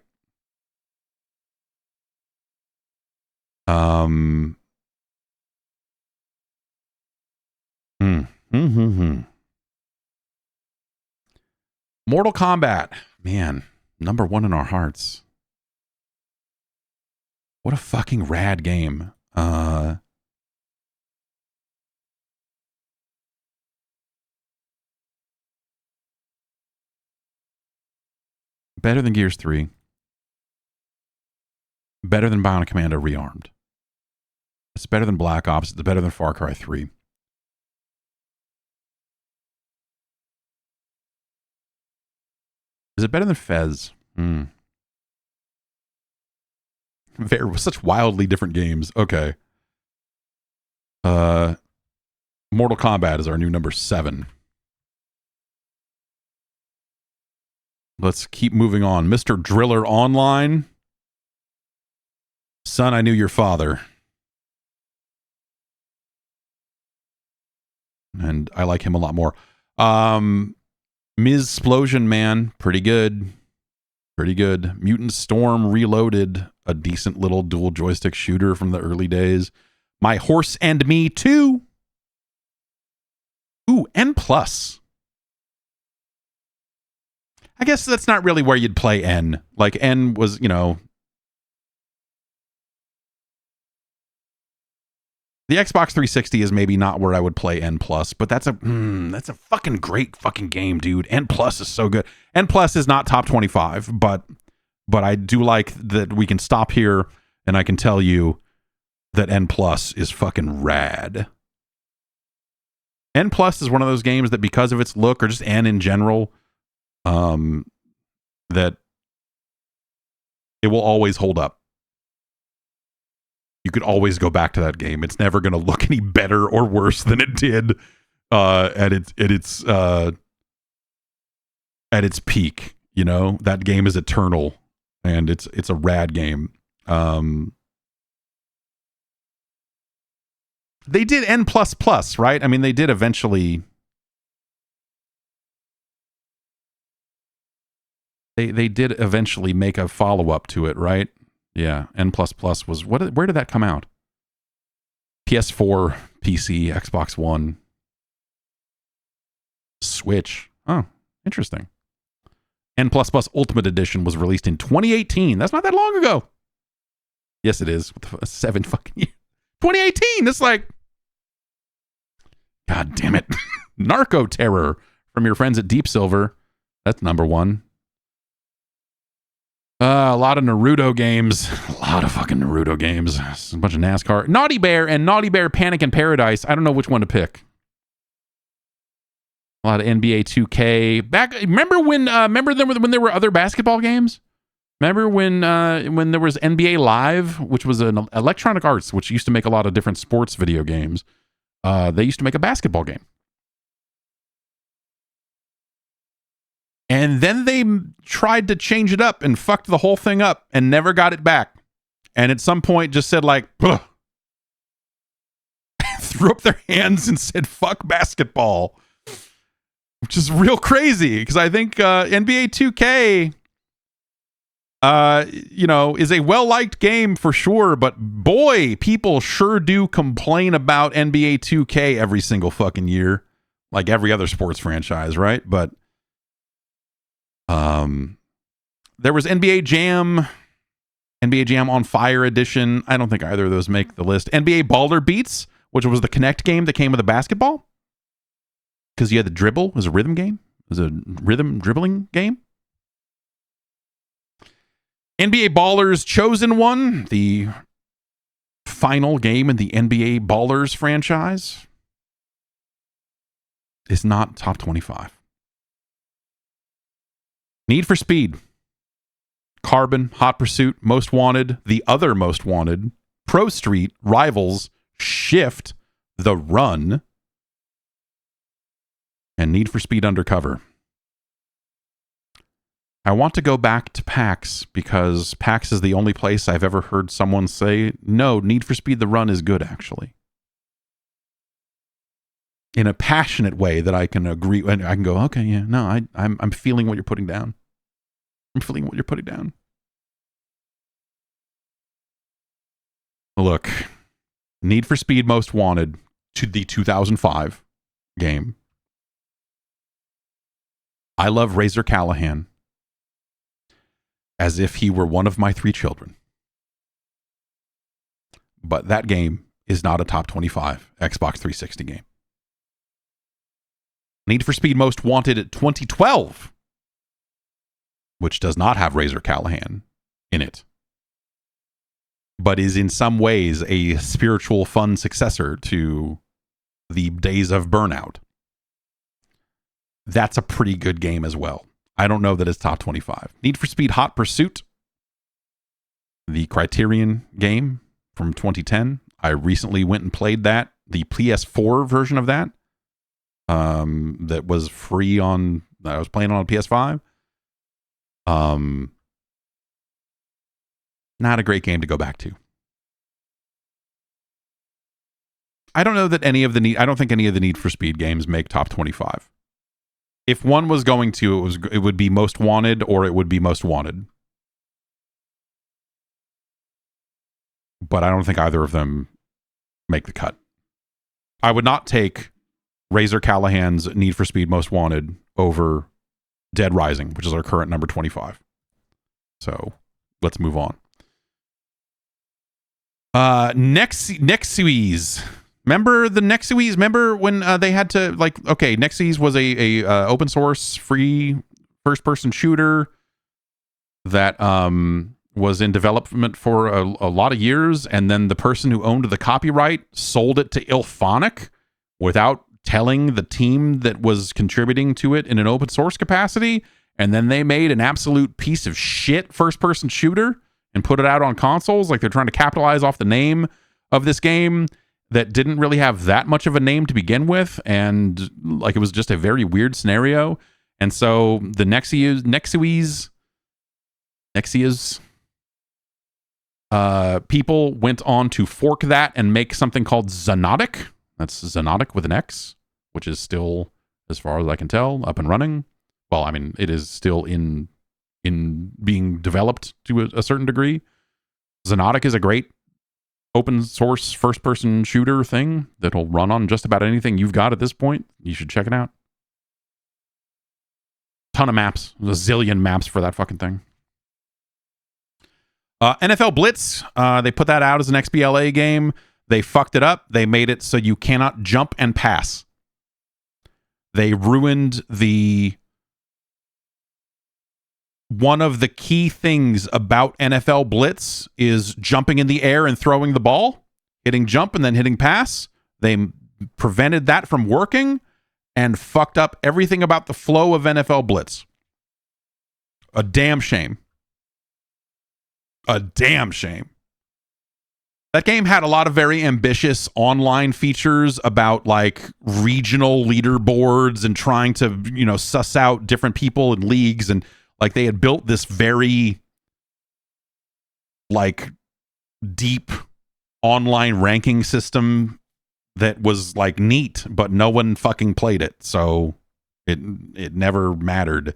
Mortal Kombat. Man, number 1 in our hearts. What a fucking rad game. Better than Gears 3. Better than Bionic Commando Rearmed. It's better than Black Ops. It's better than Far Cry 3. Is it better than Fez? Such wildly different games. Okay. Mortal Kombat is our new number 7. Let's keep moving on. Mr. Driller Online. Son, I knew your father. And I like him a lot more. Ms. Splosion Man, pretty good. Pretty good. Mutant Storm Reloaded, a decent little dual joystick shooter from the early days. My Horse and Me 2. Ooh, N+. I guess that's not really where you'd play N. Like, N was, you know... The Xbox 360 is maybe not where I would play N+, but that's a fucking great fucking game, dude. N+ is so good. N+ is not top 25, but I do like that we can stop here and I can tell you that N+ is fucking rad. N+ is one of those games that because of its look or just N in general, that it will always hold up. You could always go back to that game. It's never going to look any better or worse than it did at its peak. You know, that game is eternal, and it's a rad game. They did N++, right? I mean, they did eventually. They did eventually make a follow-up to it, right? Yeah, N++ was... Where did that come out? PS4, PC, Xbox One, Switch. Oh, interesting. N++ Ultimate Edition was released in 2018. That's not that long ago. Yes, it is. 7 fucking years. 2018! It's like... God damn it. Narco Terror from your friends at Deep Silver. That's number 1. A lot of Naruto games. A lot of fucking Naruto games. A bunch of NASCAR. Naughty Bear and Naughty Bear Panic in Paradise. I don't know which one to pick. A lot of NBA 2K. Remember when there were other basketball games? Remember when there was NBA Live, which was an Electronic Arts, which used to make a lot of different sports video games. They used to make a basketball game. And then they tried to change it up and fucked the whole thing up and never got it back. And at some point just said like, threw up their hands and said, fuck basketball. Which is real crazy because I think NBA 2K, is a well-liked game for sure. But boy, people sure do complain about NBA 2K every single fucking year. Like every other sports franchise, right? But there was NBA Jam on Fire Edition. I don't think either of those make the list. NBA Baller Beats, which was the Kinect game that came with a basketball. Because you had the dribble. It was a rhythm game. It was a rhythm dribbling game. NBA Ballers Chosen One, the final game in the NBA Ballers franchise, is not top 25. Need for Speed, Carbon, Hot Pursuit, Most Wanted, The Other Most Wanted, Pro Street, Rivals, Shift, The Run, and Need for Speed Undercover. I want to go back to PAX because PAX is the only place I've ever heard someone say, no, Need for Speed The Run is good, actually. In a passionate way that I can agree, and I can go, okay, yeah, no, I'm feeling what you're putting down. I'm feeling what you're putting down. Look, Need for Speed Most Wanted to the 2005 game. I love Razor Callahan as if he were one of my 3 children. But that game is not a top 25 Xbox 360 game. Need for Speed Most Wanted at 2012, which does not have Razor Callahan in it, but is in some ways a spiritual fun successor to the Days of Burnout. That's a pretty good game as well. I don't know that it's top 25. Need for Speed Hot Pursuit, the Criterion game from 2010. I recently went and played that the PS4 version of that. That was free on. I was playing on a PS5. Not a great game to go back to. I don't know that I don't think any of the Need for Speed games make top 25. If one was going to, it would be Most Wanted or it would be Most Wanted. But I don't think either of them make the cut. I would not take Razor Callahan's Need for Speed Most Wanted over Dead Rising, which is our current number 25. So let's move on. Nexuies. Remember the Nexuies? Remember when they had to, like, okay, Nexuies was a open source free first person shooter that was in development for a lot of years, and then the person who owned the copyright sold it to Ilphonic without telling the team that was contributing to it in an open source capacity, and then they made an absolute piece of shit first person shooter and put it out on consoles. Like, they're trying to capitalize off the name of this game that didn't really have that much of a name to begin with, and like, it was just a very weird scenario. And so the Nexuies people went on to fork that and make something called Xonotic. That's Xonotic with an X, which is still, as far as I can tell, up and running. Well, I mean, it is still in being developed to a certain degree. Xonotic is a great open source first person shooter thing that'll run on just about anything you've got at this point. You should check it out. Ton of maps, a zillion maps for that fucking thing. NFL Blitz, they put that out as an XBLA game. They fucked it up. They made it so you cannot jump and pass. They ruined one of the key things about NFL Blitz is jumping in the air and throwing the ball, hitting jump and then hitting pass. They prevented that from working and fucked up everything about the flow of NFL Blitz. A damn shame. A damn shame. That game had a lot of very ambitious online features about, like, regional leaderboards and trying to, suss out different people in leagues, and like, they had built this very, like, deep online ranking system that was, like, neat, but no one fucking played it, so it never mattered.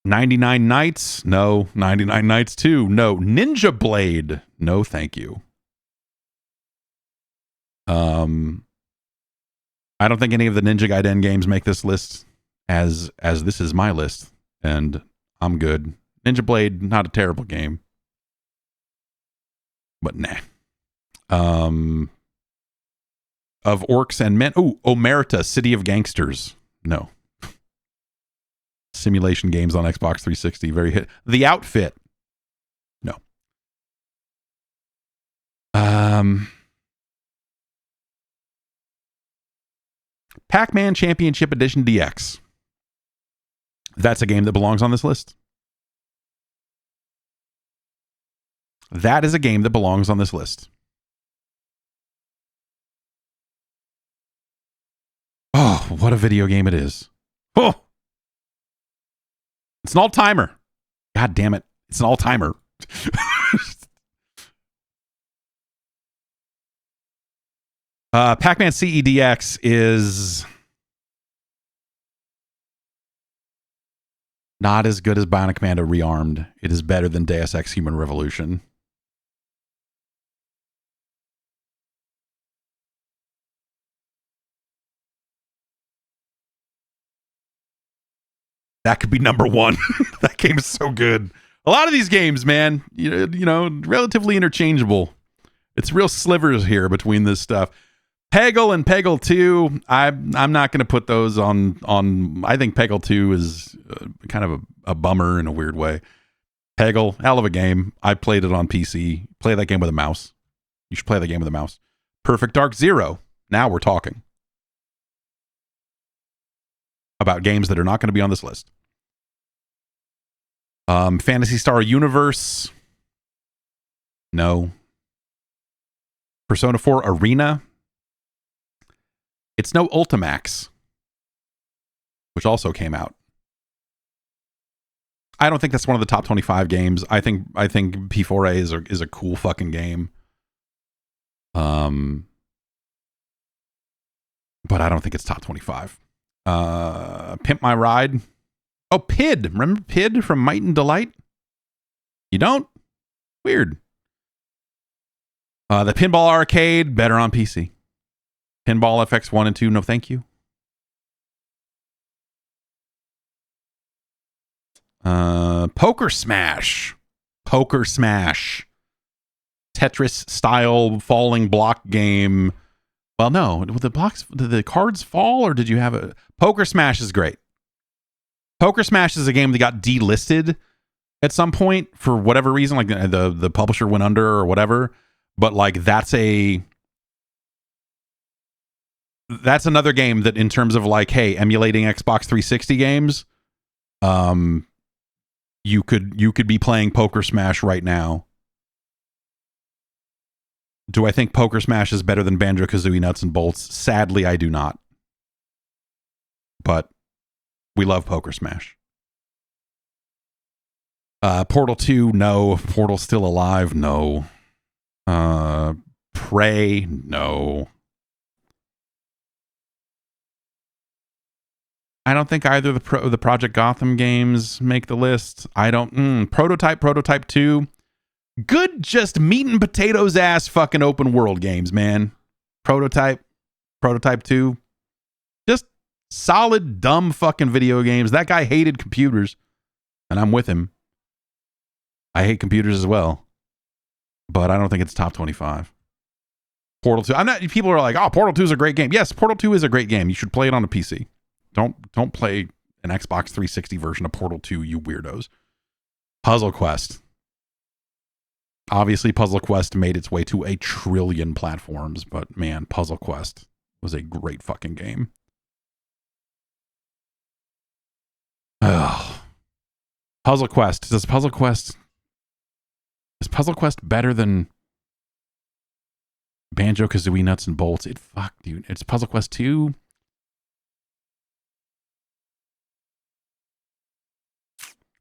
99 Nights, no. 99 Nights 2, no. Ninja Blade, no thank you. I don't think any of the Ninja Gaiden games make this list, as this is my list, and I'm good. Ninja Blade, not a terrible game, but nah. Of Orcs and Men, Omerta, City of Gangsters, no. Simulation games on Xbox 360, very hit. The Outfit, no. Pac-Man Championship Edition DX. That's a game that belongs on this list. That is a game that belongs on this list. Oh, what a video game it is. Oh, it's an all-timer. God damn it. It's an all-timer. Pac-Man CEDX is not as good as Bionic Commando Rearmed. It is better than Deus Ex Human Revolution. That could be number one. That game is so good. A lot of these games, man, relatively interchangeable. It's real slivers here between this stuff. Peggle and Peggle 2, I'm not going to put those on. I think Peggle 2 is kind of a bummer in a weird way. Peggle, hell of a game. I played it on PC. Play that game with a mouse. You should play that game with a mouse. Perfect Dark Zero. Now we're talking about games that are not going to be on this list. Phantasy Star Universe. No. Persona 4 Arena. It's no Ultimax, which also came out. I don't think that's one of the top 25 games. I think P4A is a cool fucking game. But I don't think it's top 25. Pimp My Ride. Oh, PID. Remember PID from Might and Delight? You don't? Weird. The Pinball Arcade, better on PC. Pinball FX 1 and 2, no thank you. Poker Smash. Poker Smash. Tetris style falling block game. Well, no. Did the cards fall, or did you have a... Poker Smash is great. Poker Smash is a game that got delisted at some point for whatever reason, like the publisher went under or whatever. But like that's another game that, in terms of like, hey, emulating Xbox 360 games, you could be playing Poker Smash right now. Do I think Poker Smash is better than Banjo-Kazooie Nuts and Bolts? Sadly, I do not. But we love Poker Smash. Portal 2, no. Portal's still alive, no. Prey, no. I don't think either of the Project Gotham games make the list. I don't... Prototype 2. Good, just meat and potatoes ass fucking open world games, man. Prototype 2. Just solid, dumb fucking video games. That guy hated computers, and I'm with him. I hate computers as well, but I don't think it's top 25. Portal 2. People are like, oh, Portal 2 is a great game. Yes, Portal 2 is a great game. You should play it on a PC. Don't play an Xbox 360 version of Portal 2, you weirdos. Puzzle Quest. Obviously, Puzzle Quest made its way to 1 trillion platforms, but man, Puzzle Quest was a great fucking game. Ugh. Puzzle Quest. Is Puzzle Quest better than Banjo-Kazooie Nuts and Bolts? Dude. It's Puzzle Quest 2.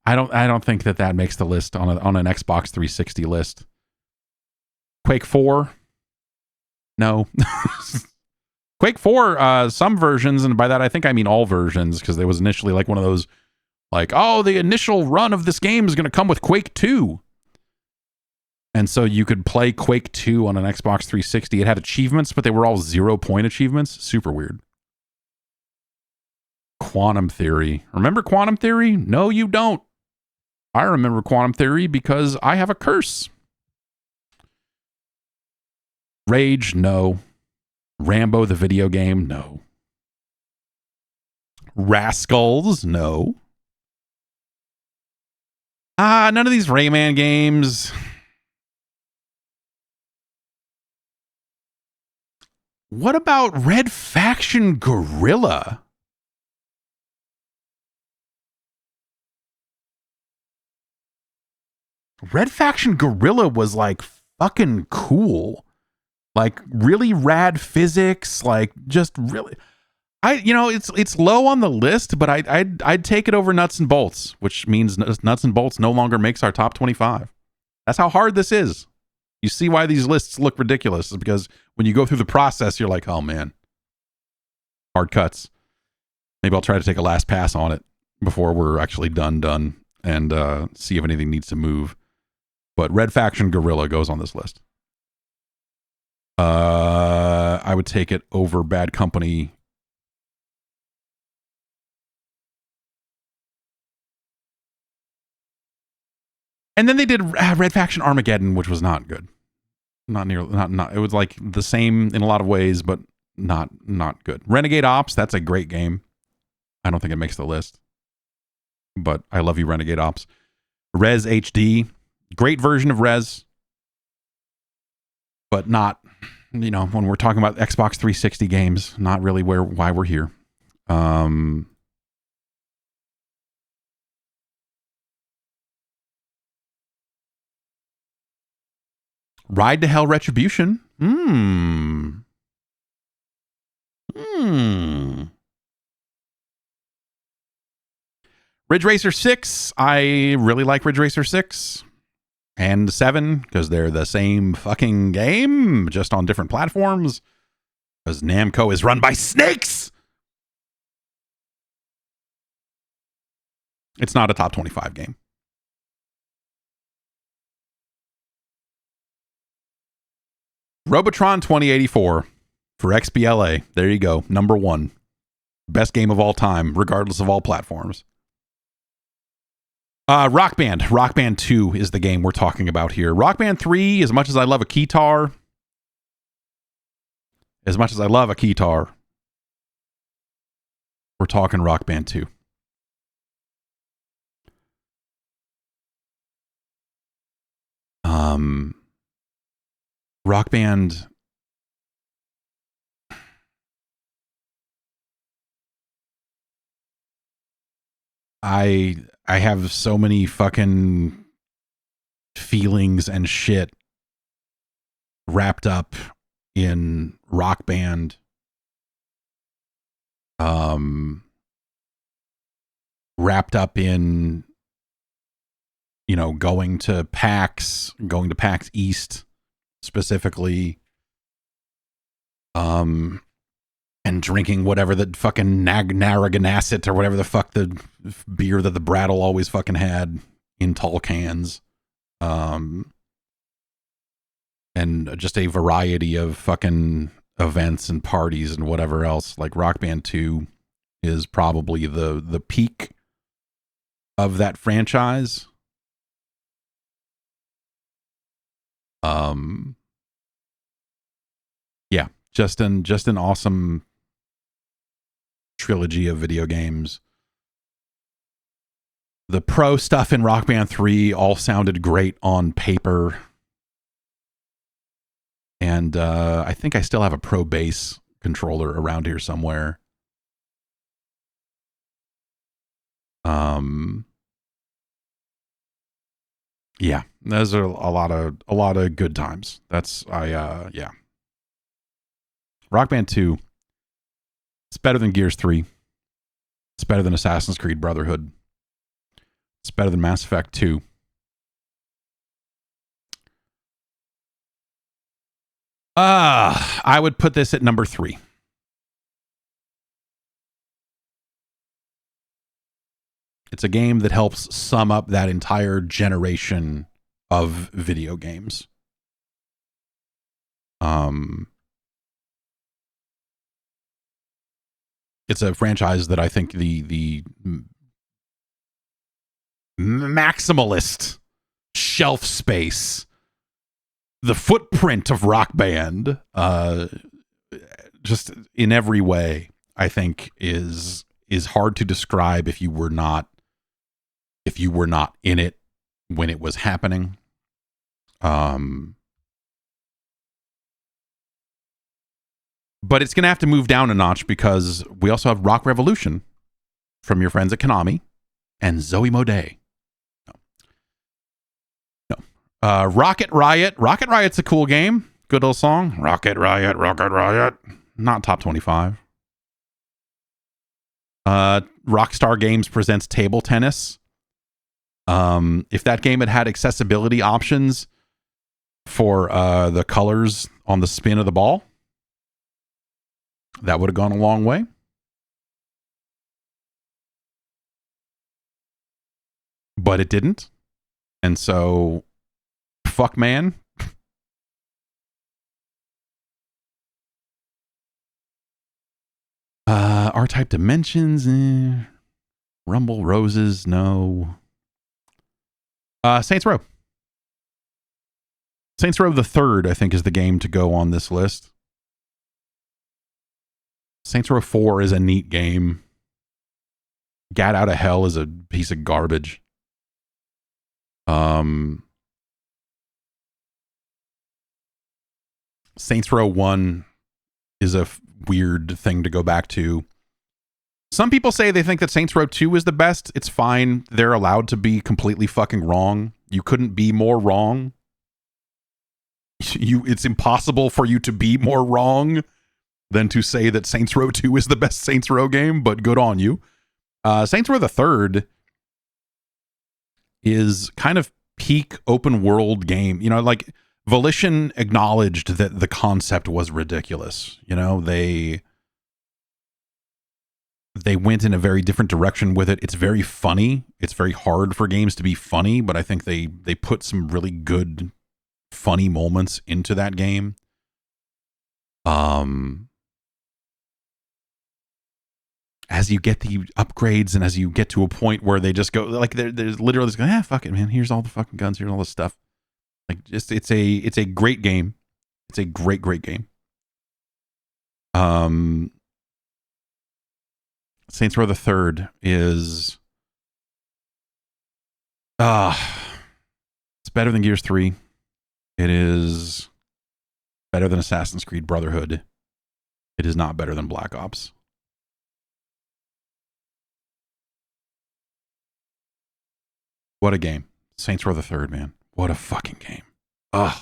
I don't think that makes the list on an Xbox 360 list. Quake 4? No. Quake 4, some versions, and by that I think I mean all versions, because there was initially like one of those, like, oh, the initial run of this game is going to come with Quake 2. And so you could play Quake 2 on an Xbox 360. It had achievements, but they were all 0-point achievements. Super weird. Quantum Theory. Remember Quantum Theory? No, you don't. I remember Quantum Theory because I have a curse. Rage, no. Rambo the video game, no. Rascals, no. None of these Rayman games. What about Red Faction Guerrilla? Red Faction Guerrilla was like fucking cool. Like really rad physics, like just really it's low on the list, but I'd take it over Nuts and Bolts, which means Nuts and Bolts no longer makes our top 25. That's how hard this is. You see why these lists look ridiculous, is because when you go through the process, you're like, oh man, hard cuts. Maybe I'll try to take a last pass on it before we're actually done and see if anything needs to move. But Red Faction Guerrilla goes on this list. I would take it over Bad Company. And then they did Red Faction Armageddon, which was not good. Not it was like the same in a lot of ways, but not good. Renegade Ops, that's a great game. I don't think it makes the list, but I love you, Renegade Ops. Res HD, great version of Res, but not, when we're talking about Xbox 360 games, not really why we're here. Ride to Hell Retribution. Ridge Racer 6. I really like Ridge Racer 6 and 7 because they're the same fucking game, just on different platforms. Because Namco is run by snakes. It's not a top 25 game. Robotron 2084 for XBLA. There you go. Number 1. Best game of all time, regardless of all platforms. Rock Band. Rock Band 2 is the game we're talking about here. Rock Band 3, as much as I love a keytar, we're talking Rock Band 2. Rock Band. I have so many fucking feelings and shit wrapped up in Rock Band. Wrapped up in, you know, going to PAX East specifically, and drinking whatever the fucking Narragansett or whatever the fuck the beer that the Brattle always fucking had in tall cans, and just a variety of fucking events and parties and whatever else. Like Rock Band 2 is probably the peak of that franchise. Yeah, just an awesome trilogy of video games. The pro stuff in Rock Band 3 all sounded great on paper. And I think I still have a pro bass controller around here somewhere. Yeah, those are a lot of good times. Yeah. Rock Band 2. It's better than Gears 3. It's better than Assassin's Creed Brotherhood. It's better than Mass Effect 2. I would put this at number 3. It's a game that helps sum up that entire generation of video games. It's a franchise that I think the maximalist shelf space, the footprint of Rock Band, just in every way, I think is hard to describe if you were not in it when it was happening. But it's going to have to move down a notch because we also have Rock Revolution from your friends at Konami and Zoe Mode. No. Rocket Riot. Rocket Riot's a cool game. Good old song. Rocket Riot, Rocket Riot. Not top 25. Rockstar Games presents Table Tennis. If that game had accessibility options for the colors on the spin of the ball, that would have gone a long way. But it didn't. And so, fuck man. R-Type Dimensions, Rumble Roses, no. Saints Row. Saints Row the Third, I think, is the game to go on this list. Saints Row 4 is a neat game. Gat Out of Hell is a piece of garbage. Saints Row 1 is a weird thing to go back to. Some people say they think that Saints Row 2 is the best. It's fine. They're allowed to be completely fucking wrong. You couldn't be more wrong. it's impossible for you to be more wrong than to say that Saints Row 2 is the best Saints Row game, but good on you. Saints Row the Third is kind of peak open world game. You know, like Volition acknowledged that the concept was ridiculous. You know, they went in a very different direction with it. It's very funny. It's very hard for games to be funny, but I think they put some really good funny moments into that game. As you get the upgrades and as you get to a point where they just go like there's literally just go, fuck it, man. Here's all the fucking guns. Here's all this stuff. Like just it's a great game. It's a great game. Saints Row the Third is it's better than Gears 3. It is better than Assassin's Creed Brotherhood. It is not better than Black Ops. What a game. Saints Row the Third, man. What a fucking game. Ugh.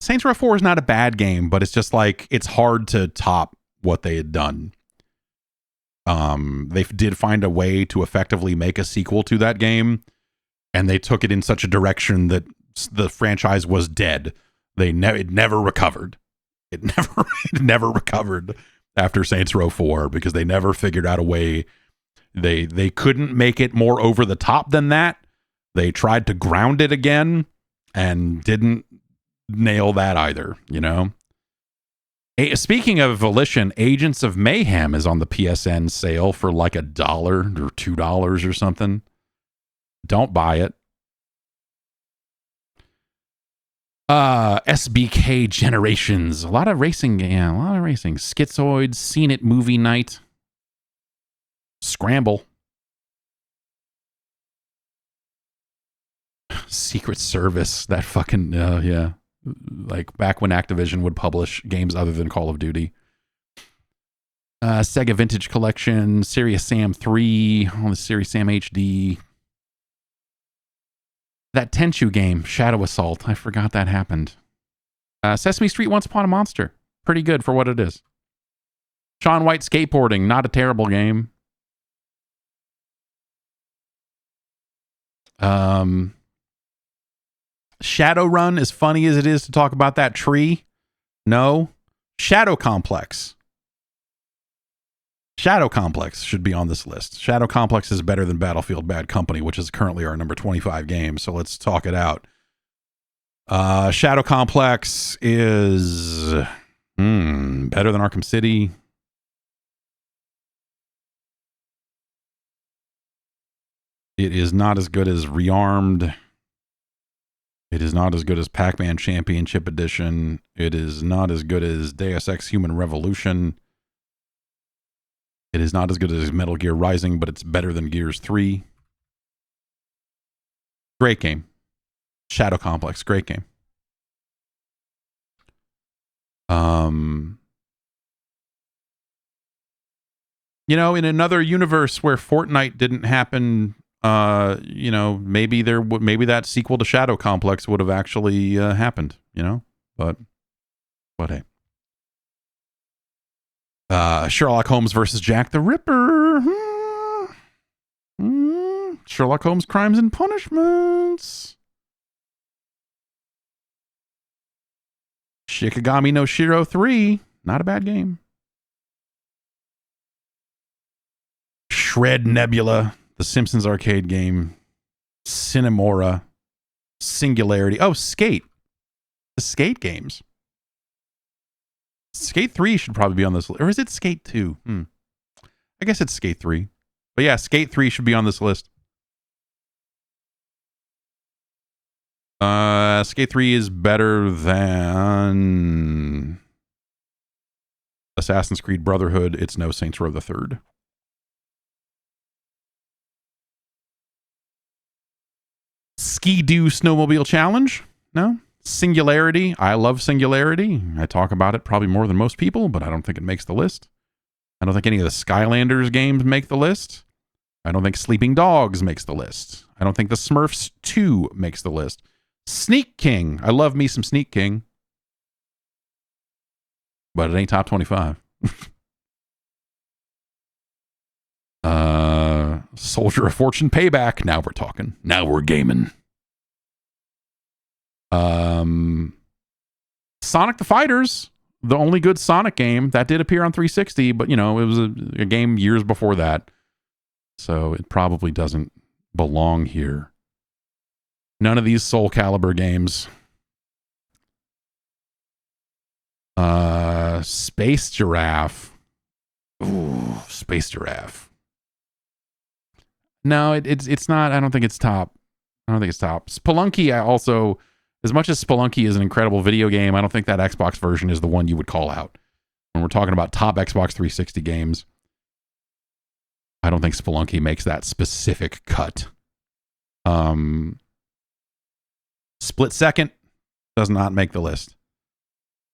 Saints Row 4 is not a bad game, but it's just like, it's hard to top what they had done. They did find a way to effectively make a sequel to that game, and they took it in such a direction that the franchise was dead. It never recovered. It never recovered after Saints Row 4 because they never figured out a way. They couldn't make it more over the top than that. They tried to ground it again and didn't nail that either, you know? Speaking of Volition, Agents of Mayhem is on the PSN sale for like $1 or $2 or something. Don't buy it. SBK Generations. A lot of racing. Yeah, a lot of racing. Schizoids, Seen It Movie Night. Scramble. Secret Service. That fucking, yeah. Like back when Activision would publish games other than Call of Duty. Sega Vintage Collection, Serious Sam 3, on the Serious Sam HD. That Tenchu game, Shadow Assault. I forgot that happened. Sesame Street Once Upon a Monster. Pretty good for what it is. Shaun White Skateboarding, not a terrible game. Shadowrun, as funny as it is to talk about that tree, no. Shadow Complex. Shadow Complex should be on this list. Shadow Complex is better than Battlefield Bad Company, which is currently our number 25 game, so let's talk it out. Shadow Complex is better than Arkham City. It is not as good as Rearmed. It is not as good as Pac-Man Championship Edition. It is not as good as Deus Ex Human Revolution. It is not as good as Metal Gear Rising, but it's better than Gears 3. Great game. Shadow Complex, great game. You know, in another universe where Fortnite didn't happen, you know, maybe that sequel to Shadow Complex would have actually happened, you know, but hey. Sherlock Holmes versus Jack the Ripper. Sherlock Holmes Crimes and Punishments. Shikigami no Shiro 3. Not a bad game. Shred Nebula. The Simpsons arcade game. Cinemora. Singularity. Oh, Skate. The Skate games. Skate 3 should probably be on this list. Or is it Skate 2? I guess it's Skate 3. But yeah, Skate 3 should be on this list. Skate 3 is better than Assassin's Creed Brotherhood. It's no Saints Row the Third. Ski-Doo Snowmobile Challenge? No. Singularity. I love Singularity. I talk about it probably more than most people, but I don't think it makes the list. I don't think any of the Skylanders games make the list. I don't think Sleeping Dogs makes the list. I don't think the Smurfs 2 makes the list. Sneak King. I love me some Sneak King. But it ain't top 25. Soldier of Fortune Payback. Now we're talking. Now we're gaming. Sonic the Fighters, the only good Sonic game that did appear on 360, but you know, it was a game years before that. So it probably doesn't belong here. None of these Soul Calibur games. Space Giraffe. Ooh, Space Giraffe. No, it's not. I don't think it's top. Spelunky, I also, as much as Spelunky is an incredible video game, I don't think that Xbox version is the one you would call out. When we're talking about top Xbox 360 games, I don't think Spelunky makes that specific cut. Split Second does not make the list.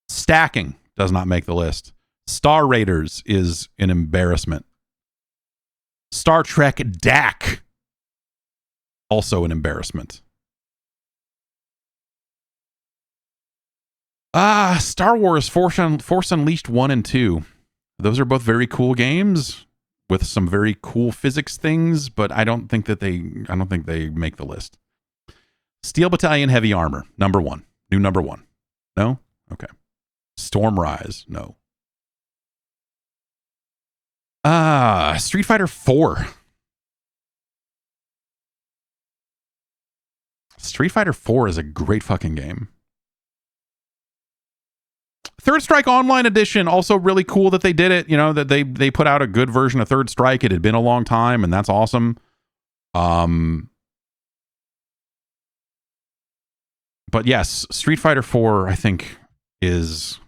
Stacking does not make the list. Star Raiders is an embarrassment. Star Trek DAC, also an embarrassment. Star Wars Force Unleashed 1 and 2. Those are both very cool games with some very cool physics things, but I don't think they make the list. Steel Battalion Heavy Armor, number 1. New number 1. No? Okay. Storm Rise, no. Street Fighter 4. Street Fighter 4 is a great fucking game. Third Strike Online Edition, also really cool that they did it. You know, that they put out a good version of Third Strike. It had been a long time, and that's awesome. But yes, Street Fighter 4, I think, is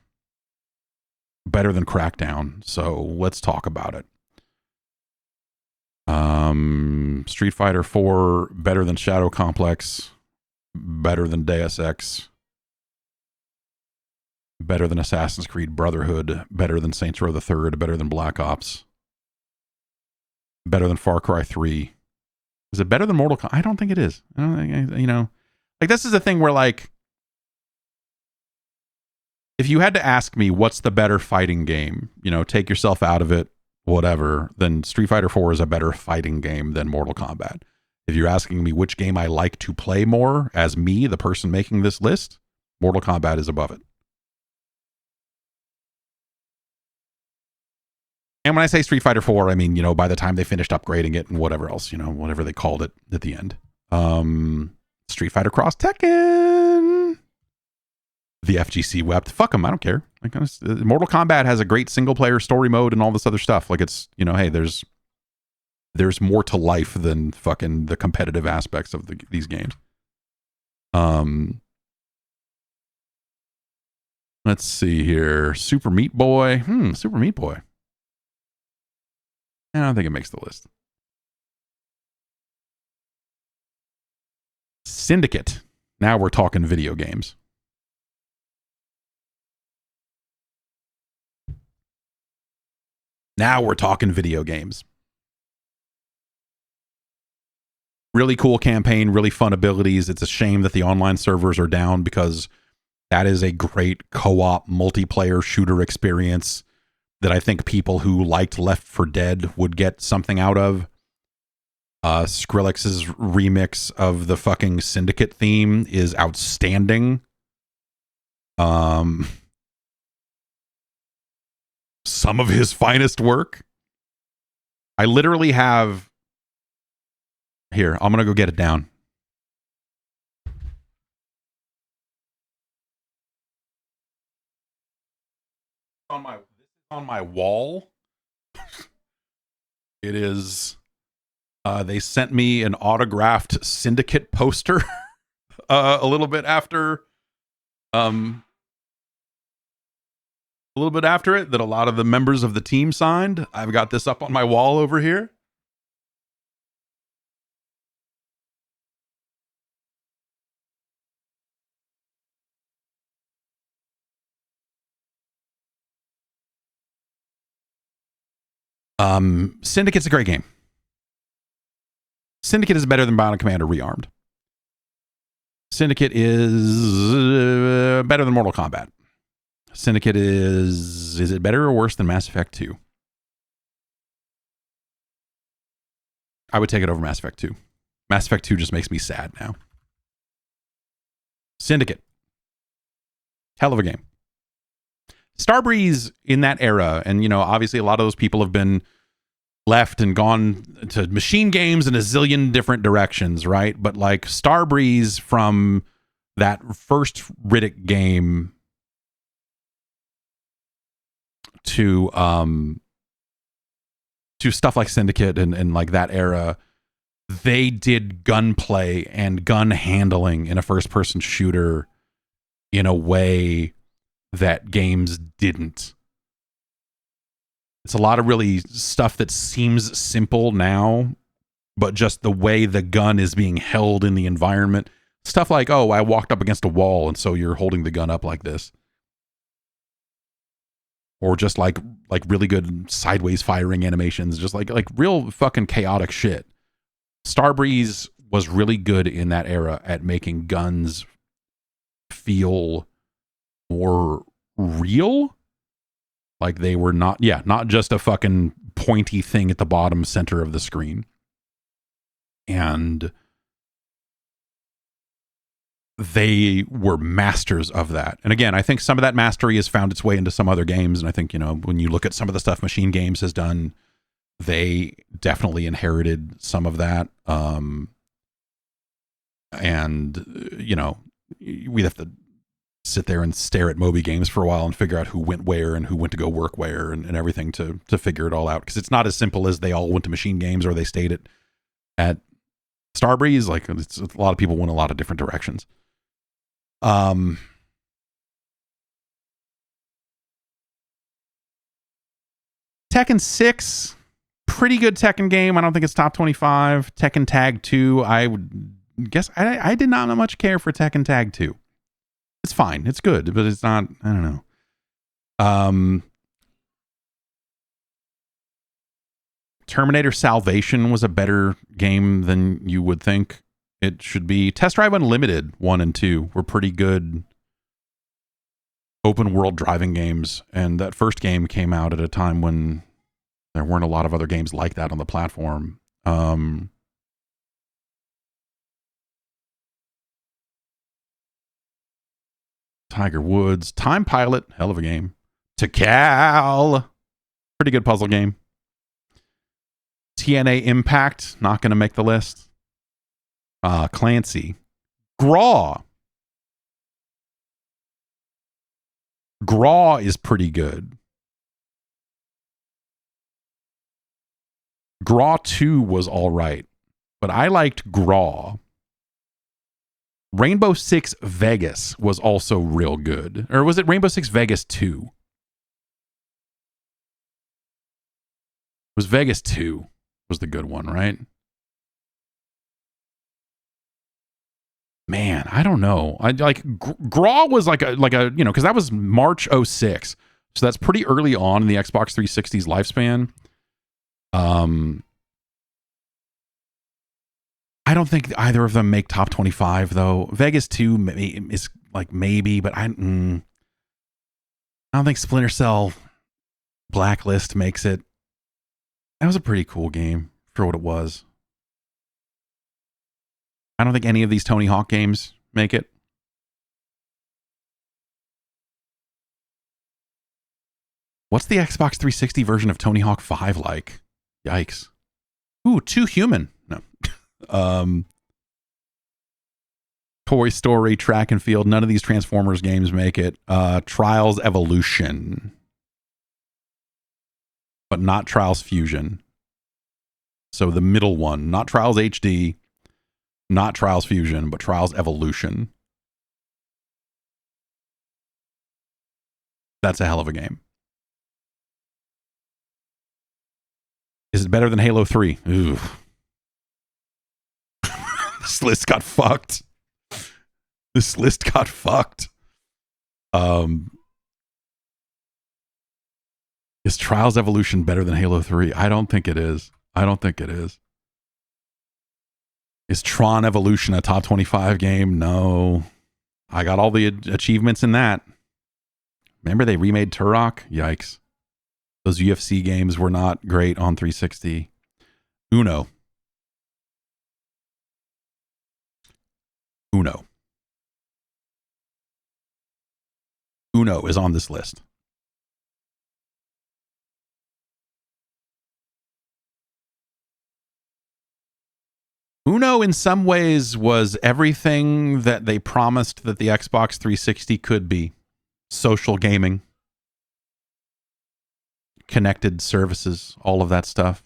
better than Crackdown. So let's talk about it. Street Fighter 4, better than Shadow Complex, better than Deus Ex, better than Assassin's Creed Brotherhood, better than Saints Row the Third, better than Black Ops, better than Far Cry 3. Is it better than Mortal Kombat? I don't think it is. I don't think, you know, like, this is a thing where, like, if you had to ask me what's the better fighting game, you know, take yourself out of it, whatever, then Street Fighter 4 is a better fighting game than Mortal Kombat. If you're asking me which game I like to play more as me, the person making this list, Mortal Kombat is above it. And when I say Street Fighter 4, I mean, you know, by the time they finished upgrading it and whatever else, you know, whatever they called it at the end. Street Fighter Cross Tekken. The FGC wept. Fuck them. I don't care. Like, Mortal Kombat has a great single player story mode and all this other stuff. Like, it's, you know, hey, there's more to life than fucking the competitive aspects of these games. Let's see here. Super Meat Boy. Super Meat Boy. I don't think it makes the list. Syndicate. Now we're talking video games. Now we're talking video games. Really cool campaign, really fun abilities. It's a shame that the online servers are down because that is a great co-op multiplayer shooter experience that I think people who liked Left 4 Dead would get something out of. Skrillex's remix of the fucking Syndicate theme is outstanding. Some of his finest work. I literally have... Here, I'm going to go get it down. On my wall. It is... they sent me an autographed Syndicate poster a little bit after... a little bit after it that a lot of the members of the team signed. I've got this up on my wall over here. Syndicate's a great game. Syndicate is better than Bionic Commando Rearmed. Syndicate is better than Mortal Kombat. Syndicate is it better or worse than Mass Effect 2? I would take it over Mass Effect 2. Mass Effect 2 just makes me sad now. Syndicate. Hell of a game. Starbreeze in that era, and you know, obviously a lot of those people have been left and gone to machine games in a zillion different directions, right? But like Starbreeze from that first Riddick game to stuff like Syndicate and like that era, they did gunplay and gun handling in a first-person shooter in a way that games didn't. It's a lot of really stuff that seems simple now, but just the way the gun is being held in the environment. Stuff like, oh, I walked up against a wall and so you're holding the gun up like this. Or just like really good sideways firing animations, just like real fucking chaotic shit. Starbreeze was really good in that era at making guns feel more real. Like they were not just a fucking pointy thing at the bottom center of the screen. And they were masters of that. And again, I think some of that mastery has found its way into some other games. And I think, you know, when you look at some of the stuff Machine Games has done, they definitely inherited some of that. And, you know, we'd have to sit there and stare at Moby Games for a while and figure out who went where and who went to go work where and everything to figure it all out. Because it's not as simple as they all went to Machine Games or they stayed at Starbreeze. Like, it's, a lot of people went a lot of different directions. Tekken 6, pretty good Tekken game. I don't think it's top 25. Tekken Tag 2, I would guess I did not much care for Tekken Tag 2. It's fine. It's good, but it's not, I don't know. Terminator Salvation was a better game than you would think it should be. Test Drive Unlimited 1 and 2 were pretty good open world driving games, and that first game came out at a time when there weren't a lot of other games like that on the platform. Tiger Woods, Time Pilot, hell of a game. Tikal, pretty good puzzle game. TNA Impact, not going to make the list. Clancy. Graw. Graw is pretty good. Graw 2 was all right, but I liked Graw. Rainbow Six Vegas was also real good. Or was it Rainbow Six Vegas 2? It was Vegas 2 was the good one, right? Man, I don't know. I like Graw was like a you know, because that was March 06. So that's pretty early on in the Xbox 360's lifespan. I don't think either of them make top 25 though. Vegas 2 is like maybe, but I don't think Splinter Cell Blacklist makes it. That was a pretty cool game for what it was. I don't think any of these Tony Hawk games make it. What's the Xbox 360 version of Tony Hawk 5 like? Yikes. Ooh, Too Human. No. Toy Story, Track and Field. None of these Transformers games make it. Trials Evolution. But not Trials Fusion. So the middle one. Not Trials HD. Not Trials Fusion, but Trials Evolution. That's a hell of a game. Is it better than Halo 3? Ooh. This list got fucked. This list got fucked. Is Trials Evolution better than Halo 3? I don't think it is. I don't think it is. Is Tron Evolution a top 25 game? No. I got all the achievements in that. Remember they remade Turok? Yikes. Those UFC games were not great on 360. Uno. Uno is on this list. Uno in some ways was everything that they promised that the Xbox 360 could be. Social gaming, connected services, all of that stuff.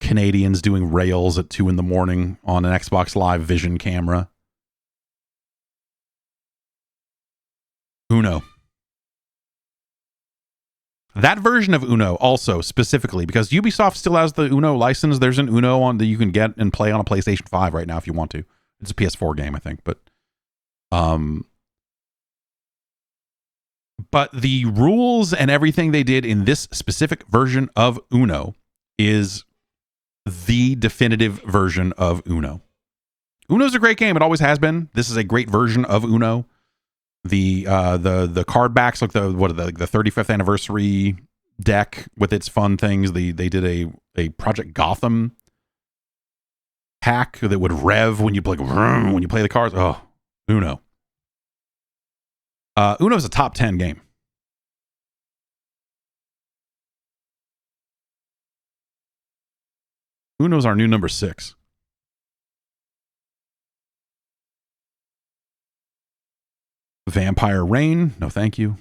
Canadians doing rails at 2 a.m. on an Xbox Live Vision camera. Uno. That version of Uno also specifically, because Ubisoft still has the Uno license. There's an Uno on that you can get and play on a PlayStation 5 right now if you want to. It's a PS4 game, I think, but the rules and everything they did in this specific version of Uno is the definitive version of Uno. Uno's a great game. It always has been. This is a great version of Uno. The card backs, like the 35th anniversary deck with its fun things. They did a Project Gotham pack that would rev when you play the cards. Oh, Uno. Uno's a top 10 game. Uno's our new number 6. Vampire Rain, no thank you.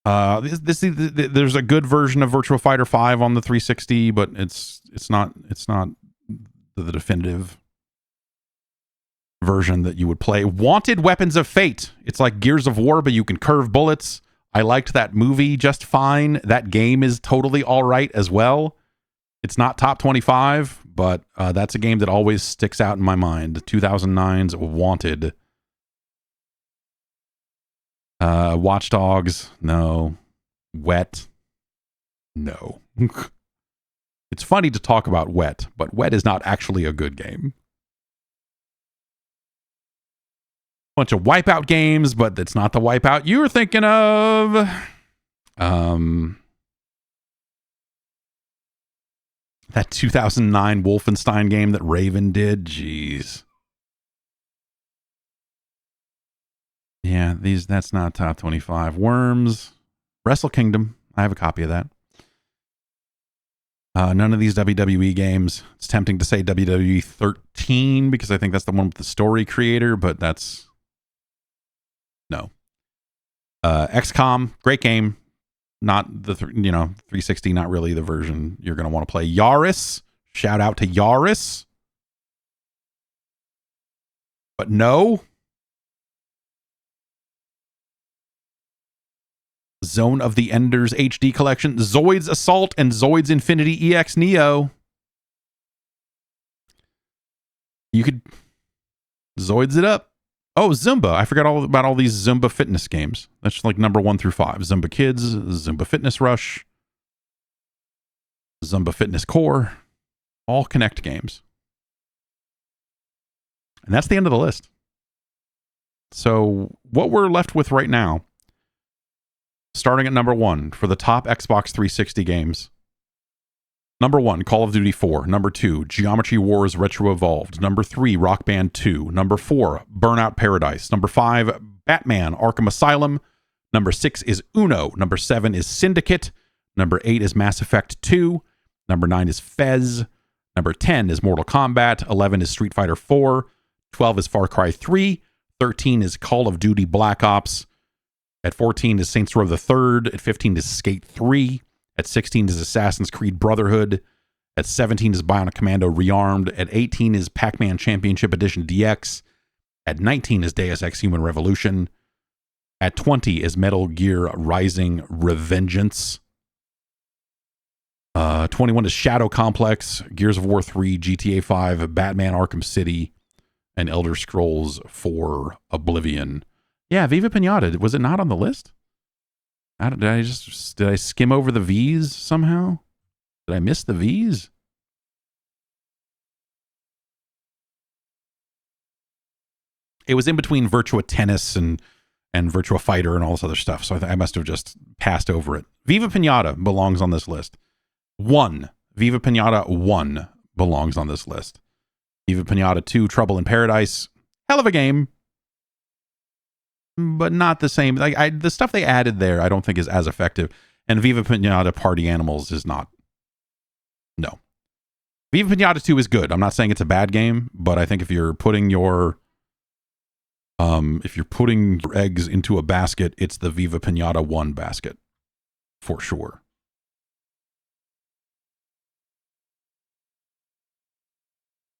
There's a good version of Virtua Fighter 5 on the 360, but it's not the definitive version that you would play. Wanted Weapons of Fate. It's like Gears of War, but you can curve bullets. I liked that movie just fine. That game is totally all right as well. It's not top 25, but that's a game that always sticks out in my mind. 2009's Wanted. Watch Dogs, no. Wet, no. It's funny to talk about Wet, but Wet is not actually a good game. Bunch of Wipeout games, but it's not the Wipeout you were thinking of. That 2009 Wolfenstein game that Raven did, jeez. Yeah, that's not top 25. Worms, Wrestle Kingdom. I have a copy of that. None of these WWE games. It's tempting to say WWE 13 because I think that's the one with the story creator, but that's no. XCOM, great game. Not the 360, not really the version you're going to want to play. Yaris, shout out to Yaris. But no. Zone of the Enders HD collection, Zoid's Assault and Zoid's Infinity EX Neo. You could Zoids it up. Oh, Zumba. I forgot all about all these Zumba fitness games. That's like number 1 through 5. Zumba Kids, Zumba Fitness Rush, Zumba Fitness Core, all Connect games. And that's the end of the list. So what we're left with right now, starting at number 1 for the top Xbox 360 games. Number 1, Call of Duty 4. Number 2, Geometry Wars Retro Evolved. Number 3, Rock Band 2. Number 4, Burnout Paradise. Number 5, Batman Arkham Asylum. Number 6 is Uno. Number 7 is Syndicate. Number 8 is Mass Effect 2. Number 9 is Fez. Number 10 is Mortal Kombat. 11 is Street Fighter 4. 12 is Far Cry 3. 13 is Call of Duty Black Ops. At 14 is Saints Row the Third. At 15 is Skate 3. At 16 is Assassin's Creed Brotherhood. At 17 is Bionic Commando Rearmed. At 18 is Pac-Man Championship Edition DX. At 19 is Deus Ex Human Revolution. At 20 is Metal Gear Rising Revengeance. 21 is Shadow Complex, Gears of War 3, GTA 5, Batman Arkham City, and Elder Scrolls 4 Oblivion. Yeah, Viva Pinata, was it not on the list? Did I skim over the V's somehow? Did I miss the V's? It was in between Virtua Tennis and Virtua Fighter and all this other stuff. So I must have just passed over it. Viva Pinata belongs on this list. Viva Pinata 1 belongs on this list. Viva Pinata 2, Trouble in Paradise. Hell of a game. But not the same. Like the stuff they added there, I don't think is as effective. And Viva Pinata Party Animals is not. No. Viva Pinata 2 is good. I'm not saying it's a bad game, but I think if you're putting your eggs into a basket, it's the Viva Pinata 1 basket. For sure.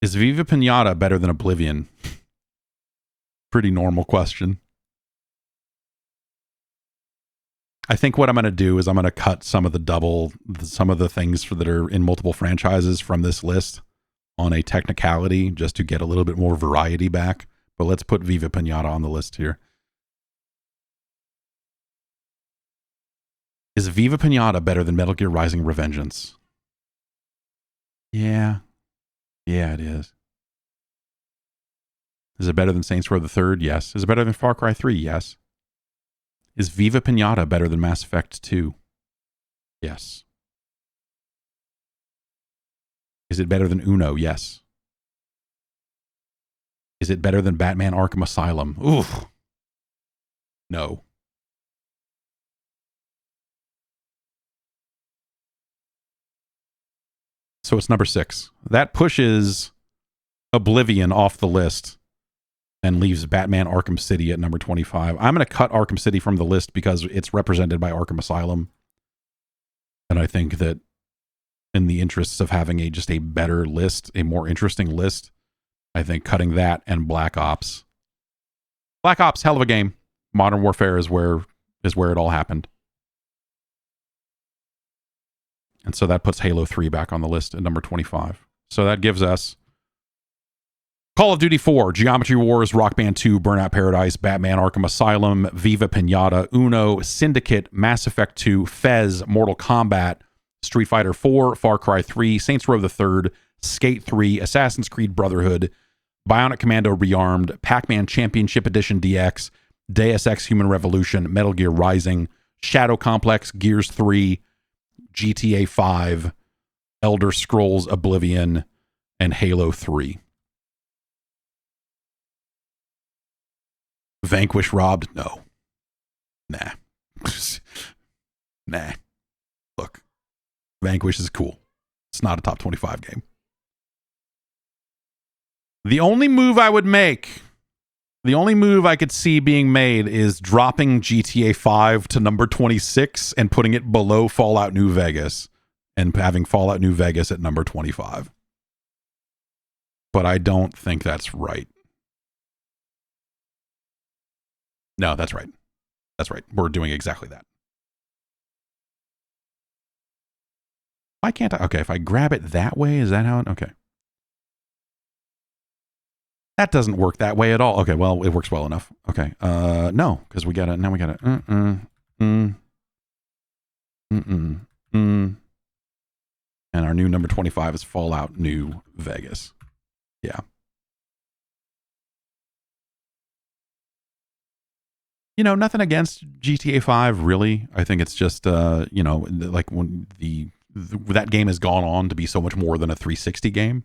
Is Viva Pinata better than Oblivion? Pretty normal question. I think what I'm going to do is I'm going to cut some of the things that are in multiple franchises from this list on a technicality just to get a little bit more variety back. But let's put Viva Pinata on the list here. Is Viva Pinata better than Metal Gear Rising: Revengeance? Yeah. Yeah, it is. Is it better than Saints Row the Third? Yes. Is it better than Far Cry 3? Yes. Is Viva Pinata better than Mass Effect 2? Yes. Is it better than Uno? Yes. Is it better than Batman Arkham Asylum? Oof. No. So it's number 6. That pushes Oblivion off the list and leaves Batman Arkham City at number 25. I'm going to cut Arkham City from the list because it's represented by Arkham Asylum. And I think that in the interests of having just a better list, a more interesting list, I think cutting that and Black Ops. Black Ops, hell of a game. Modern Warfare is where it all happened. And so that puts Halo 3 back on the list at number 25. So that gives us Call of Duty 4, Geometry Wars, Rock Band 2, Burnout Paradise, Batman Arkham Asylum, Viva Pinata, Uno, Syndicate, Mass Effect 2, Fez, Mortal Kombat, Street Fighter 4, Far Cry 3, Saints Row the Third, Skate 3, Assassin's Creed Brotherhood, Bionic Commando Rearmed, Pac-Man Championship Edition DX, Deus Ex Human Revolution, Metal Gear Rising, Shadow Complex, Gears 3, GTA 5, Elder Scrolls Oblivion, and Halo 3. Vanquish robbed? No. Nah. Nah. Look, Vanquish is cool. It's not a top 25 game. The only move I would make, the only move I could see being made is dropping GTA 5 to number 26 and putting it below Fallout New Vegas and having Fallout New Vegas at number 25. But I don't think that's right. No, that's right. That's right. We're doing exactly that. Why can't I? Okay, if I grab it that way, is that how it? Okay. That doesn't work that way at all. Okay, well, it works well enough. Okay. No, because we got it. Now we got it. And our new number 25 is Fallout New Vegas. Yeah. You know, nothing against GTA 5, really. I think it's just, you know, like when that game has gone on to be so much more than a 360 game.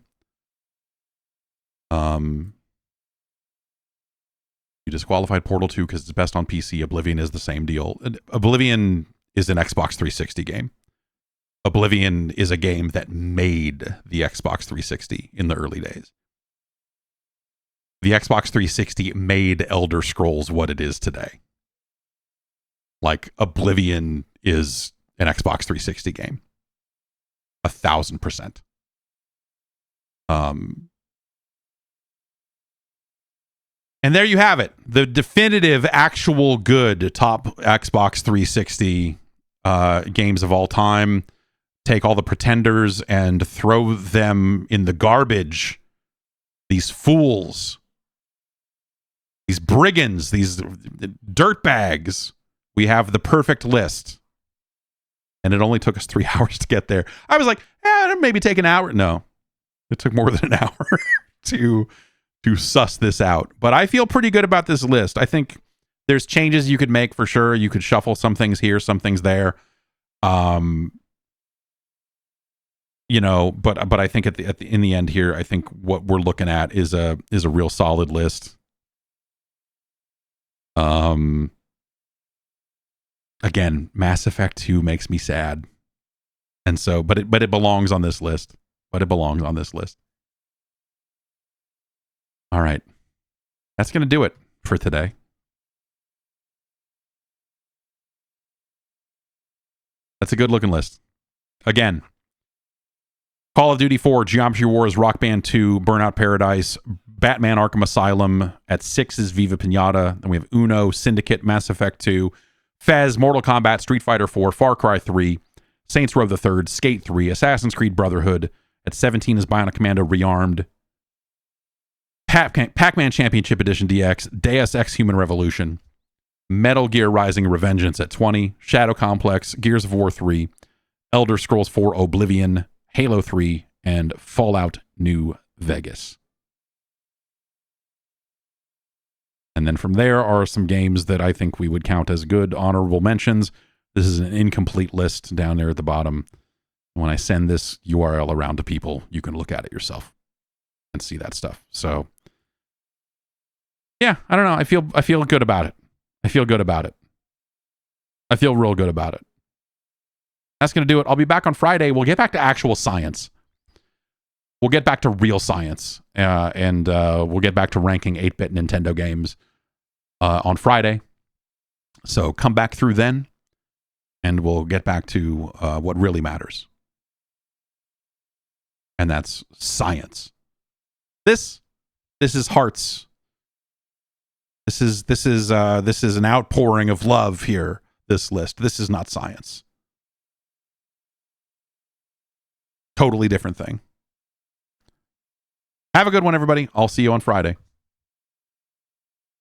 You disqualified Portal 2 because it's best on PC. Oblivion is the same deal. Oblivion is an Xbox 360 game. Oblivion is a game that made the Xbox 360 in the early days. The Xbox 360 made Elder Scrolls what it is today. Like, Oblivion is an Xbox 360 game. 1,000%. And there you have it. The definitive, actual good top Xbox 360 games of all time. Take all the pretenders and throw them in the garbage. These fools. These brigands. These dirtbags. We have the perfect list. And it only took us 3 hours to get there. I was like, maybe take an hour. No. It took more than an hour to to suss this out. But I feel pretty good about this list. I think there's changes you could make for sure. You could shuffle some things here, some things there. But I think in the end here, I think what we're looking at is a real solid list. Again, Mass Effect 2 makes me sad. And so, but it belongs on this list. All right. That's going to do it for today. That's a good looking list. Again, Call of Duty 4, Geometry Wars, Rock Band 2, Burnout Paradise, Batman Arkham Asylum. At 6 is Viva Pinata. Then we have Uno, Syndicate, Mass Effect 2, Fez, Mortal Kombat, Street Fighter 4, Far Cry 3, Saints Row the Third, Skate 3, Assassin's Creed Brotherhood. At 17 is Bionic Commando Rearmed, Pac-Man Championship Edition DX, Deus Ex Human Revolution, Metal Gear Rising Revengeance at 20, Shadow Complex, Gears of War 3, Elder Scrolls 4 Oblivion, Halo 3, and Fallout New Vegas. And then from there are some games that I think we would count as good honorable mentions. This is an incomplete list down there at the bottom. When I send this URL around to people, you can look at it yourself and see that stuff. So, yeah, I don't know. I feel good about it. I feel real good about it. That's going to do it. I'll be back on Friday. We'll get back to actual science. We'll get back to real science. And we'll get back to ranking 8-bit Nintendo games on Friday. So come back through then, and we'll get back to what really matters. And that's science. This is hearts. This is an outpouring of love here. This list. This is not science. Totally different thing. Have a good one, everybody. I'll see you on Friday.